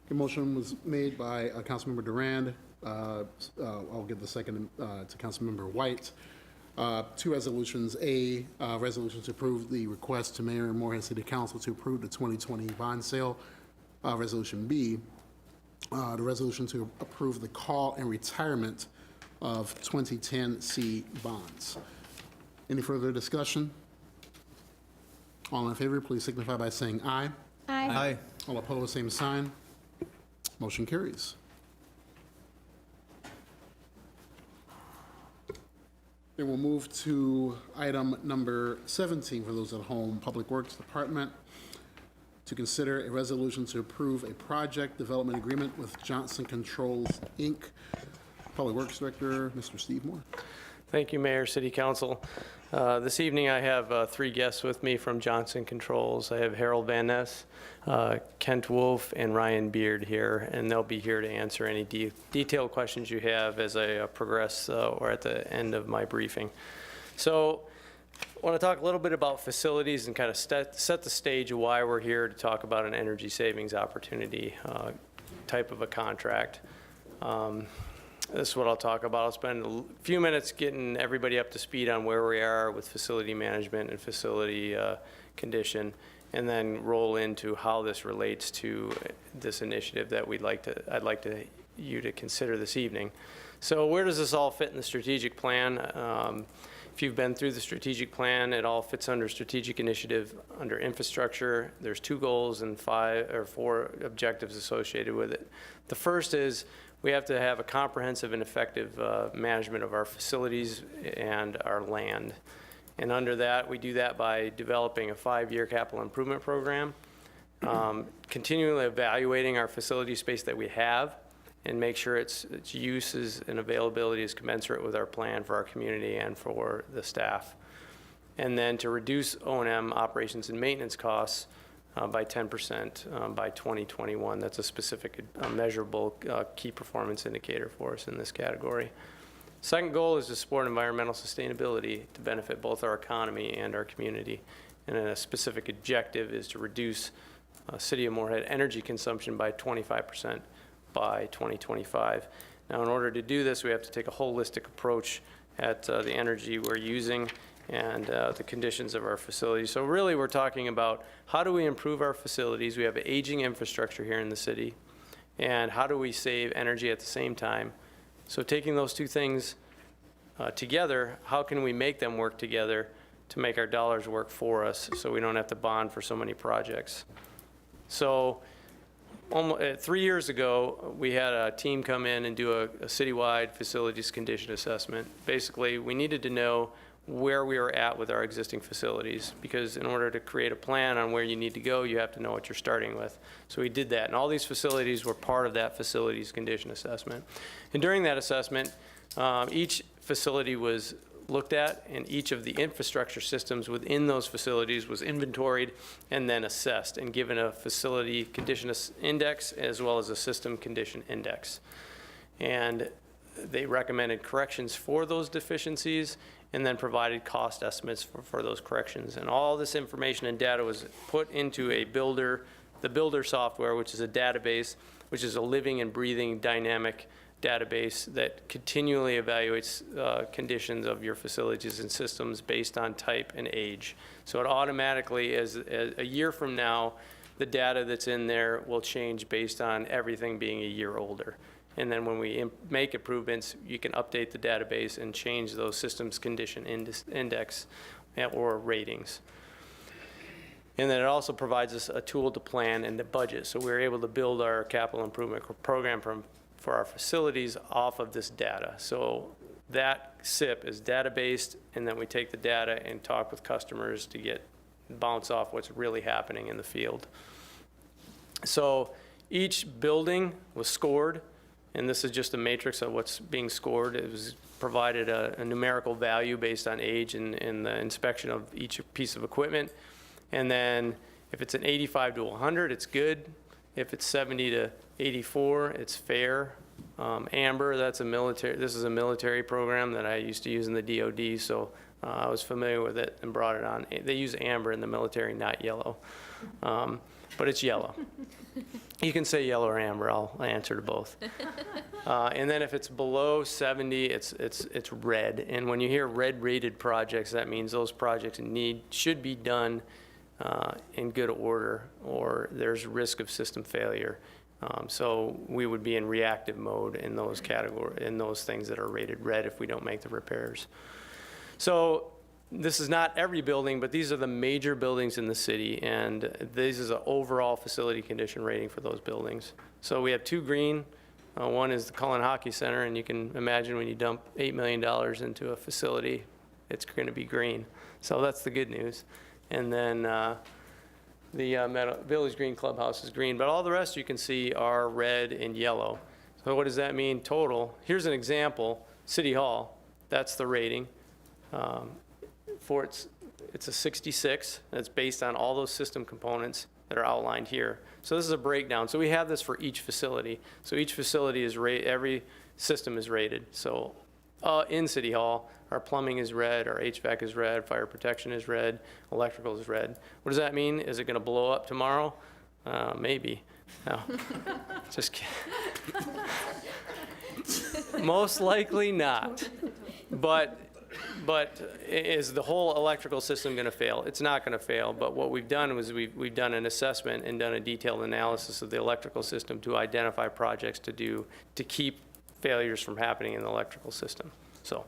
The motion was made by Councilmember Durand. I'll give the second to Councilmember White. Two resolutions. A, resolution to approve the request to Mayor and Moorhead City Council to approve the 2020 bond sale. Resolution B, the resolution to approve the call and retirement of 2010 C bonds. Any further discussion? All in favor, please signify by saying aye. Aye. Aye. All opposed, same sign. Motion carries. Then we'll move to item number 17 for those at home, Public Works Department, to consider a resolution to approve a project development agreement with Johnson Controls, Inc. Public Works Director, Mr. Steve Moore. Thank you, Mayor, City Council. This evening I have three guests with me from Johnson Controls. I have Harold Van Ness, Kent Wolf, and Ryan Beard here, and they'll be here to answer any detailed questions you have as I progress or at the end of my briefing. So I want to talk a little bit about facilities and kind of set the stage of why we're here to talk about an energy savings opportunity type of a contract. This is what I'll talk about. I'll spend a few minutes getting everybody up to speed on where we are with facility management and facility condition, and then roll into how this relates to this initiative that I'd like you to consider this evening. So where does this all fit in the strategic plan? If you've been through the strategic plan, it all fits under strategic initiative under infrastructure. There's 2 goals and 4 objectives associated with it. The first is we have to have a comprehensive and effective management of our facilities and our land. And under that, we do that by developing a 5-year capital improvement program, continually evaluating our facility space that we have, and make sure its uses and availability is commensurate with our plan for our community and for the staff. And then to reduce O&M operations and maintenance costs by 10% by 2021. That's a specific measurable key performance indicator for us in this category. Second goal is to support environmental sustainability to benefit both our economy and our community. And a specific objective is to reduce City of Moorhead energy consumption by 25% by 2025. Now, in order to do this, we have to take a holistic approach at the energy we're using and the conditions of our facilities. So really, we're talking about how do we improve our facilities? We have an aging infrastructure here in the city. And how do we save energy at the same time? So taking those 2 things together, how can we make them work together to make our dollars work for us so we don't have to bond for so many projects? So 3 years ago, we had a team come in and do a citywide facilities condition assessment. Basically, we needed to know where we were at with our existing facilities, because in order to create a plan on where you need to go, you have to know what you're starting with. So we did that, and all these facilities were part of that facilities condition assessment. And during that assessment, each facility was looked at, and each of the infrastructure systems within those facilities was inventoried and then assessed and given a facility condition index as well as a system condition index. And they recommended corrections for those deficiencies and then provided cost estimates for those corrections. And all this information and data was put into the Builder software, which is a database, which is a living and breathing dynamic database that continually evaluates conditions of your facilities and systems based on type and age. So it automatically, as a year from now, the data that's in there will change based on everything being a year older. And then when we make improvements, you can update the database and change those systems condition index or ratings. And then it also provides us a tool to plan and to budget. So we're able to build our capital improvement program for our facilities off of this data. So that SIP is data-based, and then we take the data and talk with customers to bounce off what's really happening in the field. So each building was scored, and this is just a matrix of what's being scored. It was provided a numerical value based on age and the inspection of each piece of equipment. And then if it's an 85 to 100, it's good. If it's 70 to 84, it's fair. Amber, this is a military program that I used to use in the DOD, so I was familiar with it and brought it on. They use amber in the military, not yellow, but it's yellow. You can say yellow or amber, I'll answer to both. And then if it's below 70, it's red. And when you hear red rated projects, that means those projects should be done in good order, or there's risk of system failure. So we would be in reactive mode in those things that are rated red if we don't make the repairs. So this is not every building, but these are the major buildings in the city, and this is an overall facility condition rating for those buildings. So we have 2 green. One is the Cullen Hockey Center, and you can imagine when you dump $8 million into a facility, it's going to be green. So that's the good news. And then the Village Green Clubhouse is green, but all the rest you can see are red and yellow. So what does that mean total? Here's an example. City Hall, that's the rating. It's a 66. That's based on all those system components that are outlined here. So this is a breakdown. So we have this for each facility. So each facility is every system is rated. So in City Hall, our plumbing is red, our HVAC is red, fire protection is red, electrical is red. What does that mean? Is it going to blow up tomorrow? Maybe. No, just kidding. Most likely not. But But is the whole electrical system going to fail? It's not going to fail, but what we've done was we've done an assessment and done a detailed analysis of the electrical system to identify projects to keep failures from happening in the electrical system. So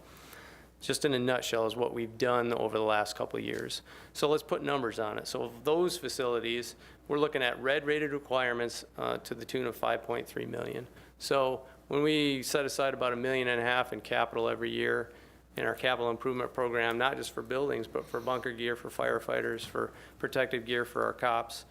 just in a nutshell is what we've done over the last couple of years. So let's put numbers on it. So those facilities, we're looking at red-rated requirements to the tune of $5.3 million. So when we set aside about $1.5 million in capital every year in our capital improvement program, not just for buildings, but for bunker gear for firefighters, for protective gear for our cops,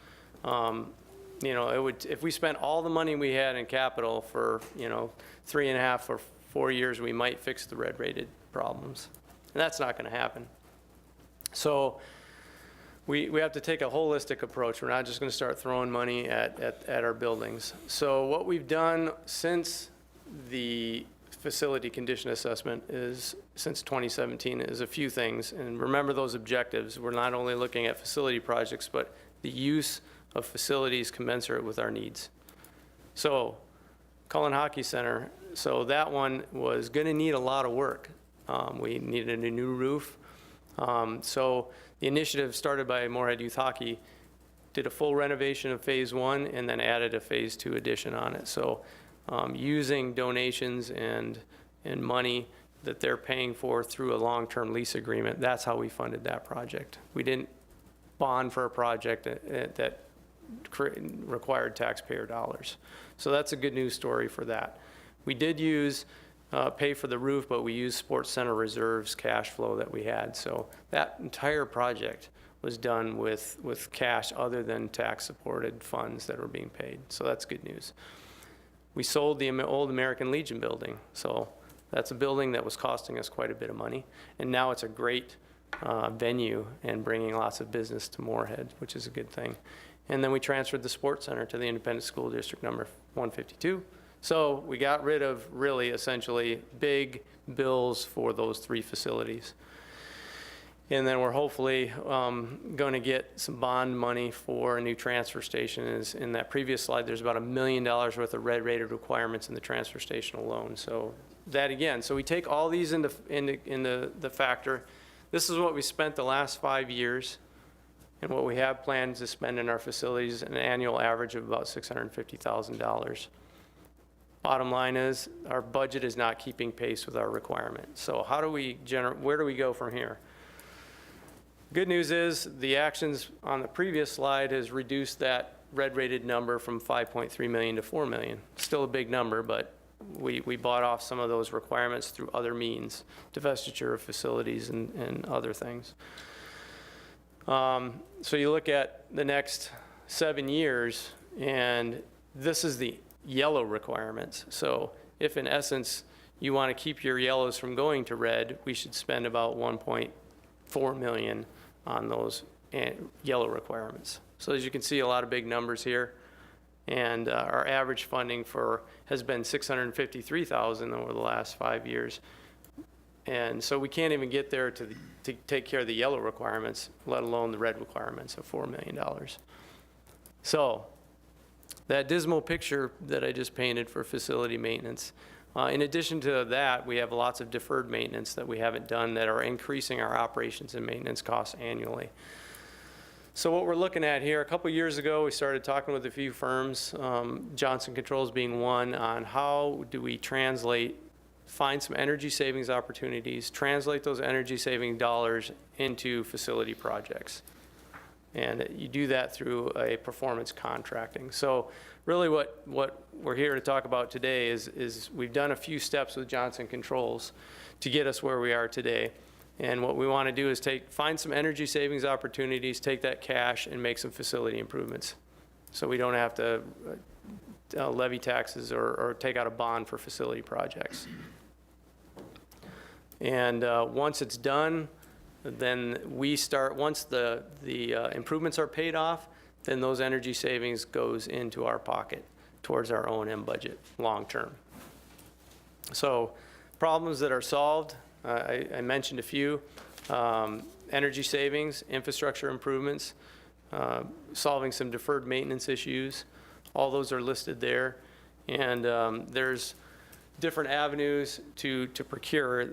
you know, it would, if we spent all the money we had in capital for, you know, 3.5 or 4 years, we might fix the red-rated problems. And that's not going to happen. So we have to take a holistic approach. We're not just going to start throwing money at our buildings. So what we've done since the facility condition assessment is, since 2017, is a few things. And remember those objectives. We're not only looking at facility projects, but the use of facilities commensurate with our needs. So Cullen Hockey Center, so that one was going to need a lot of work. We needed a new roof. So the initiative started by Moorhead Youth Hockey did a full renovation of phase 1 and then added a phase 2 addition on it. So using donations and money that they're paying for through a long-term lease agreement, that's how we funded that project. We didn't bond for a project that required taxpayer dollars. So that's a good news story for that. We did use pay for the roof, but we used Sports Center reserves cash flow that we had. So that entire project was done with cash other than tax-supported funds that were being paid. So that's good news. We sold the old American Legion building. So that's a building that was costing us quite a bit of money. And now it's a great venue and bringing lots of business to Moorhead, which is a good thing. And then we transferred the Sports Center to the Independent School District number 152. So we got rid of really essentially big bills for those 3 facilities. And then we're hopefully going to get some bond money for a new transfer station. As in that previous slide, there's about $1 million worth of red-rated requirements in the transfer station alone. So that again, so we take all these into the factor. This is what we spent the last 5 years. And what we have planned to spend in our facilities, an annual average of about $650,000. Bottom line is, our budget is not keeping pace with our requirement. So how do we where do we go from here? Good news is, the actions on the previous slide has reduced that red-rated number from 5.3 million to 4 million. Still a big number, but we bought off some of those requirements through other means, divestiture of facilities and other things. So you look at the next 7 years, and this is the yellow requirements. So if in essence you want to keep your yellows from going to red, we should spend about 1.4 million on those yellow requirements. So as you can see, a lot of big numbers here. And our average funding has been $653,000 over the last 5 years. And so we can't even get there to take care of the yellow requirements, let alone the red requirements of $4 million. So that dismal picture that I just painted for facility maintenance, in addition to that, we have lots of deferred maintenance that we haven't done that are increasing our operations and maintenance costs annually. So what we're looking at here, a couple years ago, we started talking with a few firms, Johnson Controls being one, on how do we find some energy savings opportunities, translate those energy saving dollars into facility projects. And you do that through a performance contracting. So really what we're here to talk about today is we've done a few steps with Johnson Controls to get us where we are today. And what we want to do is find some energy savings opportunities, take that cash and make some facility improvements. So we don't have to levy taxes or take out a bond for facility projects. And once it's done, then once the improvements are paid off, then those energy savings goes into our pocket towards our O&M budget long term. So problems that are solved, I mentioned a few, energy savings, infrastructure improvements, solving some deferred maintenance issues. All those are listed there. And there's different avenues to procure.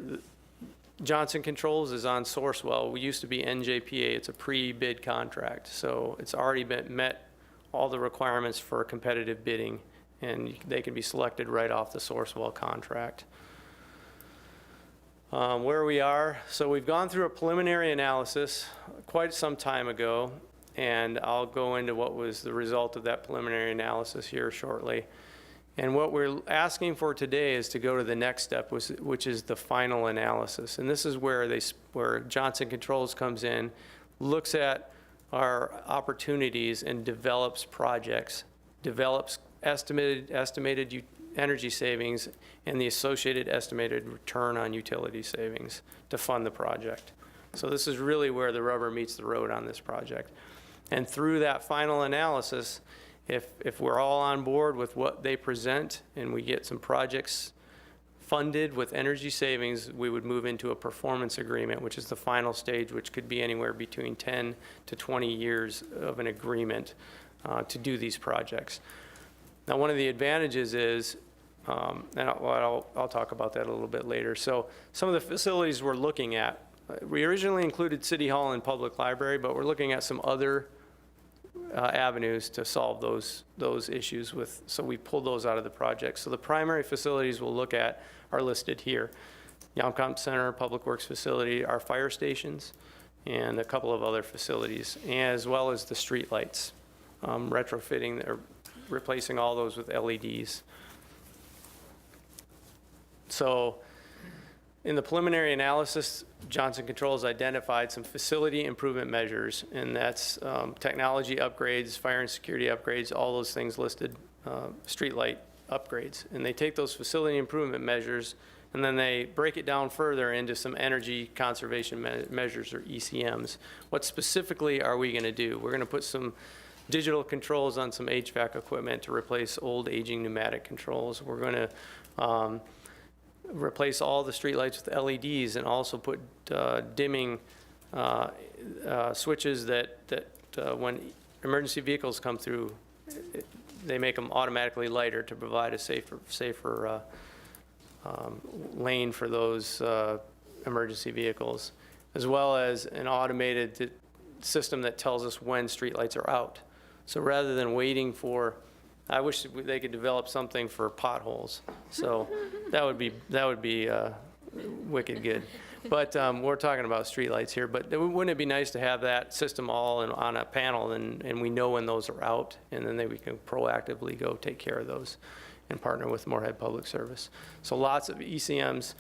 Johnson Controls is on Sourcewell. We used to be NJPA. It's a pre-bid contract. So it's already met all the requirements for competitive bidding, and they can be selected right off the Sourcewell contract. Where we are, so we've gone through a preliminary analysis quite some time ago, and I'll go into what was the result of that preliminary analysis here shortly. And what we're asking for today is to go to the next step, which is the final analysis. And this is where Johnson Controls comes in, looks at our opportunities and develops projects, develops estimated energy savings and the associated estimated return on utility savings to fund the project. So this is really where the rubber meets the road on this project. And through that final analysis, if we're all on board with what they present and we get some projects funded with energy savings, we would move into a performance agreement, which is the final stage, which could be anywhere between 10 to 20 years of an agreement to do these projects. Now, one of the advantages is, and I'll talk about that a little bit later. So some of the facilities we're looking at, we originally included City Hall and Public Library, but we're looking at some other avenues to solve those issues with, so we pulled those out of the project. So the primary facilities we'll look at are listed here. Yomcomp Center, Public Works Facility, our fire stations, and a couple of other facilities, as well as the street lights, retrofitting or replacing all those with LEDs. So in the preliminary analysis, Johnson Controls identified some facility improvement measures, and that's technology upgrades, fire and security upgrades, all those things listed, street light upgrades. And they take those facility improvement measures and then they break it down further into some energy conservation measures, or ECMs. What specifically are we going to do? We're going to put some digital controls on some HVAC equipment to replace old aging pneumatic controls. We're going to replace all the streetlights with LEDs and also put dimming switches that when emergency vehicles come through, they make them automatically lighter to provide a safer lane for those emergency vehicles, as well as an automated system that tells us when streetlights are out. So rather than waiting for, I wish they could develop something for potholes. So that would be wicked good. But we're talking about streetlights here. But wouldn't it be nice to have that system all on a panel, and we know when those are out, and then we can proactively go take care of those and partner with Moorhead Public Service. So lots of ECMs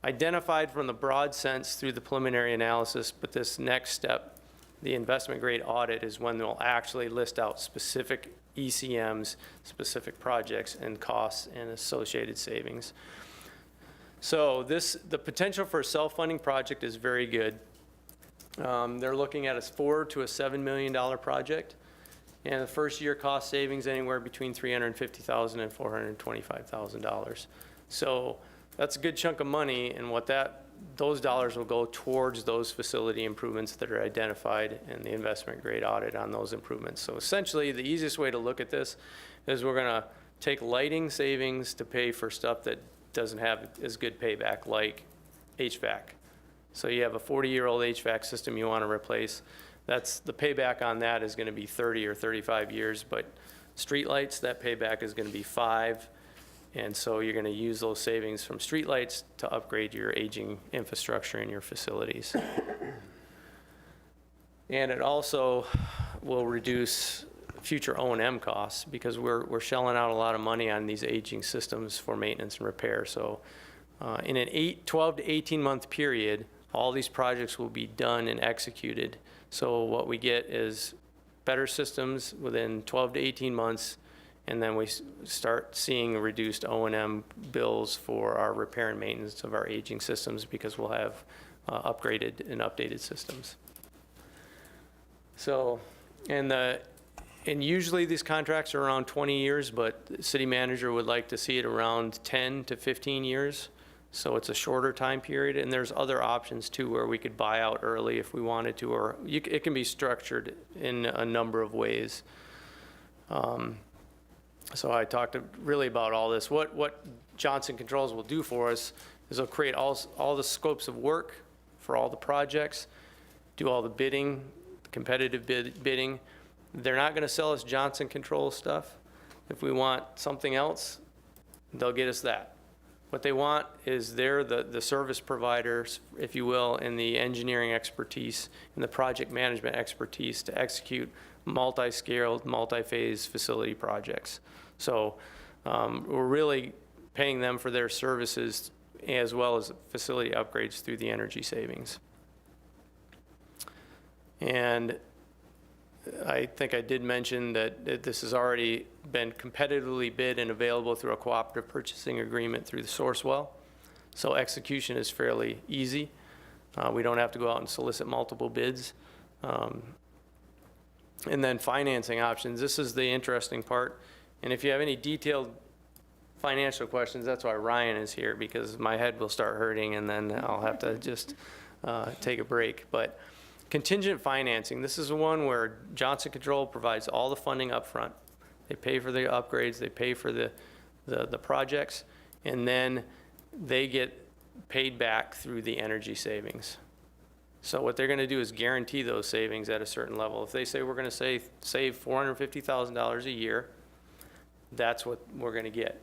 identified from the broad sense through the preliminary analysis. But this next step, the investment grade audit, is when they'll actually list out specific ECMs, specific projects and costs and associated savings. So the potential for a self-funding project is very good. They're looking at a $4 to $7 million project, and the first year cost savings anywhere between $350,000 and $425,000. So that's a good chunk of money, and those dollars will go towards those facility improvements that are identified in the investment grade audit on those improvements. So essentially, the easiest way to look at this is we're going to take lighting savings to pay for stuff that doesn't have as good payback, like HVAC. So you have a 40-year-old HVAC system you want to replace. That's the payback on that is going to be 30 or 35 years, but streetlights, that payback is going to be 5. And so you're going to use those savings from streetlights to upgrade your aging infrastructure in your facilities. And it also will reduce future O&M costs, because we're shelling out a lot of money on these aging systems for maintenance and repair. So in an 12 to 18 month period, all these projects will be done and executed. So what we get is better systems within 12 to 18 months, and then we start seeing reduced O&M bills for our repair and maintenance of our aging systems, because we'll have upgraded and updated systems. So, and usually these contracts are around 20 years, but the city manager would like to see it around 10 to 15 years. So it's a shorter time period, and there's other options too where we could buy out early if we wanted to, or it can be structured in a number of ways. So I talked really about all this. What Johnson Controls will do for us is they'll create all the scopes of work for all the projects, do all the bidding, competitive bidding. They're not going to sell us Johnson Controls stuff. If we want something else, they'll get us that. What they want is they're the service providers, if you will, and the engineering expertise and the project management expertise to execute multi-scaled, multi-phase facility projects. So we're really paying them for their services as well as facility upgrades through the energy savings. And I think I did mention that this has already been competitively bid and available through a cooperative purchasing agreement through the Sourcewell. So execution is fairly easy. We don't have to go out and solicit multiple bids. And then financing options. This is the interesting part. And if you have any detailed financial questions, that's why Ryan is here, because my head will start hurting and then I'll have to just take a break. But contingent financing, this is the one where Johnson Control provides all the funding up front. They pay for the upgrades, they pay for the projects, and then they get paid back through the energy savings. So what they're going to do is guarantee those savings at a certain level. If they say we're going to save $450,000 a year, that's what we're going to get.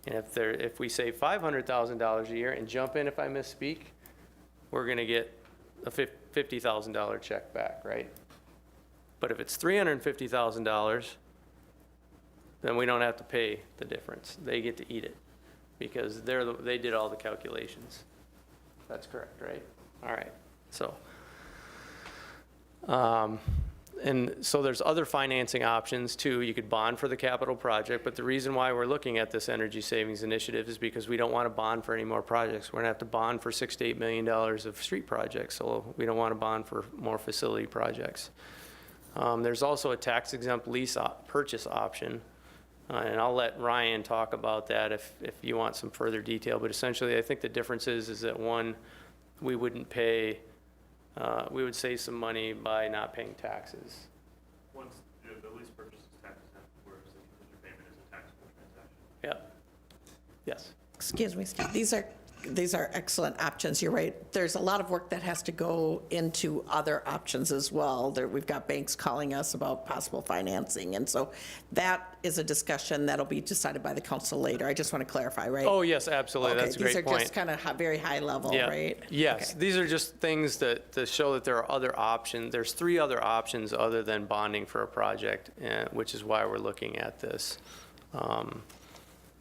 And if we save $500,000 a year and jump in if I misspeak, we're going to get a $50,000 check back, right? But if it's $350,000, then we don't have to pay the difference. They get to eat it because they did all the calculations. That's correct, right? All right. So, and so there's other financing options too. You could bond for the capital project, but the reason why we're looking at this energy savings initiative is because we don't want to bond for any more projects. We're gonna have to bond for $6 to $8 million of street projects, so we don't want to bond for more facility projects. There's also a tax-exempt lease purchase option, and I'll let Ryan talk about that if you want some further detail. But essentially, I think the difference is that one, we wouldn't pay. We would save some money by not paying taxes. Once the lease purchase is tax exempt, whereas the contingent payment is a taxable transaction. Yep. Yes. Excuse me, Steve. These are excellent options. You're right. There's a lot of work that has to go into other options as well. We've got banks calling us about possible financing, and so that is a discussion that'll be decided by the council later. I just want to clarify, right? Oh, yes, absolutely. Okay, That's a great point. These are just kind of very high level, Yeah. right? Yes, Okay. these are just things to show that there are other options. There's 3 other options other than bonding for a project, which is why we're looking at this.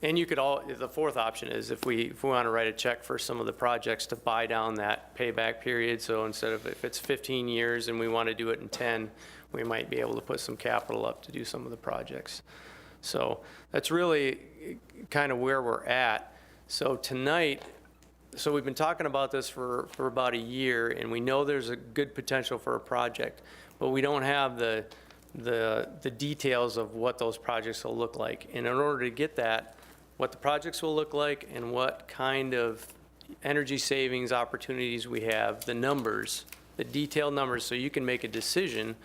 And you could the 4th option is if we want to write a check for some of the projects to buy down that payback period. So instead of, if it's 15 years and we want to do it in 10, we might be able to put some capital up to do some of the projects. So that's really kind of where we're at. So tonight, so we've been talking about this for about a year, and we know there's a good potential for a project, but we don't have the details of what those projects will look like. And in order to get that, what the projects will look like and what kind of energy savings opportunities we have, the numbers, the detailed numbers, so you can make a decision,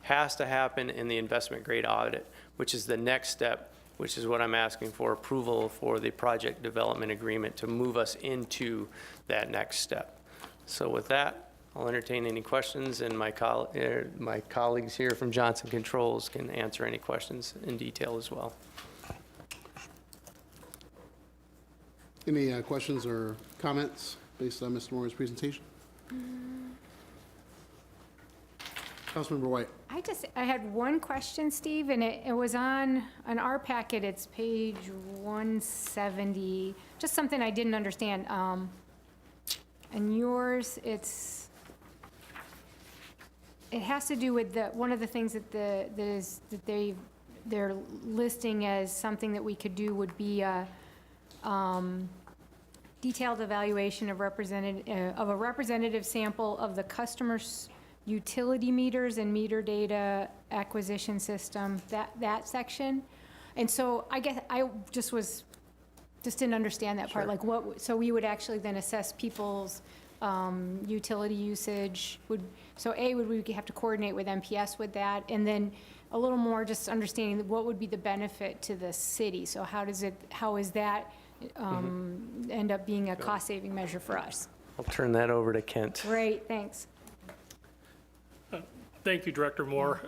has to happen in the investment grade audit, which is the next step, which is what I'm asking for approval for the project development agreement to move us into that next step. So with that, I'll entertain any questions, and my colleagues here from Johnson Controls can answer any questions in detail as well. Any questions or comments based on Mr. Moore's presentation? Councilmember White. I had one question, Steve, and it was on our packet, it's page 170, just something I didn't understand. And yours, it has to do with one of the things that they're listing as something that we could do would be a detailed evaluation of a representative sample of the customer's utility meters and meter data acquisition system, that section. And so I guess I just didn't understand that part. Like so we would actually then assess people's utility usage. Would we have to coordinate with MPS with that? And then a little more just understanding what would be the benefit to the city. So how is that end up being a cost-saving measure for us? I'll turn that over to Kent. Great, thanks. Thank you, Director Moore.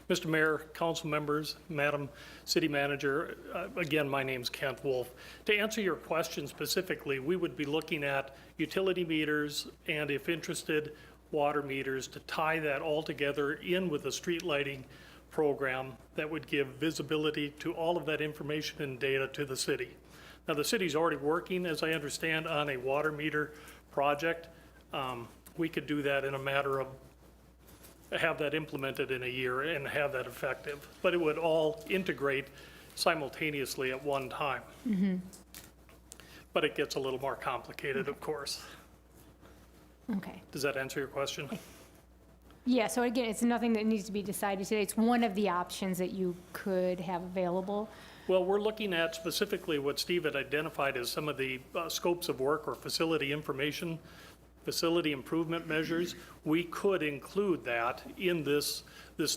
Mr. Mayor, council members, Madam City Manager, again, my name's Kent Wolf. To answer your question specifically, we would be looking at utility meters and, if interested, water meters to tie that all together in with a street lighting program that would give visibility to all of that information and data to the city. Now, the city's already working, as I understand, on a water meter project. We could do that in a matter of, have that implemented in a year and have that effective. But it would all integrate simultaneously at one time. But it gets a little more complicated, of course. Okay. Does that answer your question? Yeah, so again, it's nothing that needs to be decided today. It's one of the options that you could have available. Well, we're looking at specifically what Steve had identified as some of the scopes of work or facility information, facility improvement measures. We could include that in this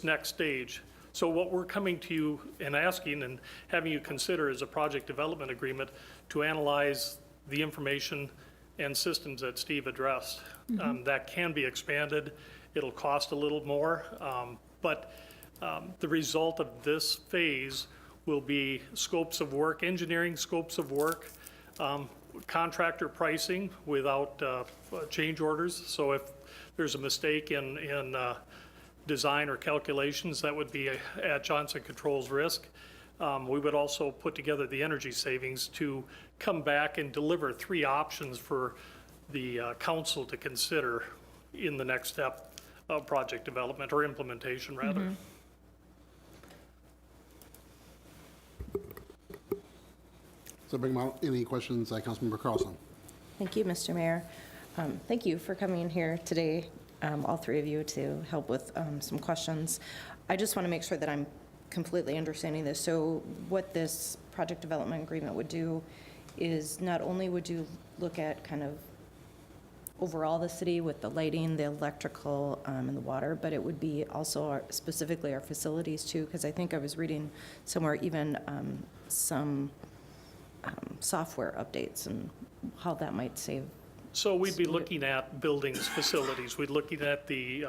next stage. So what we're coming to you and asking and having you consider is a project development agreement to analyze the information and systems that Steve addressed. That can be expanded. It'll cost a little more, but the result of this phase will be scopes of work, engineering scopes of work, contractor pricing without change orders. So if there's a mistake in design or calculations, that would be at Johnson Controls risk. We would also put together the energy savings to come back and deliver 3 options for the council to consider in the next step of project development or implementation, rather. So bring out any questions, Councilmember Carlson. Thank you, Mr. Mayor. Thank you for coming here today, all 3 of you, to help with some questions. I just want to make sure that I'm completely understanding this. So what this project development agreement would do is not only would you look at kind of overall the city with the lighting, the electrical, and the water, but it would be also specifically our facilities too, because I think I was reading somewhere even some software updates and how that might save. So we'd be looking at buildings, facilities. We'd looking at the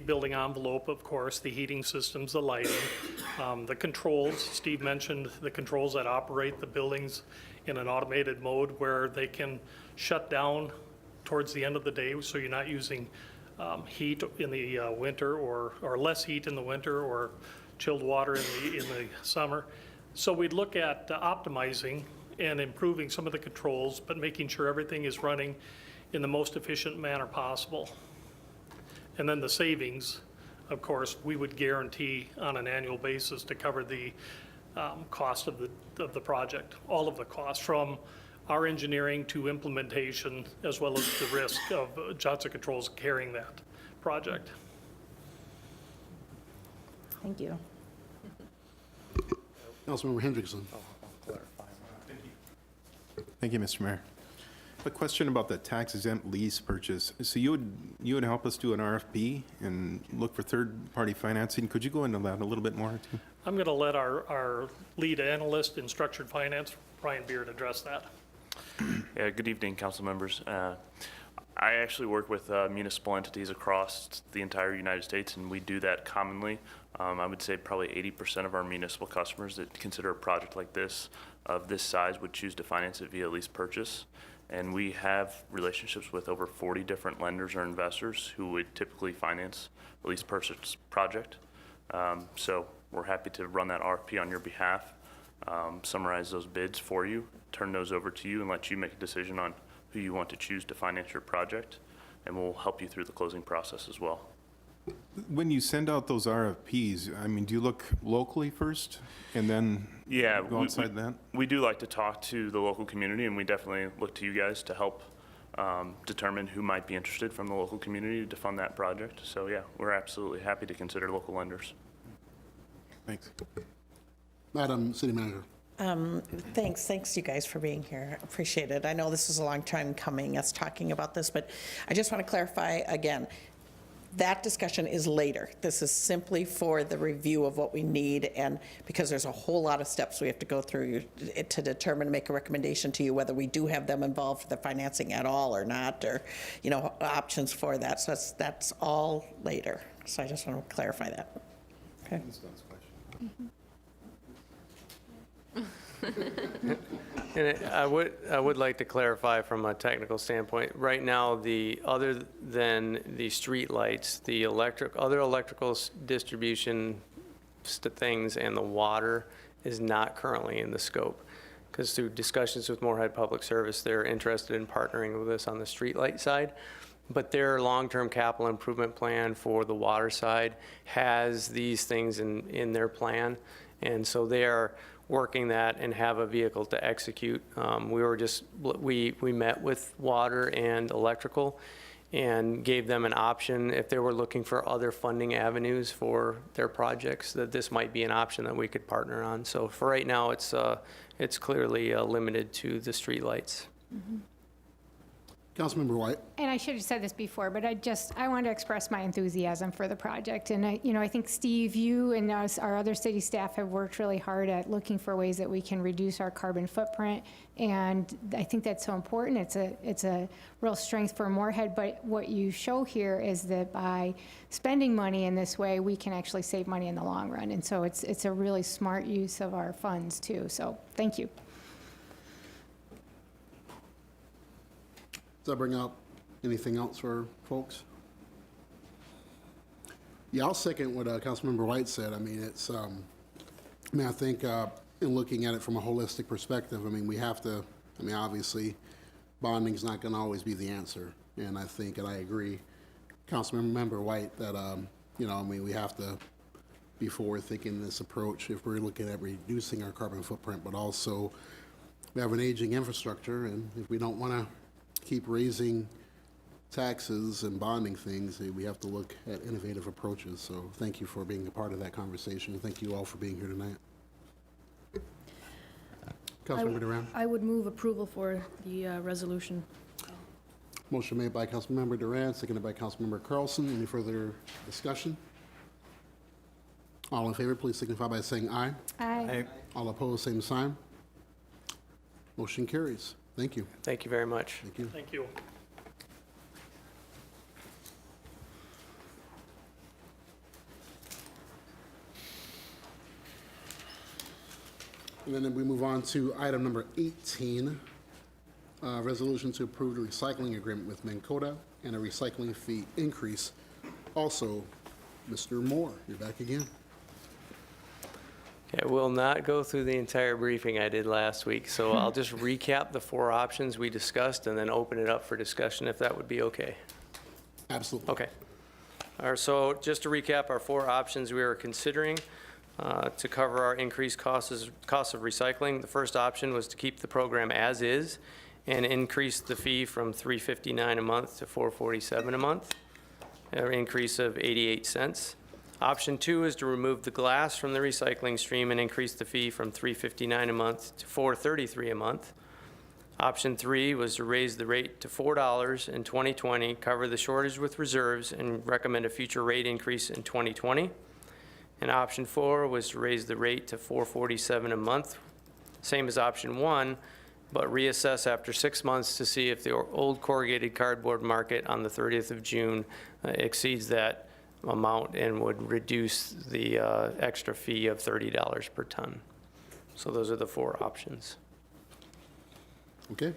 building envelope, of course, the heating systems, the lighting, the controls. Steve mentioned the controls that operate the buildings in an automated mode where they can shut down towards the end of the day, so you're not using heat in the winter or less heat in the winter or chilled water in the summer. So we'd look at optimizing and improving some of the controls, but making sure everything is running in the most efficient manner possible. And then the savings, of course, we would guarantee on an annual basis to cover the cost of the project, all of the costs, from our engineering to implementation, as well as the risk of Johnson Controls carrying that project. Thank you. Councilmember Hendrickson. Thank you, Mr. Mayor. A question about the tax exempt lease purchase. So you would help us do an RFP and look for third-party financing. Could you go into that a little bit more too? I'm going to let our lead analyst in structured finance, Brian Beard, address that. Yeah, good evening, council members. I actually work with municipal entities across the entire United States, and we do that commonly. I would say probably 80% of our municipal customers that consider a project like this, of this size, would choose to finance it via lease purchase. And we have relationships with over 40 different lenders or investors who would typically finance a lease purchase project. So we're happy to run that RFP on your behalf, summarize those bids for you, turn those over to you, and let you make a decision on who you want to choose to finance your project, and we'll help you through the closing process as well. When you send out those RFPs, I mean, do you look locally first and then go outside that? We do like to talk to the local community, and we definitely look to you guys to help determine who might be interested from the local community to fund that project. So yeah, we're absolutely happy to consider local lenders. Thanks. Madam City Manager. Thanks you guys for being here. Appreciate it. I know this is a long time coming, us talking about this, but I just want to clarify again. That discussion is later. This is simply for the review of what we need, and because there's a whole lot of steps we have to go through to determine, make a recommendation to you whether we do have them involved for the financing at all or not, or, you know, options for that. So that's all later. So I just want to clarify that. Okay. And I would like to clarify from a technical standpoint. Right now, other than the street lights, the other electrical distribution things and the water is not currently in the scope. Because through discussions with Moorhead Public Service, they're interested in partnering with us on the street light side. But their long-term capital improvement plan for the water side has these things in their plan. And so they are working that and have a vehicle to execute. We met with water and electrical and gave them an option if they were looking for other funding avenues for their projects, that this might be an option that we could partner on. So for right now, it's clearly limited to the streetlights. Councilmember White. And I should have said this before, but I want to express my enthusiasm for the project. And I think Steve, you and our other city staff have worked really hard at looking for ways that we can reduce our carbon footprint. And I think that's so important. It's a real strength for Moorhead. But what you show here is that by spending money in this way, we can actually save money in the long run. And so it's a really smart use of our funds too. So thank you. Does that bring up anything else for folks? Yeah, I'll second what Councilmember White said. I mean, I think in looking at it from a holistic perspective, I mean, obviously, bonding is not going to always be the answer. And I think, and I agree, Councilmember White, that, we have to be forward thinking this approach if we're looking at reducing our carbon footprint, but also we have an aging infrastructure, and if we don't want to keep raising taxes and bonding things, we have to look at innovative approaches. So thank you for being a part of that conversation, and thank you all for being here tonight. Councilmember Duran. I would move approval for the resolution. Motion made by Councilmember Duran, seconded by Councilmember Carlson. Any further discussion? All in favor, please signify by saying aye. Aye. All opposed, same sign. Motion carries. Thank you. Thank you very much. Thank you. Thank you. And then we move on to item number 18, resolution to approve the recycling agreement with Mankota and a recycling fee increase. Also, Mr. Moore, you're back again. Okay, I will not go through the entire briefing I did last week, so I'll just recap the 4 options we discussed and then open it up for discussion, if that would be okay. Absolutely. Okay. All right, so just to recap our 4 options we are considering to cover our increased costs of recycling. The first option was to keep the program as is and increase the fee from $3.59 a month to $4.47 a month, an increase of 88 cents. Option 2 is to remove the glass from the recycling stream and increase the fee from $3.59 a month to $4.33 a month. Option 3 was to raise the rate to $4 in 2020, cover the shortage with reserves, and recommend a future rate increase in 2020. And option 4 was to raise the rate to $4.47 a month, same as option 1, but reassess after 6 months to see if the old corrugated cardboard market on the 30th of June exceeds that amount and would reduce the extra fee of $30 per ton. So those are the 4 options. Okay.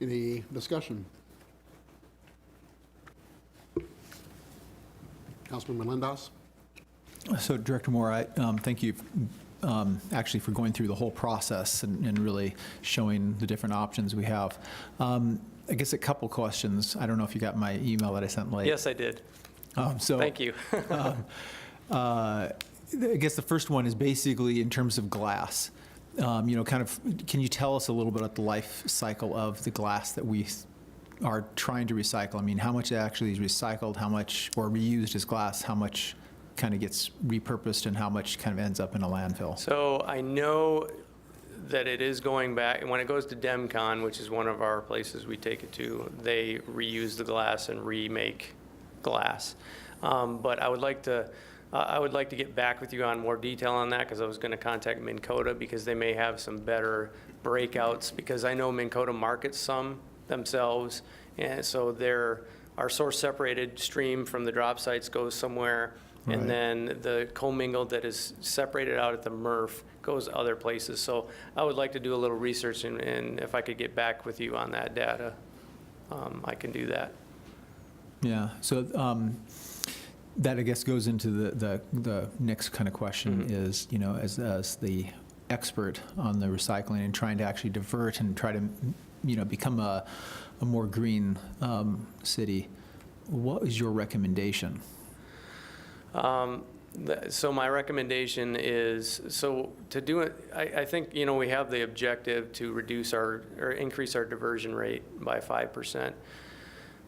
Any discussion? Councilmember Lindaus. So Director Moore, I thank you actually for going through the whole process and really showing the different options we have. I guess a couple questions. I don't know if you got my email that I sent late. Yes, I did. Thank you. I guess the first one is basically in terms of glass. Can you tell us a little bit about the life cycle of the glass that we are trying to recycle? I mean, how much actually is recycled, how much, or reused as glass, how much kind of gets repurposed, and how much kind of ends up in a landfill? So I know that it is going back, and when it goes to DEMCON, which is one of our places we take it to, they reuse the glass and remake glass. But I would like to get back with you on more detail on that, because I was going to contact Minn Kota, because they may have some better breakouts, because I know Minn Kota markets some themselves, and so our source separated stream from the drop sites goes somewhere, Right. and then the commingled that is separated out at the MRF goes other places. So I would like to do a little research, and if I could get back with you on that data, I can do that. Yeah, so that I guess goes into the next kind of question is, you know, as the expert on the recycling and trying to actually divert and try to, you know, become a more green city, what is your recommendation? So my recommendation is, so to do it, I think, you know, we have the objective to reduce or increase our diversion rate by 5%.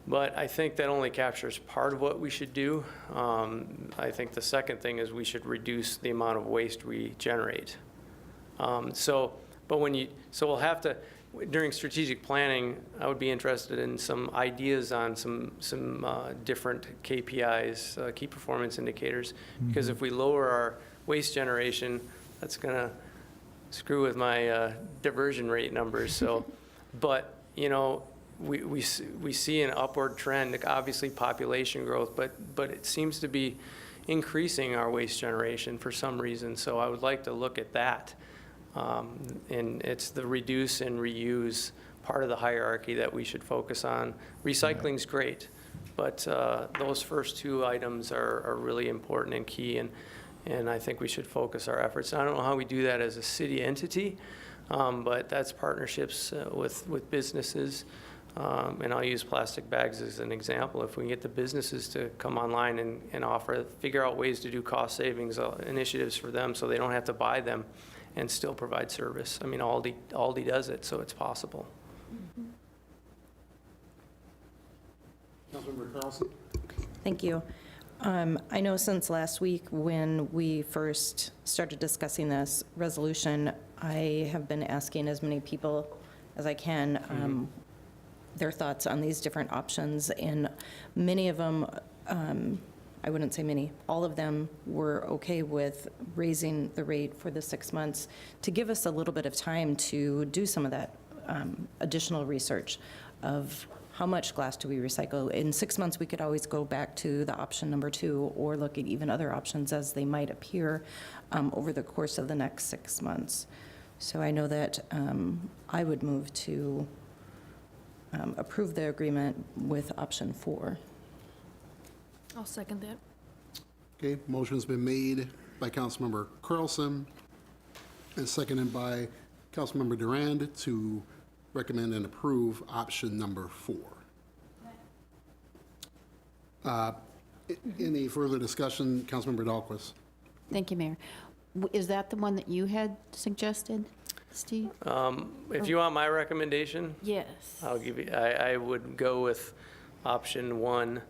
But I think that only captures part of what we should do. I think the second thing is we should reduce the amount of waste we generate. So we'll have to, during strategic planning, I would be interested in some ideas on some different KPIs, key performance indicators, because if we lower our waste generation, that's gonna screw with my diversion rate numbers. So, but you know, we see an upward trend, like obviously population growth, but it seems to be increasing our waste generation for some reason. So I would like to look at that. And it's the reduce and reuse part of the hierarchy that we should focus on. Recycling's great, but those first two items are really important and key, and I think we should focus our efforts. I don't know how we do that as a city entity, but that's partnerships with businesses. And I'll use plastic bags as an example. If we can get the businesses to come online and figure out ways to do cost savings initiatives for them so they don't have to buy them and still provide service. I mean, Aldi does it, so it's possible. Councilmember Carlson? Thank you. I know since last week when we first started discussing this resolution, I have been asking as many people as I can their thoughts on these different options, and many of them, I wouldn't say many, all of them were okay with raising the rate for the 6 months to give us a little bit of time to do some of that additional research of how much glass do we recycle. In 6 months, we could always go back to the option number 2 or look at even other options as they might appear over the course of the next 6 months. So I know that I would move to approve the agreement with option 4. I'll second that. Okay, motion's been made by Councilmember Carlson and seconded by Councilmember Durand to recommend and approve option number 4. Any further discussion? Councilmember Dahlquist. Thank you, Mayor. Is that the one that you had suggested, Steve? If you want my recommendation, Yes. I'll give you, I would go with option 1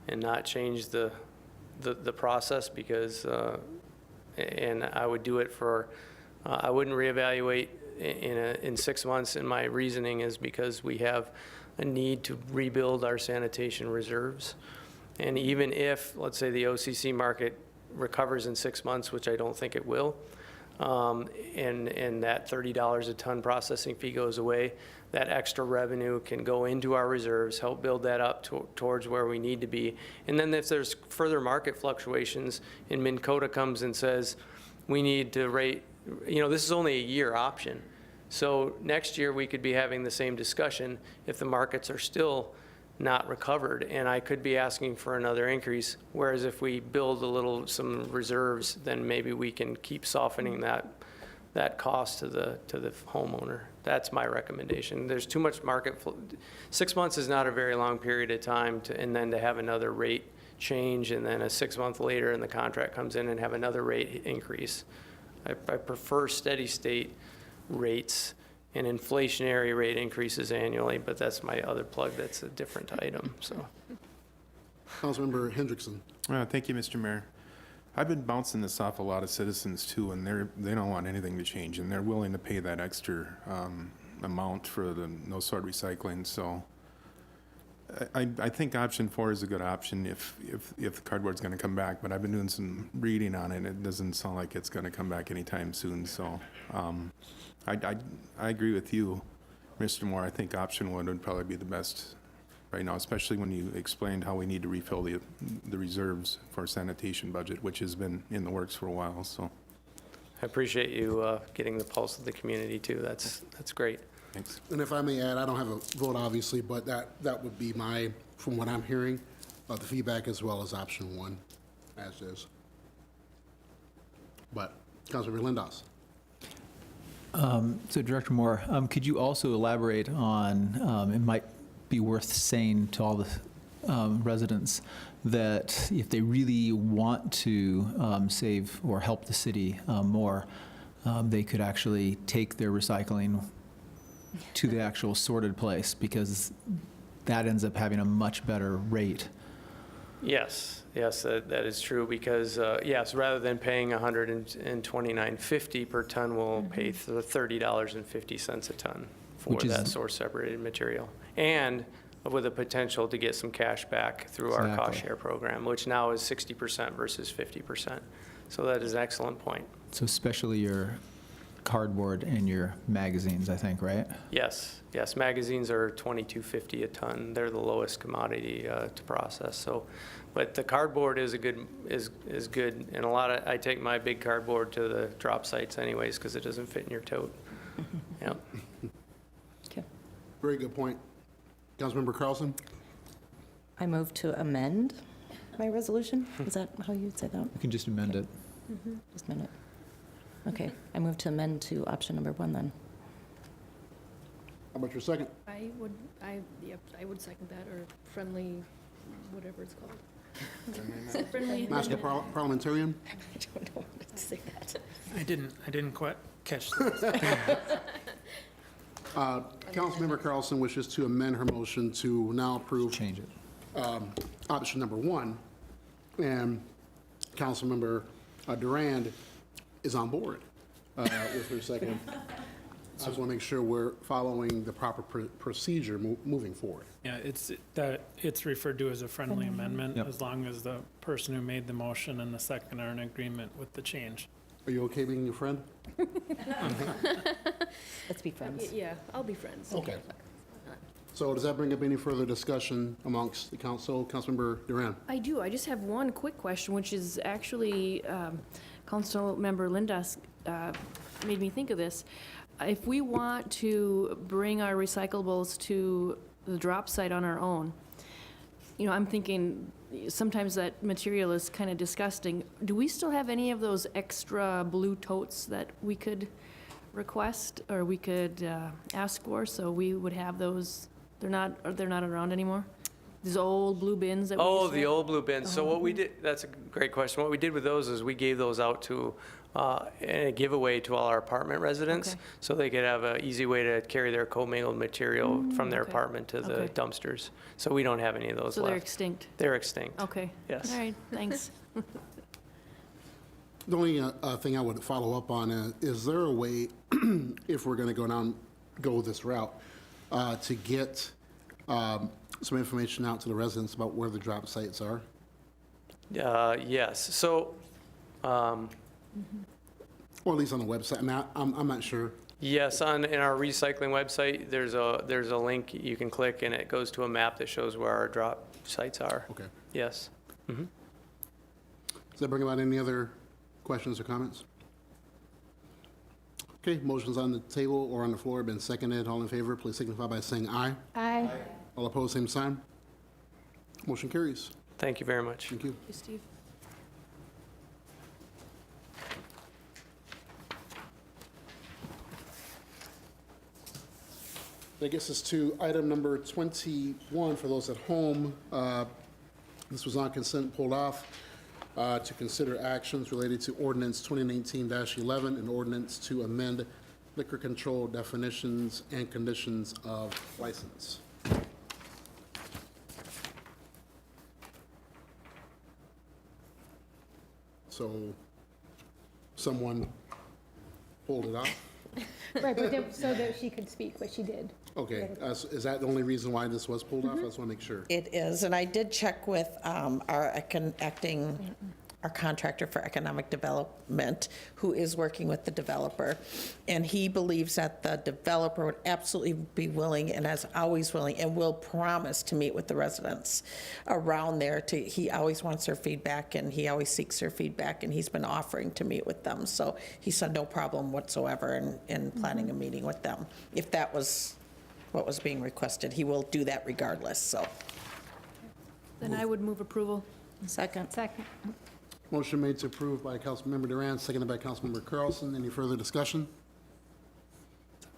and not change the process, because, and I would do it for, I wouldn't reevaluate in 6 months, and my reasoning is because we have a need to rebuild our sanitation reserves. And even if, let's say, the OCC market recovers in 6 months, which I don't think it will, and that $30 a ton processing fee goes away, that extra revenue can go into our reserves, help build that up towards where we need to be. And then if there's further market fluctuations and Minn Kota comes and says, we need to rate, you know, this is only a year option. So next year we could be having the same discussion if the markets are still not recovered, and I could be asking for another increase. Whereas if we build some reserves, then maybe we can keep softening that cost to the homeowner. That's my recommendation. There's too much market. 6 months is not a very long period of time and then to have another rate change, and then 6 months later and the contract comes in and have another rate increase. I prefer steady state rates and inflationary rate increases annually, but that's my other plug. That's a different item. So, Councilmember Hendrickson. Thank you, Mr. Mayor. I've been bouncing this off a lot of citizens too, and they don't want anything to change, and they're willing to pay that extra amount for the no sort recycling. So I think option 4 is a good option if the cardboard's going to come back. But I've been doing some reading on it. It doesn't sound like it's going to come back anytime soon. So I agree with you, Mr. Moore. I think option 1 would probably be the best right now, especially when you explained how we need to refill the reserves for our sanitation budget, which has been in the works for a while. So I appreciate you getting the pulse of the community too. That's great. thanks. And if I may add, I don't have a vote, obviously, but that would be my, from what I'm hearing, the feedback as well as option 1, as is. But, Councilmember Lindos. So Director Moore, could you also elaborate on, it might be worth saying to all the residents that if they really want to save or help the city more, they could actually take their recycling to the actual sorted place, because that ends up having a much better rate. Yes, that is true, because, yes, rather than paying $129.50 per ton, we'll pay $30.50 a ton for Which is- that source-separated material. And with the potential to get some cash back through our Exactly. cost share program, which now is 60% versus 50%. So that is an excellent point. So especially your cardboard and your magazines, I think, right? Yes, magazines are $22.50 a ton. They're the lowest commodity to process. So, but the cardboard is good, and I take my big cardboard to the drop sites anyways because it doesn't fit in your tote. Yep. Very good point. Councilmember Carlson? I move to amend my resolution. Is that how you'd say that? You can just amend it. Just amend it. Okay, I move to amend to option number 1 then. How about your second? I would second that, or friendly, whatever it's called. Friendly. Master Parliamentarian? I don't know what to say that. I didn't quite catch that. Councilmember Carlson wishes to amend her motion to now approve. Change it. Option number 1. And Councilmember Durand is on board with her second. I just want to make sure we're following the proper procedure moving forward. Yeah, it's referred to as a friendly amendment, as long as the person who made the motion and the second are in agreement with the change. Are you okay being your friend? Let's be friends. Yeah, I'll be friends. Okay. So does that bring up any further discussion amongst the council? Councilmember Durand? I do. I just have one quick question, which is actually, Councilmember Lindas made me think of this. If we want to bring our recyclables to the drop site on our own, I'm thinking sometimes that material is kind of disgusting. Do we still have any of those extra blue totes that we could request or we could ask for, so we would have those? They're not around anymore? These old blue bins that we used to The have? old blue bins. So what we did, that's a great question. What we did with those is we gave those out to, in a giveaway to all our apartment residents, Okay. so they could have an easy way to carry their commingled material from their okay. apartment to the Okay. dumpsters. So we don't have any of those So left. they're extinct? They're extinct. Okay. Yes. All right, thanks. The only thing I would follow up on is there a way, if we're going to go this route, to get some information out to the residents about where the drop sites are? Yes. So, Or at least on the website. I mean, I'm not sure. yes, in our recycling website, there's a link you can click, and it goes to a map that shows where our drop sites are. Okay. Yes. Does that bring about any other questions or comments? Okay, motions on the table or on the floor have been seconded. All in favor, please signify by saying aye. Aye. All opposed, same sign. Motion carries. Thank you very much. Thank you. Thank you, Steve. That gets us to item number 21 for those at home. This was on consent, pulled off, to consider actions related to ordinance 2019-11 and ordinance to amend liquor control definitions and conditions of license. So someone pulled it off? Right, but so that she could speak, but she did. Okay, is that the only reason why this was pulled off? I just want to make sure. It is, and I did check with our contractor for economic development, who is working with the developer, and he believes that the developer would absolutely be willing, and is always willing, and will promise to meet with the residents around there. He always wants their feedback, and he always seeks their feedback, and he's been offering to meet with them. So he said no problem whatsoever in planning a meeting with them. If that was what was being requested, he will do that regardless, so. Then I would move approval. Second. Second. Motion made to approve by Councilmember Duran, seconded by Councilmember Carlson. Any further discussion?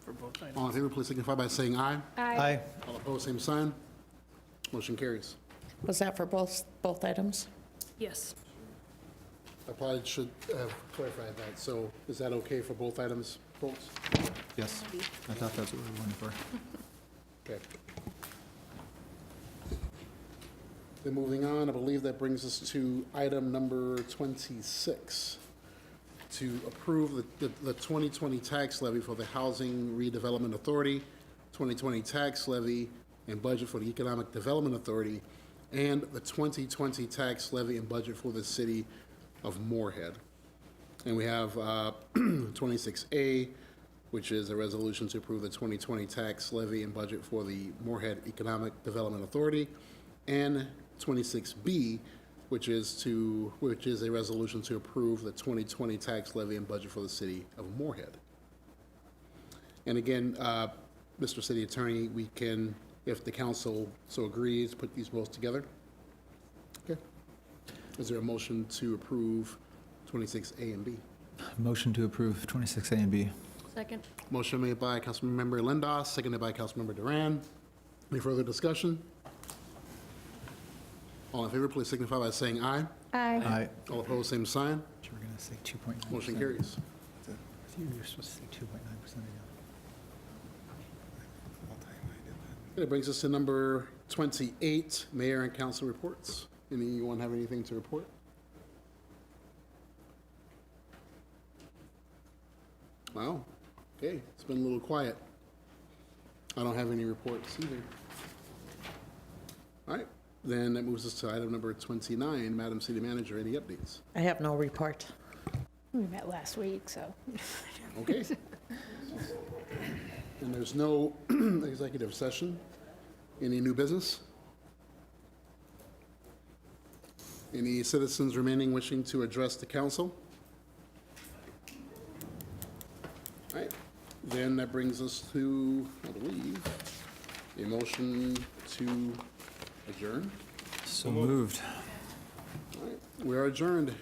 For both items. All in favor, please signify by saying aye. Aye. All opposed, same sign. Motion carries. Was that for both items? Yes. I probably should have clarified that. So is that okay for both items, folks? Yes, I thought that's what we were looking for. Okay. Then moving on, I believe that brings us to item number 26, to approve the 2020 tax levy for the Housing Redevelopment Authority, 2020 tax levy and budget for the Economic Development Authority, and the 2020 tax levy and budget for the city of Moorhead. And we have 26A, which is a resolution to approve the 2020 tax levy and budget for the Moorhead Economic Development Authority, and 26B, which is a resolution to approve the 2020 tax levy and budget for the city of Moorhead. And again, Mr. City Attorney, we can, if the council so agrees, put these both together. Okay. Is there a motion to approve 26A and B? Motion to approve 26A and B. Second. Motion made by Councilmember Lindos, seconded by Councilmember Duran. Any further discussion? All in favor, please signify by saying aye. Aye. Aye. All opposed, same sign. We're going to say 2.9%. Motion carries. You were supposed to say 2.9% again. It brings us to number 28, Mayor and Council reports. Anyone have anything to report? Wow, okay, it's been a little quiet. I don't have any reports either. All right, then that moves us to item number 29, Madam City Manager, any updates? I have no report. We met last week, so. Okay. And there's no executive session. Any new business? Any citizens remaining wishing to address the council? All right, then that brings us to, I believe, a motion to adjourn. So moved. All right, we are adjourned.